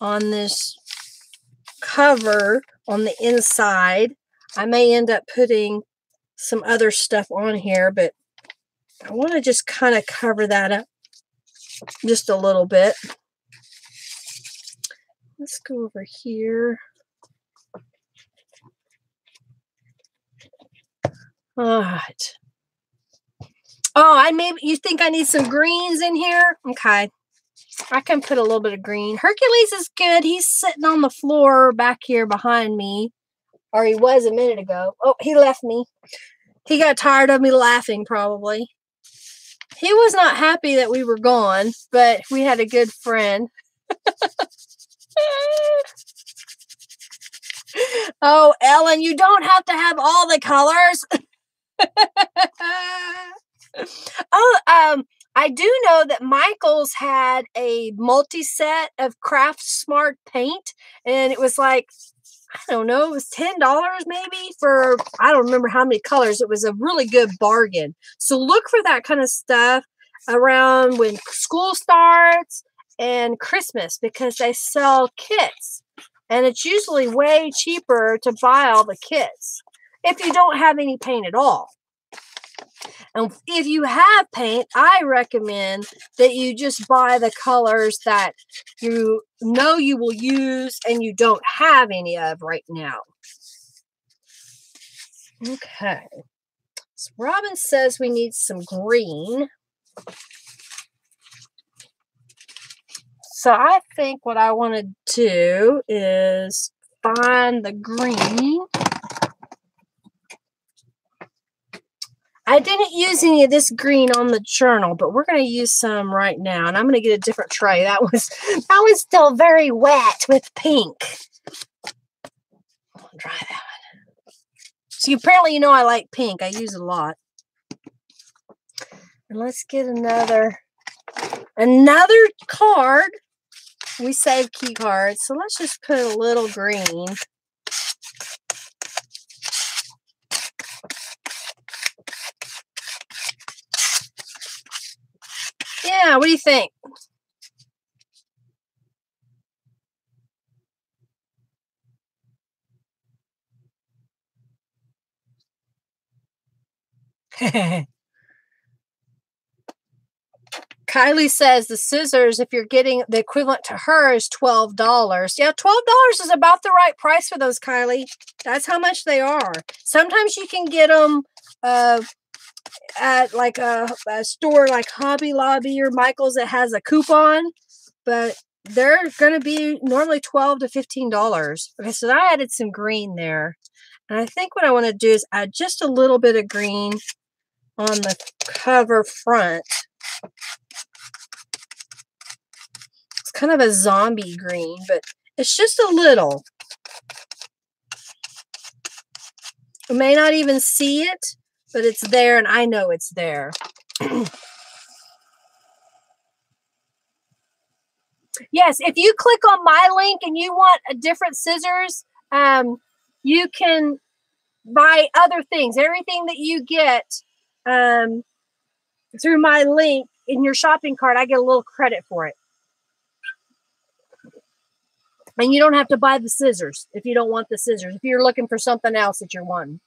on this cover on the inside. I may end up putting some other stuff on here, but I want to just kind of cover that up just a little bit. Let's go over here. All right. Oh, you think I need some greens in here? Okay. I can put a little bit of green. Hercules is good. He's sitting on the floor back here behind me. Or he was a minute ago. Oh, he left me. He got tired of me laughing, probably. He was not happy that we were gone, but we had a good friend. Oh, Ellen, you don't have to have all the colors. I do know that Michael's had a multi-set of Craft Smart paint, and it was like, I don't know, it was $10 maybe for, I don't remember how many colors. It was a really good bargain. So look for that kind of stuff around when school starts and Christmas, because they sell kits, and it's usually way cheaper to buy all the kits if you don't have any paint at all. And if you have paint, I recommend that you just buy the colors that you know you will use and you don't have any of right now. Okay. So Robin says we need some green. So I think what I want to do is find the green. I didn't use any of this green on the journal, but we're going to use some right now. And I'm going to get a different tray. That was still very wet with pink. I'll dry that one. So apparently you know I like pink. I use it a lot. And let's get another card. We save key cards. So let's just put a little green. Yeah, what do you think? Kylie says the scissors, if you're getting the equivalent to her, is $12. Yeah, $12 is about the right price for those, Kylie. That's how much they are. Sometimes you can get them at like a store like Hobby Lobby or Michael's that has a coupon, but they're going to be normally $12 to $15. Okay, so I added some green there. And I think what I want to do is add just a little bit of green on the cover front. It's kind of a zombie green, but it's just a little. You may not even see it, but it's there, and I know it's there. Yes, if you click on my link and you want a different scissors, you can buy other things. Everything that you get through my link in your shopping cart, I get a little credit for it. And you don't have to buy the scissors if you don't want the scissors, if you're looking for something else that you're wanting.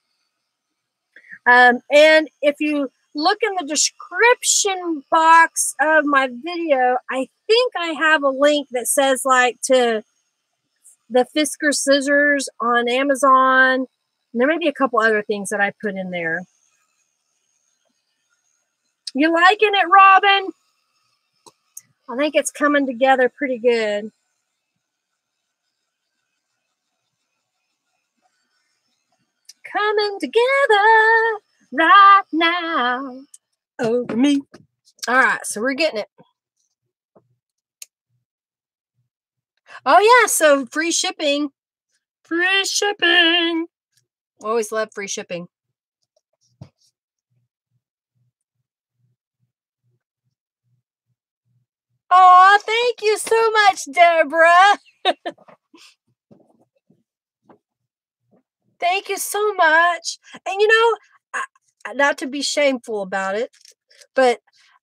And if you look in the description box of my video, I think I have a link that says like to the Fisker scissors on Amazon. And there may be a couple other things that I put in there. You liking it, Robin? I think it's coming together pretty good. Coming together right now over me. All right, so we're getting it. Oh yeah, so free shipping. Free shipping. Always love free shipping. Oh, thank you so much, Deborah. Thank you so much. And you know, not to be shameful about it, but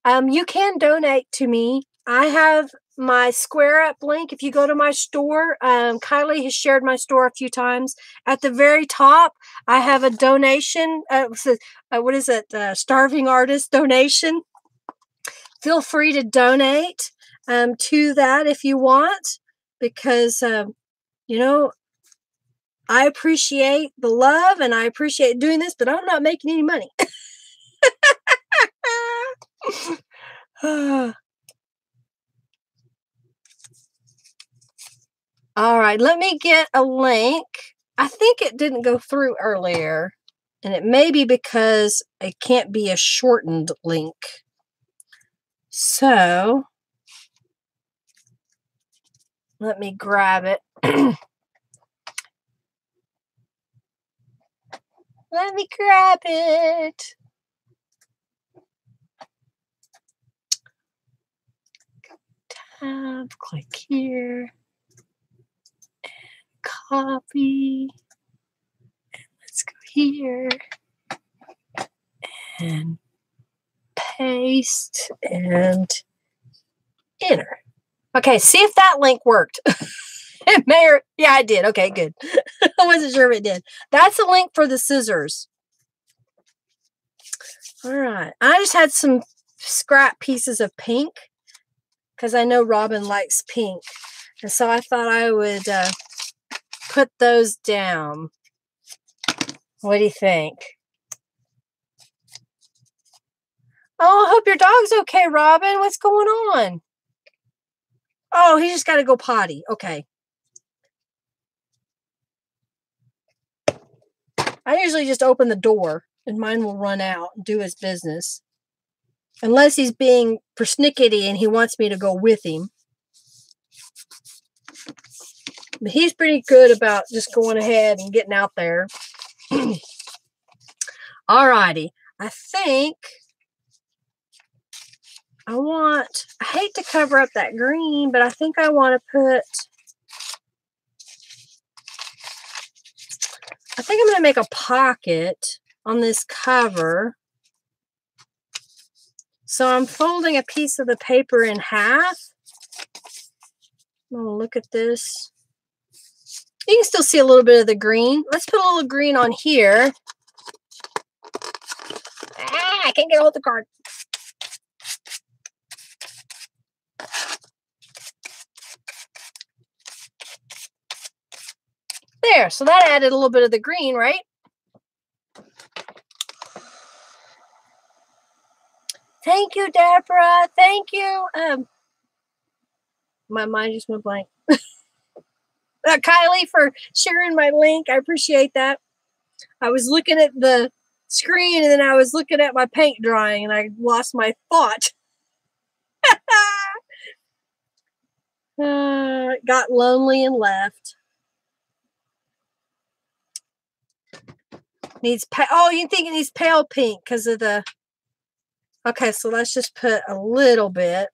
you can donate to me. I have my Square Up link. If you go to my store, Kylie has shared my store a few times. At the very top, I have a donation. What is it? Starving Artist donation. Feel free to donate to that if you want, because, you know, I appreciate the love and I appreciate doing this, but I'm not making any money. All right, let me get a link. I think it didn't go through earlier, and it may be because it can't be a shortened link. So, let me grab it. Let me grab it. Tab, click here. Copy. Let's go here. And paste and enter. Okay, see if that link worked. It may or yeah, I did. Okay, good. I wasn't sure if it did. That's a link for the scissors. All right. I just had some scrap pieces of pink because I know Robin likes pink. And so I thought I would put those down. What do you think? Oh, I hope your dog's okay, Robin. What's going on? Oh, he just got to go potty. Okay. I usually just open the door and mine will run out and do his business. Unless he's being persnickety and he wants me to go with him. But he's pretty good about just going ahead and getting out there. Alrighty. I think I hate to cover up that green, but I think I want to put, I think I'm going to make a pocket on this cover. So I'm folding a piece of the paper in half. Oh, look at this. You can still see a little bit of the green. Let's put a little green on here. Ah, I can't get hold of the card. There, so that added a little bit of the green, right? Thank you, Deborah. Thank you. My mind just went blank. Kylie, for sharing my link. I appreciate that. I was looking at the screen and then I was looking at my paint drying and I lost my thought. Got lonely and left. Needs oh, you think it needs pale pink because of the. Okay, so let's just put a little bit.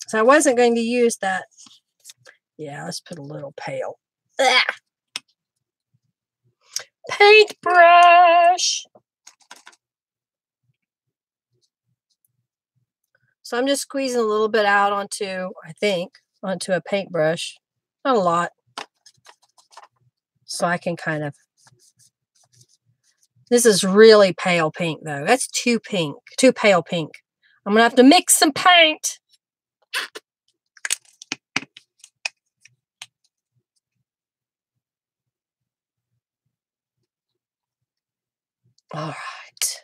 So I wasn't going to use that. Yeah, let's put a little pale. Ugh. Paintbrush. So I'm just squeezing a little bit out onto, I think, onto a paintbrush. Not a lot. So I can kind of... This is really pale pink, though. That's too pink. Too pale pink. I'm going to have to mix some paint. All right.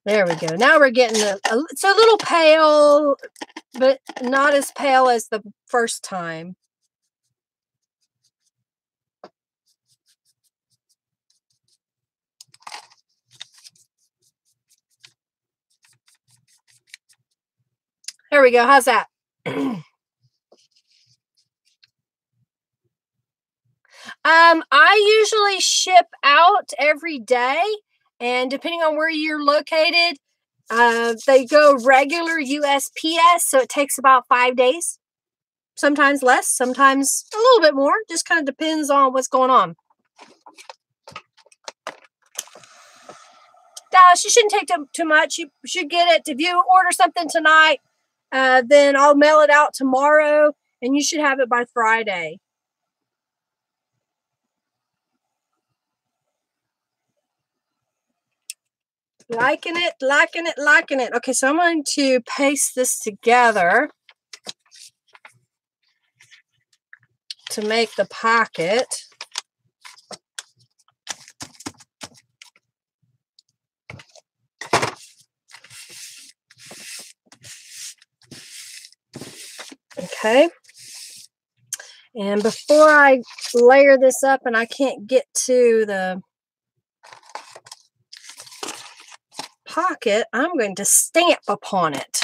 There we go. Now we're getting it's a little pale, but not as pale as the first time. There we go. How's that? I usually ship out every day, and depending on where you're located, they go regular USPS, so it takes about 5 days. Sometimes less, sometimes a little bit more. Just kind of depends on what's going on. Dallas, you shouldn't take too much. You should get it. If you order something tonight, then I'll mail it out tomorrow, and you should have it by Friday. Liking it, liking it, liking it. Okay, so I'm going to paste this together to make the pocket. Okay. And before I layer this up and I can't get to the pocket, I'm going to stamp upon it.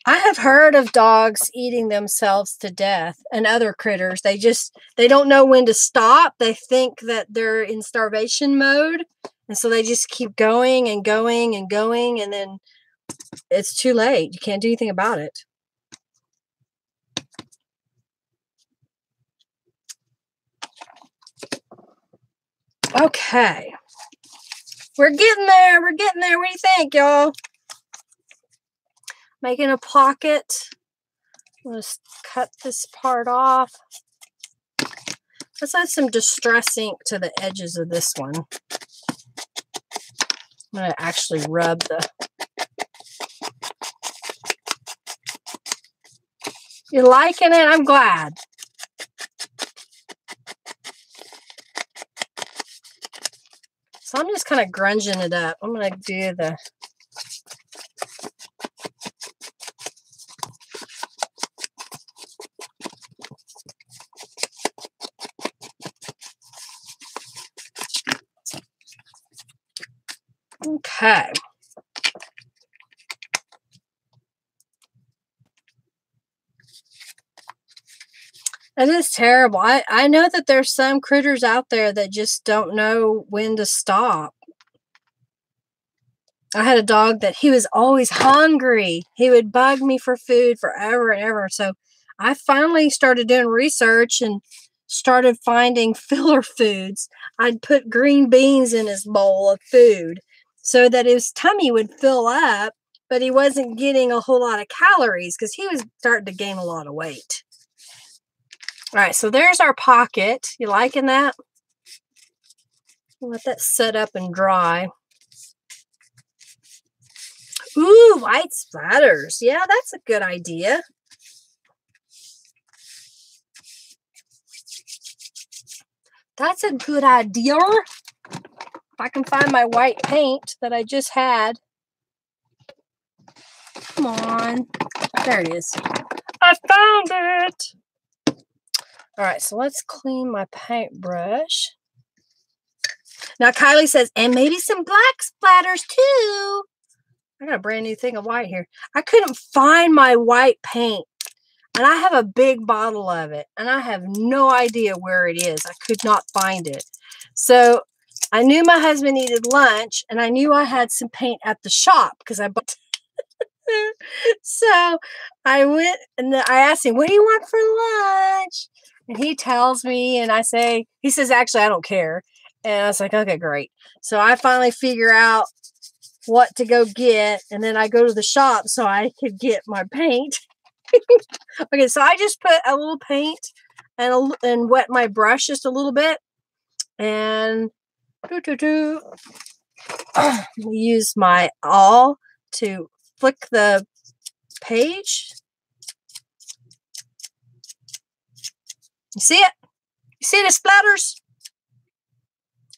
I have heard of dogs eating themselves to death and other critters. They don't know when to stop. They think that they're in starvation mode. And so they just keep going and going and going. And then it's too late. You can't do anything about it. Okay. We're getting there. We're getting there. What do you think, y'all? Making a pocket. Let's cut this part off. Let's add some Distress ink to the edges of this one. I'm going to actually rub the... You're liking it? I'm glad. So I'm just kind of grunging it up. I'm going to do the... Okay. It is terrible. I know that there's some critters out there that just don't know when to stop. I had a dog that he was always hungry. He would bug me for food forever and ever. So I finally started doing research and started finding filler foods. I'd put green beans in his bowl of food so that his tummy would fill up, but he wasn't getting a whole lot of calories because he was starting to gain a lot of weight. All right, so there's our pocket. You liking that? Let that set up and dry. Ooh, white splatters. Yeah, that's a good idea. That's a good idea. If I can find my white paint that I just had. Come on. There it is. I found it. All right, so let's clean my paintbrush. Now, Kylie says, and maybe some black splatters too. I got a brand new thing of white here. I couldn't find my white paint, and I have a big bottle of it, and I have no idea where it is. I could not find it. So I knew my husband needed lunch, and I knew I had some paint at the shop because I bought. So I went and I asked him, what do you want for lunch? And he tells me, and he says, actually, I don't care. And I was like, okay, great. So I finally figure out what to go get. And then I go to the shop so I could get my paint. Okay, so I just put a little paint and wet my brush just a little bit. And use my awl to flick the page. You see it? You see the splatters?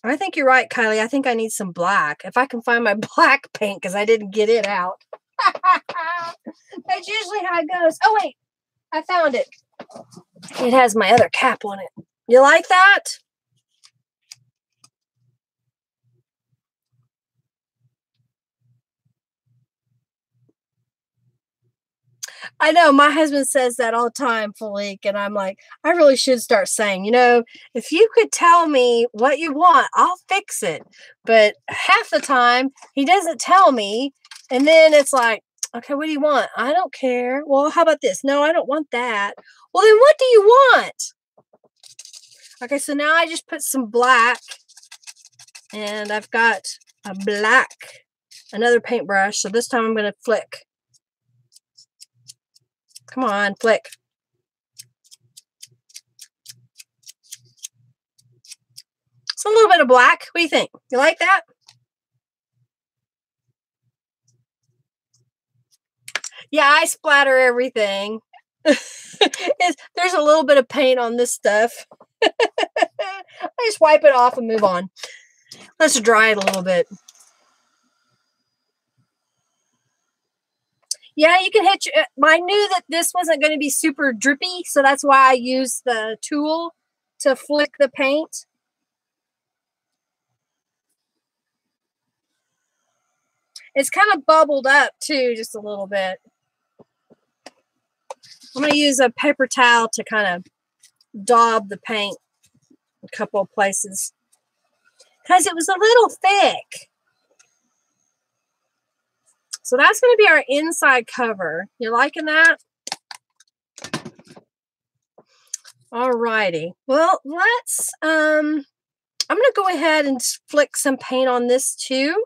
I think you're right, Kylie. I think I need some black. If I can find my black paint, because I didn't get it out. That's usually how it goes. Oh, wait. I found it. It has my other cap on it. You like that? I know my husband says that all the time, Felique, and I'm like, I really should start saying, if you could tell me what you want, I'll fix it. But half the time he doesn't tell me, and then it's like, okay, what do you want? I don't care. Well, how about this? No, I don't want that. Well, then what do you want? Okay, so now I just put some black, and I've got another paintbrush. So this time I'm going to flick. Come on, flick. It's a little bit of black. What do you think? You like that? Yeah, I splatter everything. There's a little bit of paint on this stuff. I just wipe it off and move on. Let's dry it a little bit. Yeah, you can hit your, I knew that this wasn't going to be super drippy, so that's why I used the tool to flick the paint. It's kind of bubbled up too, just a little bit. I'm going to use a paper towel to kind of daub the paint a couple of places because it was a little thick. So that's going to be our inside cover. You liking that? All righty. Well, let's, I'm going to go ahead and flick some paint on this too.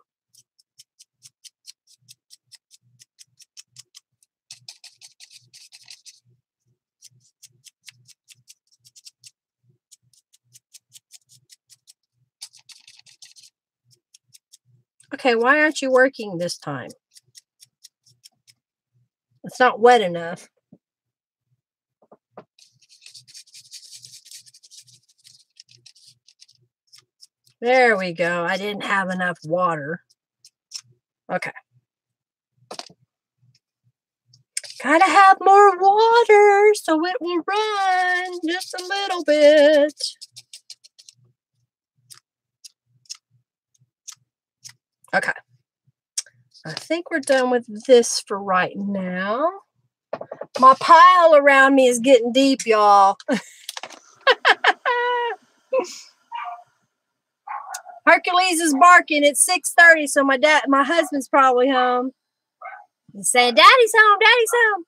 Okay, why aren't you working this time? It's not wet enough. There we go. I didn't have enough water. Okay. Gotta have more water so it will run just a little bit. Okay. I think we're done with this for right now. My pile around me is getting deep, y'all. Hercules is barking. It's 6:30, so my husband's probably home. He's saying, Daddy's home, Daddy's home.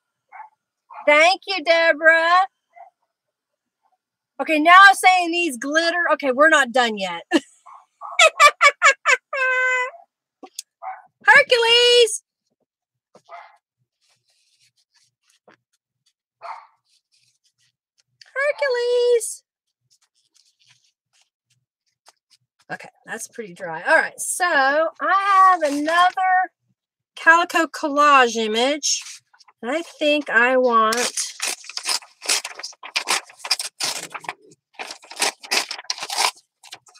Thank you, Deborah. Okay, now I'm saying needs glitter. Okay, we're not done yet. Hercules! Hercules! Okay, that's pretty dry. All right, so I have another Calico Collage image. And I think I want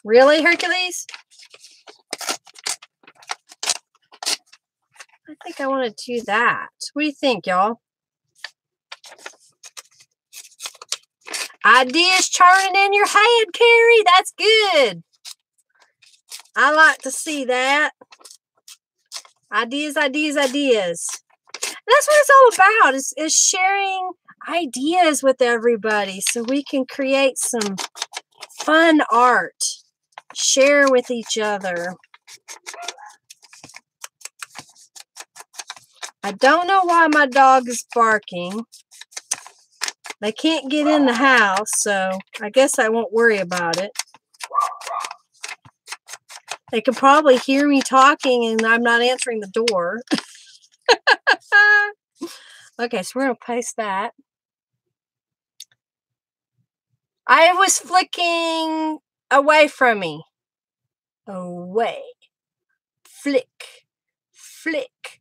really, Hercules? I think I want to do that. What do you think, y'all? Ideas churning in your head, Carrie. That's good. I like to see that. Ideas, ideas, ideas. That's what it's all about, is sharing ideas with everybody so we can create some fun art. Share with each other. I don't know why my dog is barking. They can't get in the house, so I guess I won't worry about it. They can probably hear me talking and I'm not answering the door. Okay, so we're going to paste that. I was flicking away from me. Away. Flick. Flick.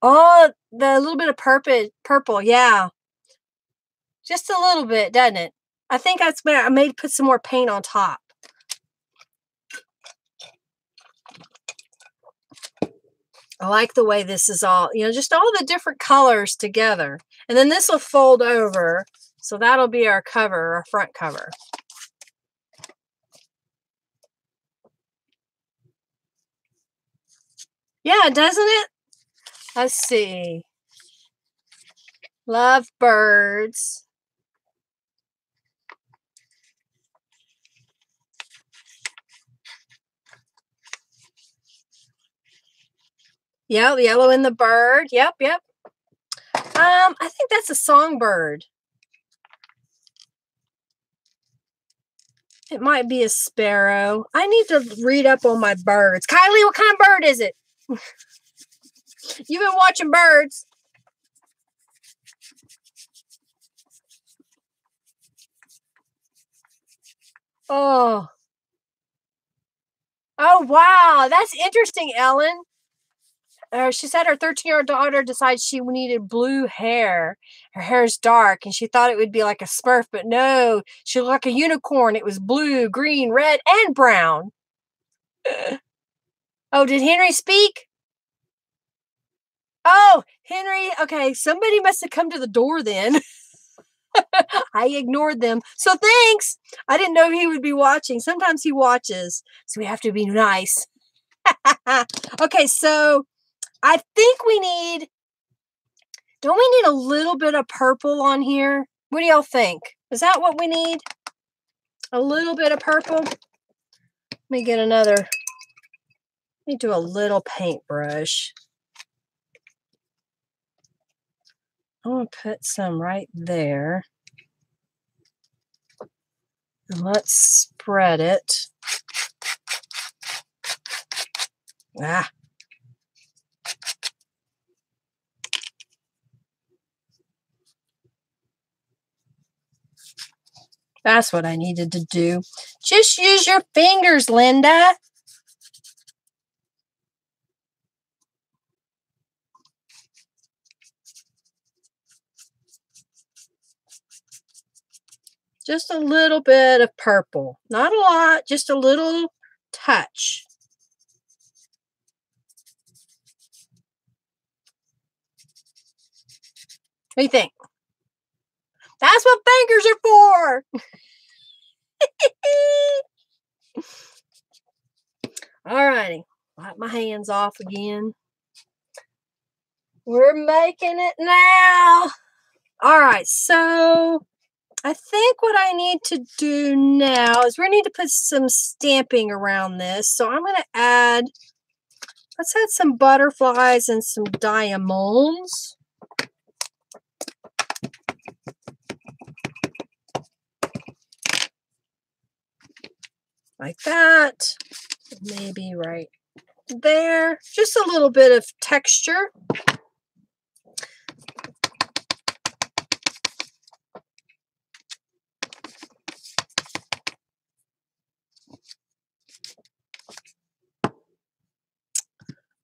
Oh, the little bit of purple, yeah. Just a little bit, doesn't it? I think I may put some more paint on top. I like the way this is all, just all the different colors together. And then this will fold over. So that'll be our cover, our front cover. Yeah, doesn't it? Let's see. Love birds. Yeah, the yellow in the bird. Yep. I think that's a songbird. It might be a sparrow. I need to read up on my birds. Kylie, what kind of bird is it? You've been watching birds. Oh, wow. That's interesting, Ellen. She said her 13-year-old daughter decided she needed blue hair. Her hair's dark, and she thought it would be like a Smurf, but no, she looked like a unicorn. It was blue, green, red, and brown. Oh, did Henry speak? Oh, Henry. Okay, somebody must have come to the door then. I ignored them. So thanks. I didn't know he would be watching. Sometimes he watches, so we have to be nice. Okay, so I think don't we need a little bit of purple on here? What do y'all think? Is that what we need? A little bit of purple? Let me get another. Let me do a little paintbrush. I'm going to put some right there. And let's spread it. Ah. That's what I needed to do. Just use your fingers, Linda. Just a little bit of purple. Not a lot, just a little touch. What do you think? That's what fingers are for. Alrighty. Wipe my hands off again. We're making it now. Alright, so I think what I need to do now is we need to put some stamping around this. So I'm going to let's add some butterflies and some diamonds. Like that. Maybe right there. Just a little bit of texture.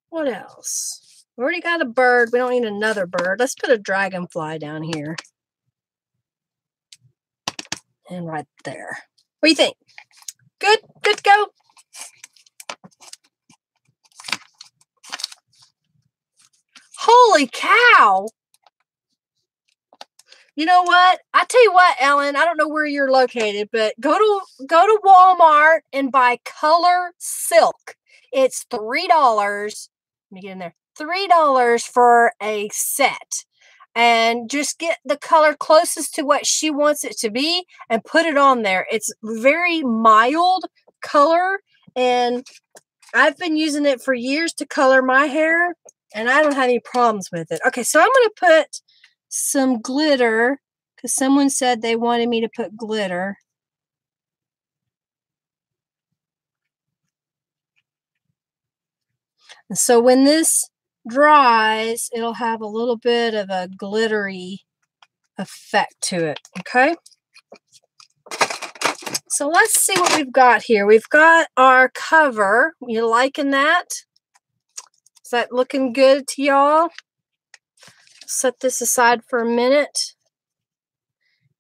What else? We already got a bird. We don't need another bird. Let's put a dragonfly down here. And right there. What do you think? Good? Good to go? Holy cow! You know what? I tell you what, Ellen, I don't know where you're located, but go to Walmart and buy color silk. It's $3. Let me get in there. $3 for a set. And just get the color closest to what she wants it to be and put it on there. It's very mild color And I've been using it for years to color my hair, and I don't have any problems with it. Okay, so I'm going to put some glitter because someone said they wanted me to put glitter. And so when this dries, it'll have a little bit of a glittery effect to it, okay? So let's see what we've got here. We've got our cover. You liking that? Is that looking good to y'all? Set this aside for a minute.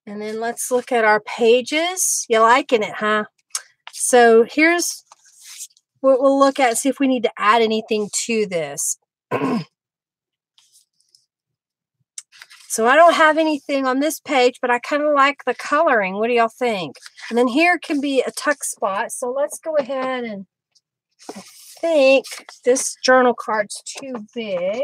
And then let's look at our pages. You liking it, huh? So here's what we'll look at, see if we need to add anything to this. So I don't have anything on this page, but I kind of like the coloring. What do y'all think? And then here can be a tuck spot. So let's go ahead and I think this journal card's too big.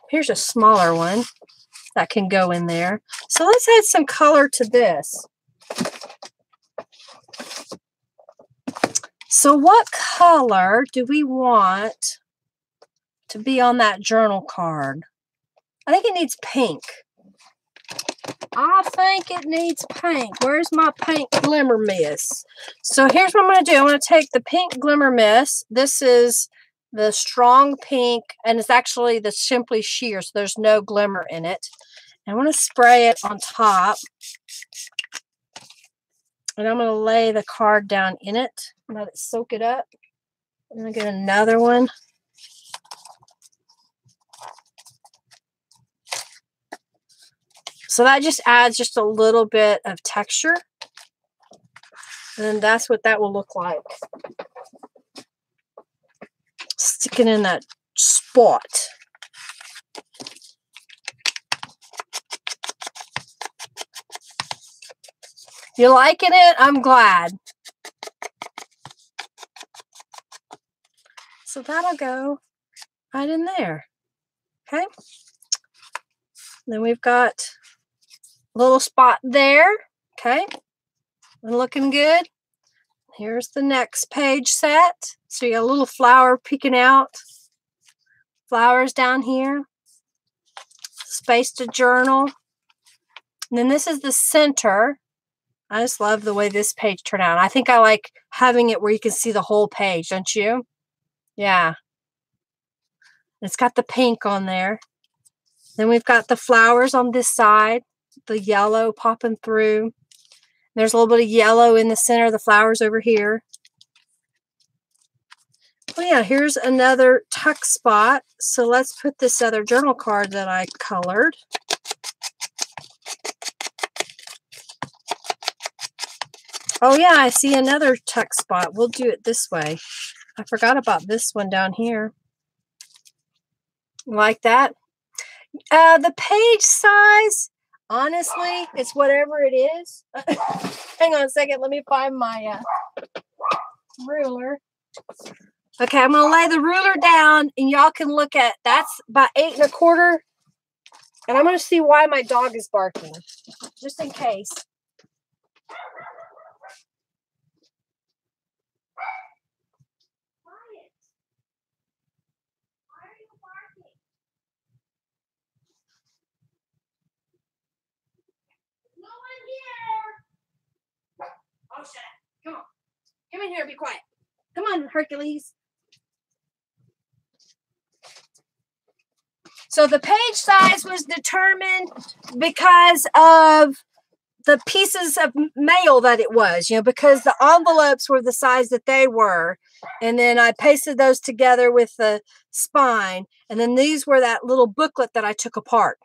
Here's a smaller one that can go in there. So let's add some color to this. So what color do we want to be on that journal card? I think it needs pink. I think it needs pink. Where's my pink glimmer mist? So here's what I'm going to do. I'm going to take the pink glimmer mist. This is the strong pink, and it's actually the Simply Sheer, so there's no glimmer in it. And I want to spray it on top. And I'm going to lay the card down in it. Let it soak it up. I'm going to get another one. So that just adds just a little bit of texture. And that's what that will look like. Stick it in that spot. You liking it? I'm glad. So that'll go right in there. Okay. Then we've got a little spot there. Okay. And looking good. Here's the next page set. So you got a little flower peeking out. Flowers down here. Space to journal. And then this is the center. I just love the way this page turned out. I think I like having it where you can see the whole page, don't you? Yeah. It's got the pink on there. Then we've got the flowers on this side. The yellow popping through. There's a little bit of yellow in the center of the flowers over here. Oh yeah, here's another tuck spot. So let's put this other journal card that I colored. Oh yeah, I see another tuck spot. We'll do it this way. I forgot about this one down here. Like that. The page size, honestly, it's whatever it is. Hang on a second. Let me find my ruler. Okay, I'm going to lay the ruler down, and y'all can look at, that's about 8 1/4. And I'm going to see why my dog is barking, just in case. Oh, shut up. Come on. Come in here. Be quiet. Come on, Hercules. So the page size was determined because of the pieces of mail that it was, you know, because the envelopes were the size that they were. And then I pasted those together with the spine. And then these were that little booklet that I took apart.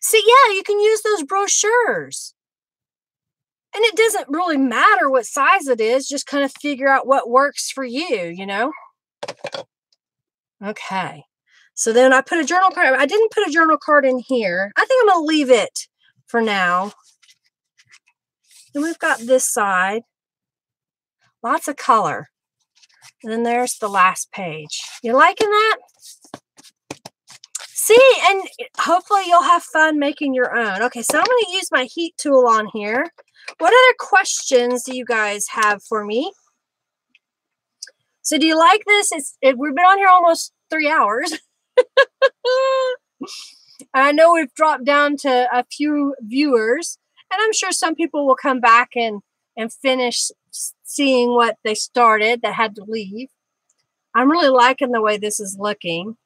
See, yeah, you can use those brochures. And it doesn't really matter what size it is. Just kind of figure out what works for you, you know? Okay. So then I put a journal card. I didn't put a journal card in here. I think I'm going to leave it for now. And we've got this side. Lots of color. And then there's the last page. You liking that? See, and hopefully you'll have fun making your own. Okay, so I'm going to use my heat tool on here. What other questions do you guys have for me? So do you like this? We've been on here almost 3 hours. I know we've dropped down to a few viewers, and I'm sure some people will come back and finish seeing what they started that had to leave. I'm really liking the way this is looking.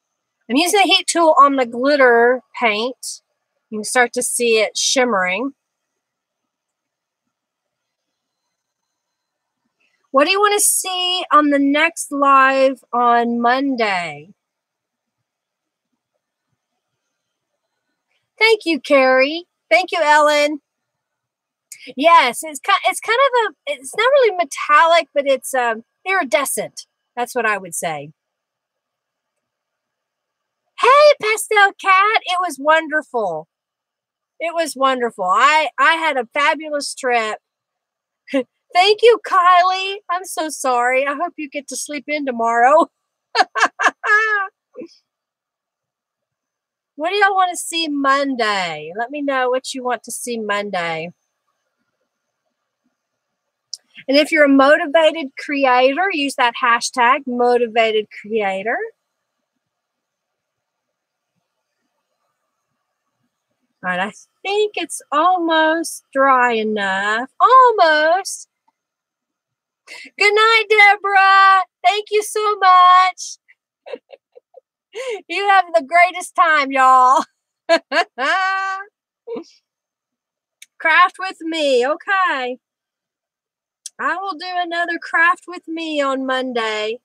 I'm using the heat tool on the glitter paint. You can start to see it shimmering. What do you want to see on the next live on Monday? Thank you, Carrie. Thank you, Ellen. Yes, it's kind of it's not really metallic, but it's iridescent. That's what I would say. Hey, Pastel Cat, it was wonderful. It was wonderful. I had a fabulous trip. Thank you, Kylie. I'm so sorry. I hope you get to sleep in tomorrow. What do y'all want to see Monday? Let me know what you want to see Monday. And if you're a motivated creator, use that hashtag, motivated creator. All right, I think it's almost dry enough. Almost. Good night, Deborah. Thank you so much. You have the greatest time, y'all. Craft with me. Okay. I will do another craft with me on Monday.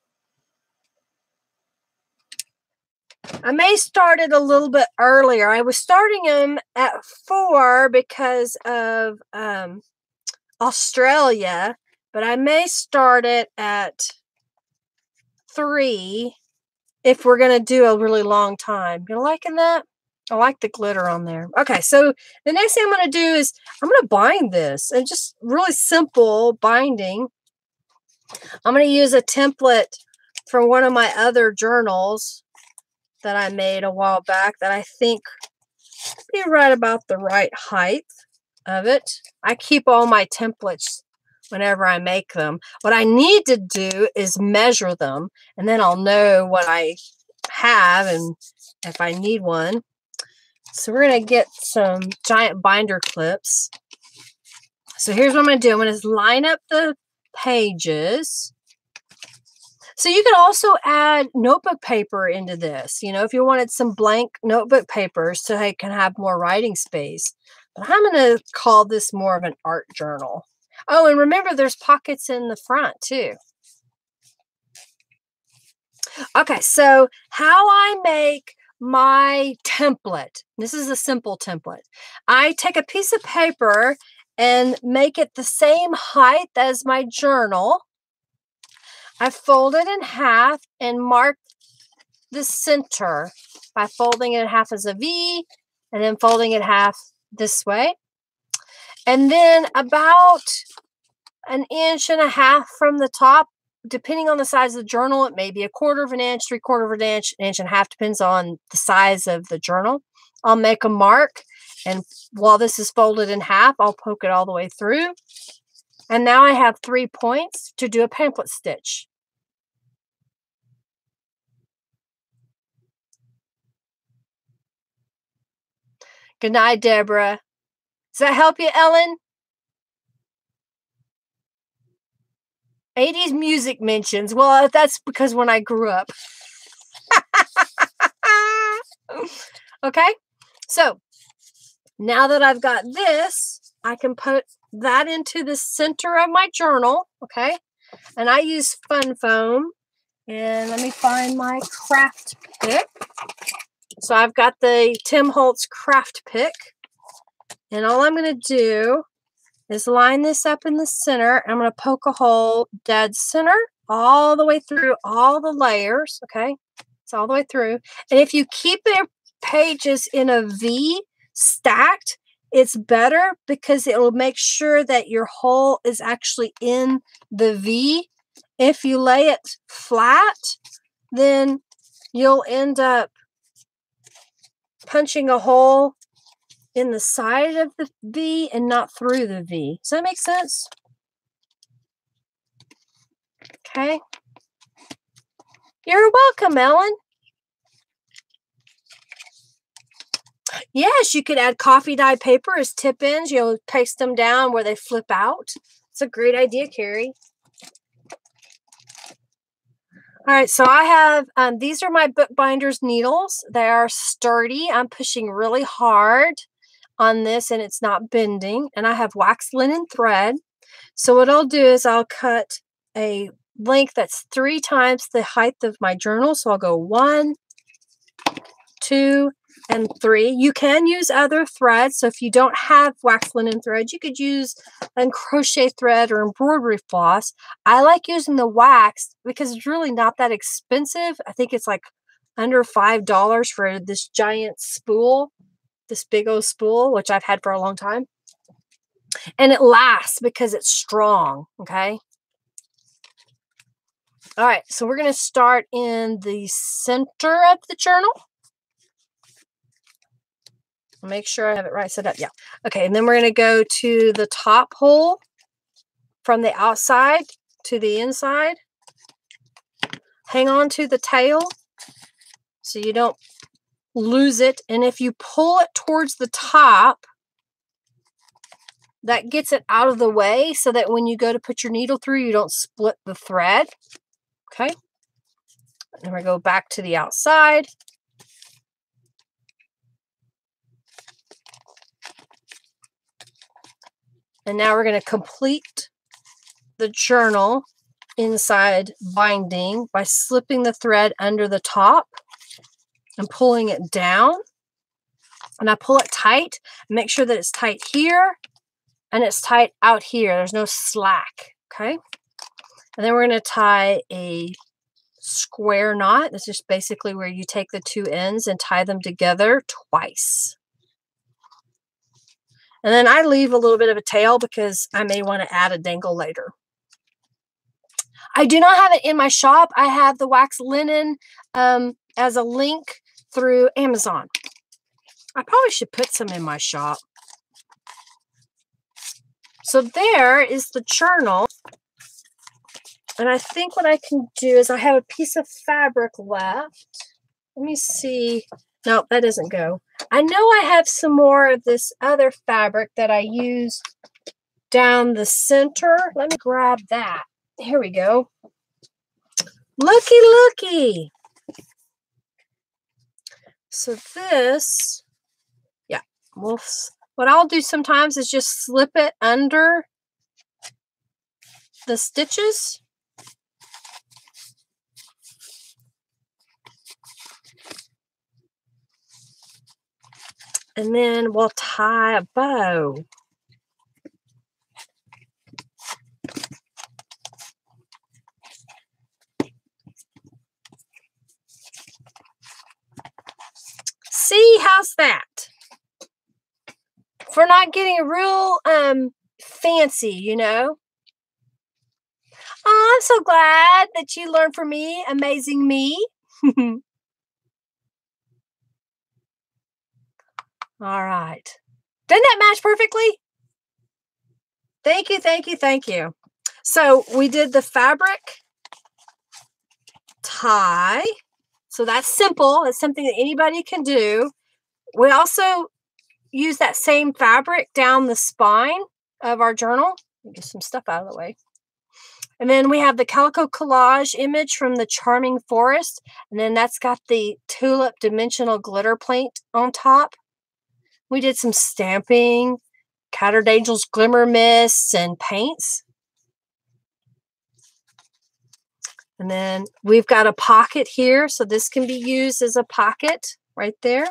I may start it a little bit earlier. I was starting them at 4 because of Australia, but I may start it at 3 if we're going to do a really long time. You liking that? I like the glitter on there. Okay, so the next thing I'm going to do is I'm going to bind this. And just really simple binding. I'm going to use a template from one of my other journals that I made a while back that I think be right about the right height of it. I keep all my templates whenever I make them. What I need to do is measure them, and then I'll know what I have and if I need one. So we're going to get some giant binder clips. So here's what I'm going to do. I'm going to line up the pages. So you could also add notebook paper into this. You know, if you wanted some blank notebook papers so I can have more writing space. But I'm going to call this more of an art journal. Oh, and remember there's pockets in the front too. Okay, so how I make my template. This is a simple template. I take a piece of paper and make it the same height as my journal. I fold it in half and mark the center by folding it in half as a V and then folding it half this way. And then about 1.5 inches from the top, depending on the size of the journal, it may be 1/4 of an inch, 3/4 of an inch, 1.5 inches, depends on the size of the journal. I'll make a mark, and while this is folded in half, I'll poke it all the way through. And now I have 3 points to do a pamphlet stitch. Good night, Deborah. Does that help you, Ellen? 80s music mentions. Well, that's because when I grew up. Okay, so now that I've got this, I can put that into the center of my journal. Okay, and I use Fun Foam. And let me find my craft pick. So I've got the Tim Holtz craft pick. And all I'm going to do is line this up in the center. I'm going to poke a hole dead center all the way through all the layers. Okay, it's all the way through. And if you keep your pages in a V stacked, it's better because it will make sure that your hole is actually in the V. If you lay it flat, then you'll end up punching a hole in the side of the V and not through the V. Does that make sense? Okay. You're welcome, Ellen. Yes, you could add coffee dye paper as tip ends. You'll paste them down where they flip out. It's a great idea, Carrie. All right, so I have, these are my bookbinder's needles. They are sturdy. I'm pushing really hard on this and it's not bending. And I have waxed linen thread. So what I'll do is I'll cut a length that's 3 times the height of my journal. So I'll go 1, 2, and 3. You can use other threads. So if you don't have waxed linen thread, you could use a crochet thread or embroidery floss. I like using the wax because it's really not that expensive. I think it's like under $5 for this giant spool, this big old spool, which I've had for a long time. And it lasts because it's strong, okay? All right, so we're going to start in the center of the journal. Make sure I have it right set up. Yeah. Okay, and then we're going to go to the top hole from the outside to the inside. Hang on to the tail so you don't lose it. And if you pull it towards the top, that gets it out of the way so that when you go to put your needle through, you don't split the thread. Okay. And we go back to the outside. And now we're going to complete the journal inside binding by slipping the thread under the top and pulling it down. And I pull it tight. Make sure that it's tight here and it's tight out here. There's no slack. Okay. And then we're going to tie a square knot. This is basically where you take the 2 ends and tie them together twice. And then I leave a little bit of a tail because I may want to add a dangle later. I do not have it in my shop. I have the wax linen as a link through Amazon. I probably should put some in my shop. So there is the journal. And I think what I can do is I have a piece of fabric left. Let me see. No, that doesn't go. I know I have some more of this other fabric that I use down the center. Let me grab that. Here we go. Looky, looky. So this, yeah, what I'll do sometimes is just slip it under the stitches. And then we'll tie a bow. See, how's that? For not getting real fancy, you know. Oh, I'm so glad that you learned from me, amazing me. All right. Doesn't that match perfectly? Thank you, thank you, thank you. So we did the fabric tie. So that's simple. It's something that anybody can do. We also use that same fabric down the spine of our journal. Get some stuff out of the way. And then we have the Calico Collage image from the Charming Forest. And then that's got the tulip dimensional glitter paint on top. We did some stamping, Tattered Angels Glimmer Mists, and paints. And then we've got a pocket here. So this can be used as a pocket right there.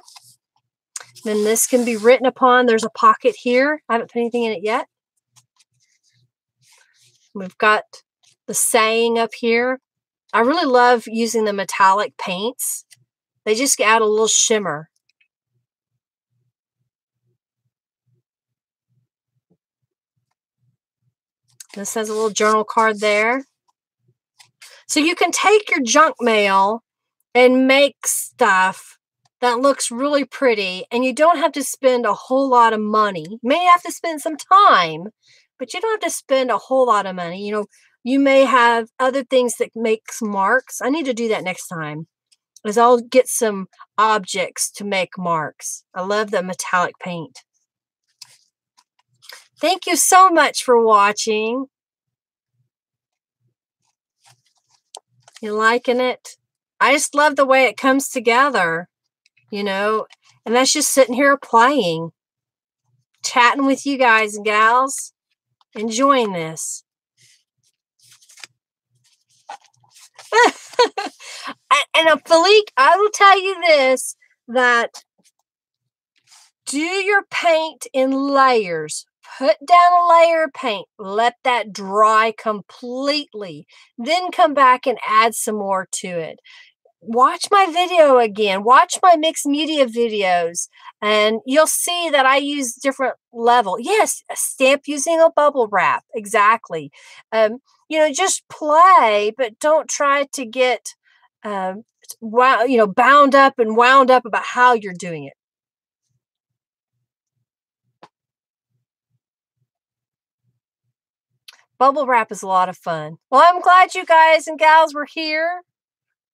Then this can be written upon. There's a pocket here. I haven't put anything in it yet. We've got the saying up here. I really love using the metallic paints. They just add a little shimmer. This has a little journal card there. So you can take your junk mail and make stuff that looks really pretty, and you don't have to spend a whole lot of money. You may have to spend some time, but you don't have to spend a whole lot of money. You know, you may have other things that makes marks. I need to do that next time, is I'll get some objects to make marks. I love the metallic paint. Thank you so much for watching. You liking it? I just love the way it comes together, you know, and that's just sitting here playing, chatting with you guys and gals, enjoying this. And Philippe, I will tell you this, that do your paint in layers. Put down a layer of paint. Let that dry completely. Then come back and add some more to it. Watch my video again. Watch my mixed media videos, and you'll see that I use different level. Yes, stamp using a bubble wrap. Exactly. You know, just play, but don't try to get bound up and wound up about how you're doing it. Bubble wrap is a lot of fun. Well, I'm glad you guys and gals were here.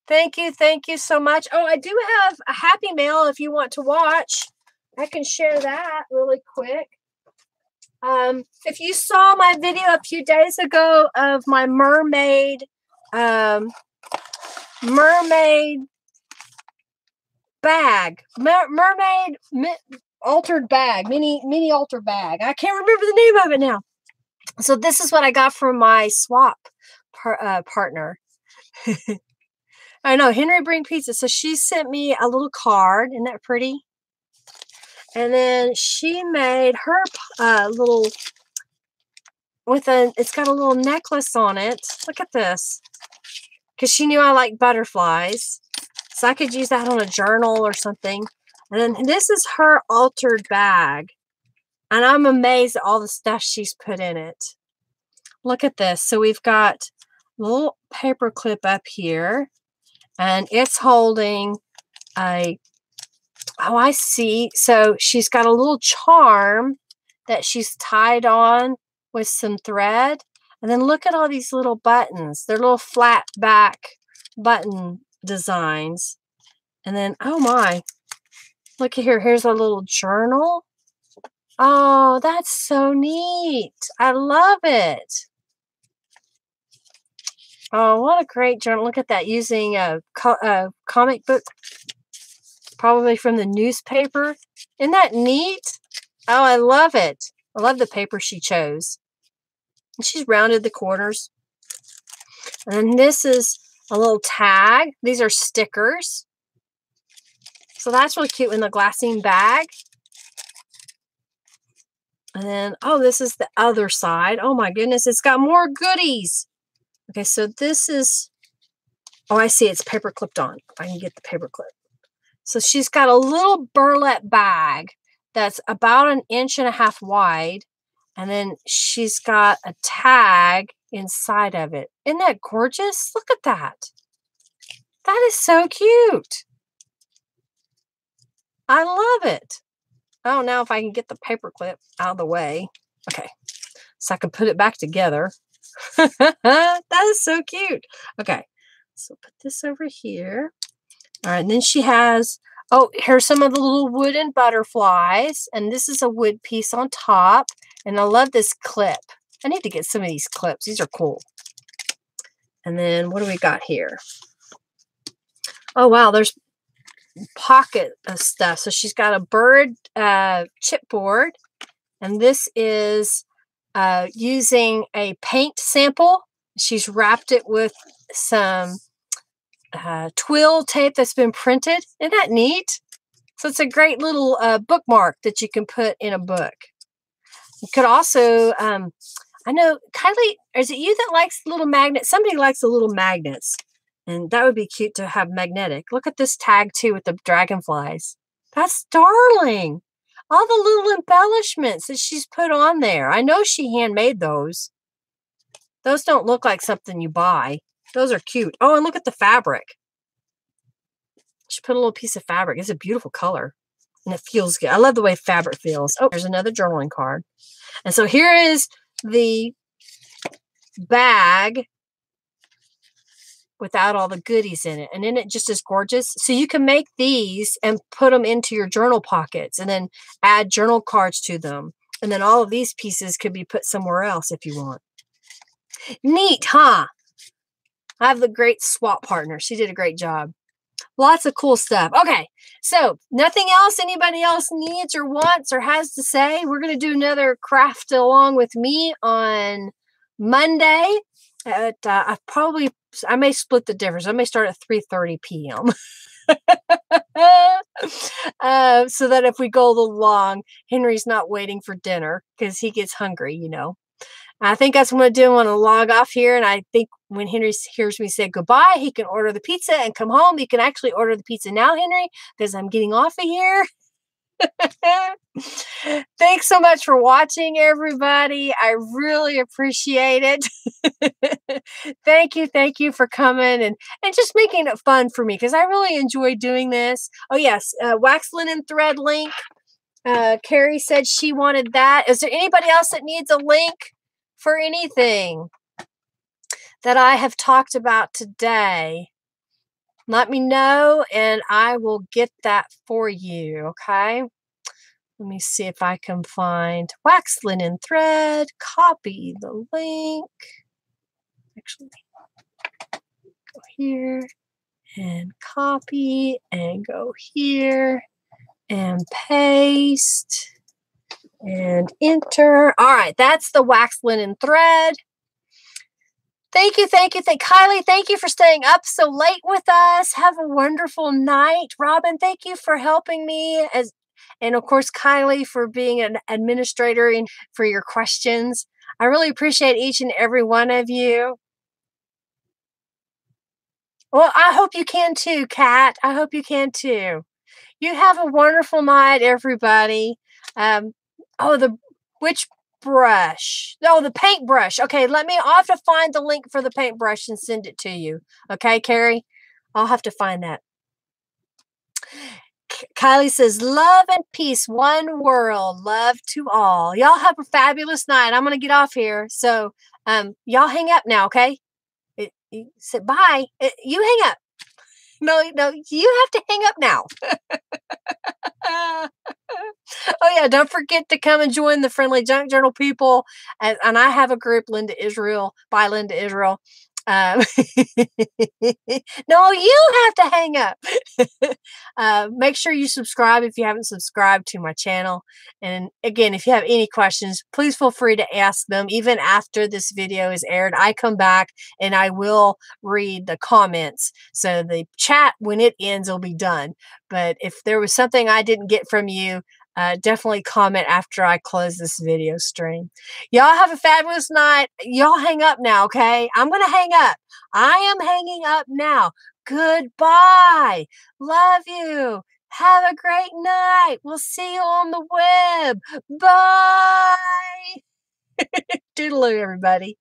Thank you so much. Oh, I do have a happy mail if you want to watch. I can share that really quick. If you saw my video a few days ago of my mermaid bag, mermaid altered bag, mini altar bag. I can't remember the name of it now. So this is what I got from my swap partner. I know, Henry Bring Pizza. So she sent me a little card. Isn't that pretty? And then she made her little, it's got a little necklace on it. Look at this. Because she knew I like butterflies. So I could use that on a journal or something. And then this is her altered bag. And I'm amazed at all the stuff she's put in it. Look at this. So we've got a little paper clip up here. And it's holding a, oh, I see. So she's got a little charm that she's tied on with some thread. And then look at all these little buttons. They're little flat back button designs. And then, oh my, look at here. Here's a little journal. Oh, that's so neat. I love it. Oh, what a great journal. Look at that, using a comic book, probably from the newspaper. Isn't that neat? Oh, I love it. I love the paper she chose. And she's rounded the corners. And this is a little tag. These are stickers. So that's really cute in the glassine bag. And then, oh, this is the other side. Oh my goodness, it's got more goodies. Okay, so this is, oh, I see, it's paper clipped on. If I can get the paper clip. So she's got a little burlap bag that's about 1.5 inches wide. And then she's got a tag inside of it. Isn't that gorgeous? Look at that. That is so cute. I love it. Oh, now if I can get the paper clip out of the way. Okay, so I can put it back together. That is so cute. Okay, so put this over here. All right, and then she has, oh, here's some of the little wooden butterflies. And this is a wood piece on top. And I love this clip. I need to get some of these clips. These are cool. And then what do we got here? Oh, wow, there's pocket of stuff. So she's got a bird chipboard. And this is using a paint sample. She's wrapped it with some twill tape that's been printed. Isn't that neat? So it's a great little bookmark that you can put in a book. You could also, I know, Kylie, is it you that likes little magnets? Somebody likes the little magnets. And that would be cute to have magnetic. Look at this tag too with the dragonflies. That's darling. All the little embellishments that she's put on there. I know she handmade those. Those don't look like something you buy. Those are cute. Oh, and look at the fabric. Just put a little piece of fabric. It's a beautiful color. And it feels good. I love the way fabric feels. Oh, there's another journaling card. And so here is the bag without all the goodies in it. And then it just is gorgeous. So you can make these and put them into your journal pockets and then add journal cards to them. And then all of these pieces could be put somewhere else if you want. Neat, huh? I have the great swap partner. She did a great job. Lots of cool stuff. Okay, so nothing else anybody else needs or wants or has to say. We're going to do another craft along with me on Monday. I may split the difference. I may start at 3:30 p.m. So that if we go a little long, Henry's not waiting for dinner because he gets hungry, you know. I think that's what I'm going to do. I want to log off here. And I think when Henry hears me say goodbye, he can order the pizza and come home. You can actually order the pizza now, Henry, because I'm getting off of here. Thanks so much for watching, everybody. I really appreciate it. Thank you for coming and just making it fun for me because I really enjoy doing this. Oh, yes, wax linen thread link. Carrie said she wanted that. Is there anybody else that needs a link for anything that I have talked about today? Let me know and I will get that for you, okay? Let me see if I can find wax linen thread, copy the link. Actually, go here and copy and go here and paste and enter. All right, that's the wax linen thread. Thank you. Kylie, thank you for staying up so late with us. Have a wonderful night. Robin, thank you for helping me. And of course, Kylie, for being an administrator and for your questions. I really appreciate each and every one of you. Well, I hope you can too, Kat. I hope you can too. You have a wonderful night, everybody. Which brush? Oh, the paintbrush. Okay, I'll have to find the link for the paintbrush and send it to you. Okay, Carrie? I'll have to find that. Kylie says, love and peace, one world, love to all. Y'all have a fabulous night. I'm going to get off here. So y'all hang up now, okay? You said bye. You hang up. No, you have to hang up now. Oh, yeah, don't forget to come and join the Friendly Junk Journal people. And I have a group, Linda Israel, by Linda Israel. No, you have to hang up. Make sure you subscribe if you haven't subscribed to my channel. And again, if you have any questions, please feel free to ask them. Even after this video is aired, I come back and I will read the comments. So the chat, when it ends, will be done. But if there was something I didn't get from you, definitely comment after I close this video stream. Y'all have a fabulous night. Y'all hang up now, okay? I'm going to hang up. I am hanging up now. Goodbye. Love you. Have a great night. We'll see you on the web. Bye. Toodaloo, everybody.